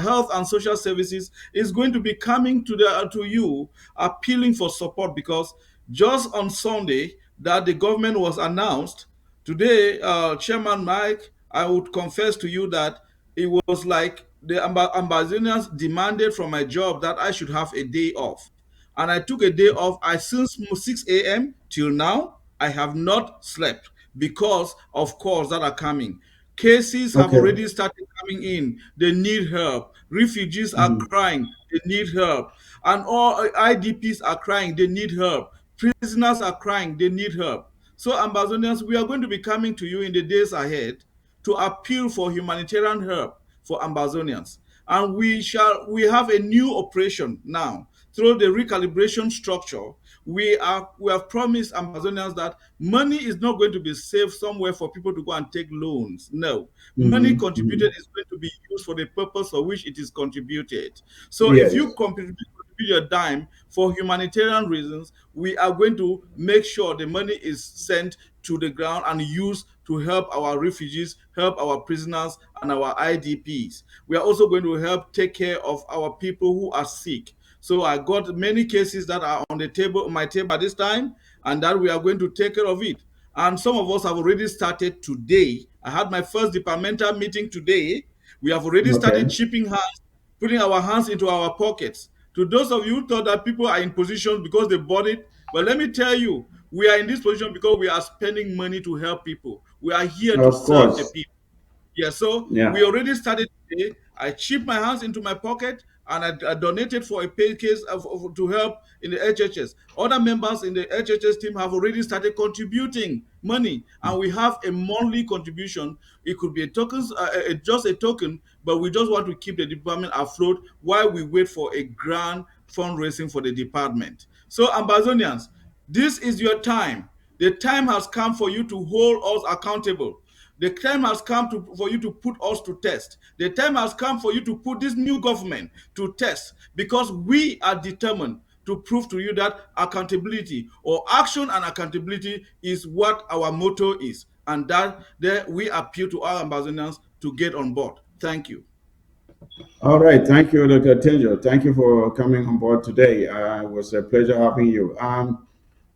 [SPEAKER 3] Health and Social Services is going to be coming to you appealing for support, because just on Sunday that the government was announced, today, Chairman Mike, I would confess to you that it was like the Ambazonians demanded from my job that I should have a day off. And I took a day off. I since 6 a.m. till now, I have not slept because of calls that are coming. Cases have
[SPEAKER 1] Okay.
[SPEAKER 3] already started coming in. They need help. Refugees are
[SPEAKER 1] Hmm.
[SPEAKER 3] crying. They need help. And all IDPs are crying. They need help. Prisoners are crying. They need help. So, Ambazonians, we are going to be coming to you in the days ahead to appeal for humanitarian help for Ambazonians. And we have a new operation now through the recalibration structure. We have promised Ambazonians that money is not going to be saved somewhere for people to go and take loans. No, money
[SPEAKER 1] Hmm. Hmm.
[SPEAKER 3] contributed is going to be used for the purpose for which it is contributed. So if
[SPEAKER 1] Yes.
[SPEAKER 3] you contribute your dime for humanitarian reasons, we are going to make sure the money is sent to the ground and used to help our refugees, help our prisoners, and our IDPs. We are also going to help take care of our people who are sick. So I got many cases that are on the table, on my table at this time, and that we are going to take care of it. And some of us have already started today. I had my first departmental meeting today. We have already started
[SPEAKER 1] Okay.
[SPEAKER 3] chipping hands, putting our hands into our pockets. To those of you who thought that people are in positions because they bought it, well, let me tell you, we are in this position because we are spending money to help people. We are here to
[SPEAKER 1] Of
[SPEAKER 3] serve the
[SPEAKER 1] course.
[SPEAKER 3] people. Yeah, so we
[SPEAKER 1] Yeah.
[SPEAKER 3] already started today. I chipped my hands into my pocket and I donated for a pay case to help in the HHS. Other members in the HHS team have already started contributing money, and we have a monthly contribution. It could be a tokens, just a token, but we just want to keep the department afloat while we wait for a grand fundraising for the department. So, Ambazonians, this is your time. The time has come for you to hold us accountable. The time has come for you to put us to test. The time has come for you to put this new government to test, because we are determined to prove to you that accountability or action and accountability is what our motto is. And that there we appeal to our ambassadors to get on board. Thank you.
[SPEAKER 1] All right. Thank you, Dr. Tenjo. Thank you for coming on board today. It was a pleasure having you.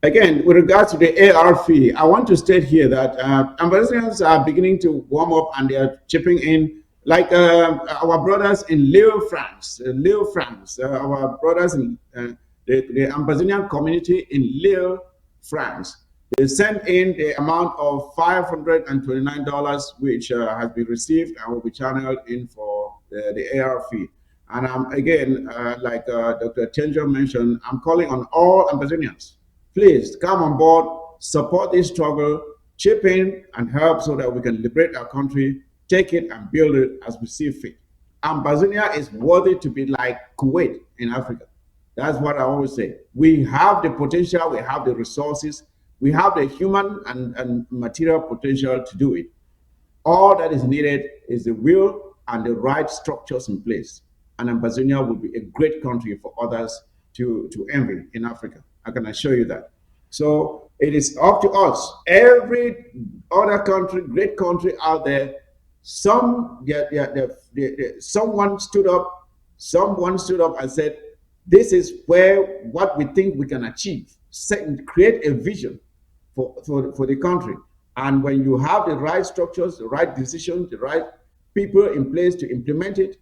[SPEAKER 1] Again, with regards to the ARP, I want to state here that ambassadors are beginning to warm up and they are chipping in, like our brothers in Lille, France. Our brothers in the Ambazonia community in Lille, France. They sent in the amount of $529, which has been received and will be channeled in for the AR fee. And again, like Dr. Chenjo mentioned, I'm calling on all Ambazonians. Please come on board, support this struggle, chip in and help so that we can liberate our country, take it and build it as we see fit. Ambazonia is worthy to be like Kuwait in Africa. That's what I always say. We have the potential, we have the resources, we have the human and material potential to do it. All that is needed is the will and the right structures in place. And Ambazonia will be a great country for others to envy in Africa. I can assure you that. So it is up to us. Every other country, great country out there, someone stood up, someone stood up and said, "This is where what we think we can achieve. Create a vision for the country. And when you have the right structures, the right decisions, the right people in place to implement it,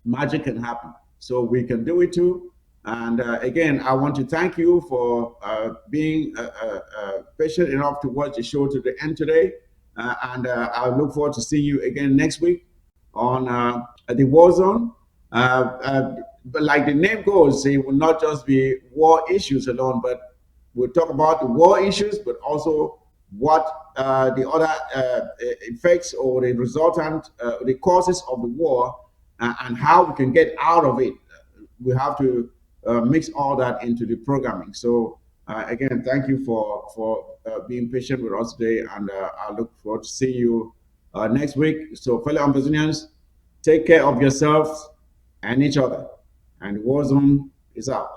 [SPEAKER 1] magic can happen. So we can do it too. And again, I want to thank you for being patient enough to watch the show to the end today. And I look forward to seeing you again next week on the War Zone. But like the name goes, it will not just be war issues alone, but we'll talk about the war issues, but also what the other effects or the resultant, the causes of the war, and how we can get out of it. We have to mix all that into the programming. So again, thank you for being patient with us today, and I look forward to seeing you next week. So fellow Ambazonians, take care of yourselves and each other. And War Zone is out.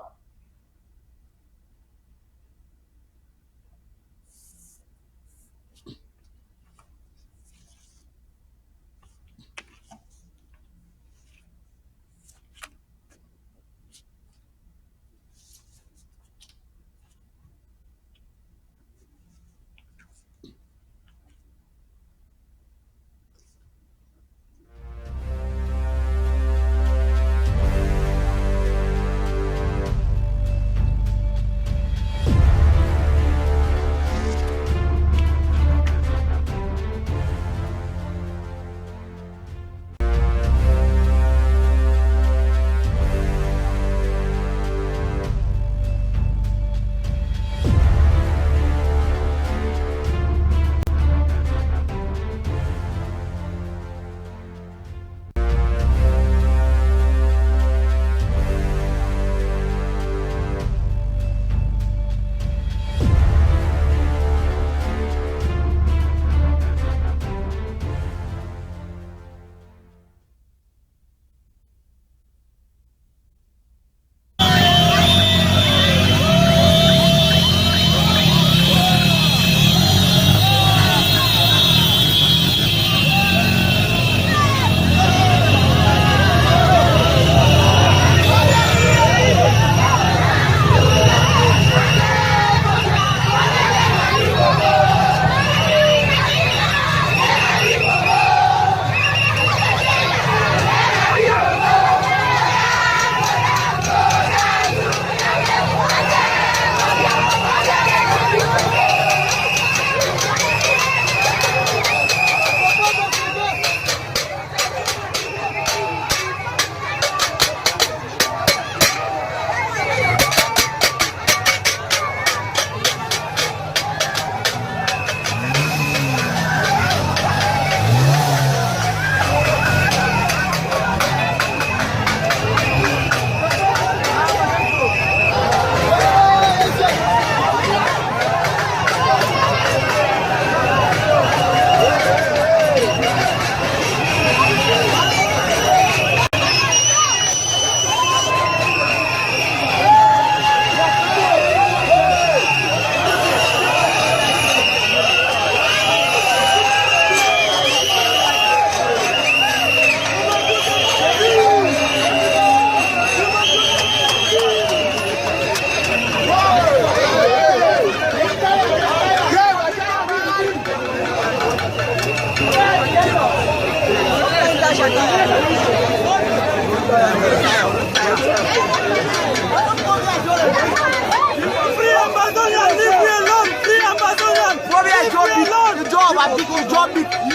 [SPEAKER 4] of our big to drop it. Yeah.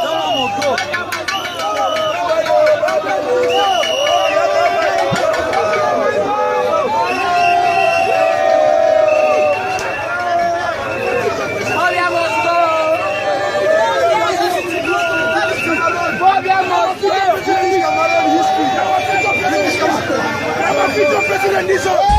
[SPEAKER 4] That one will go.
[SPEAKER 5] President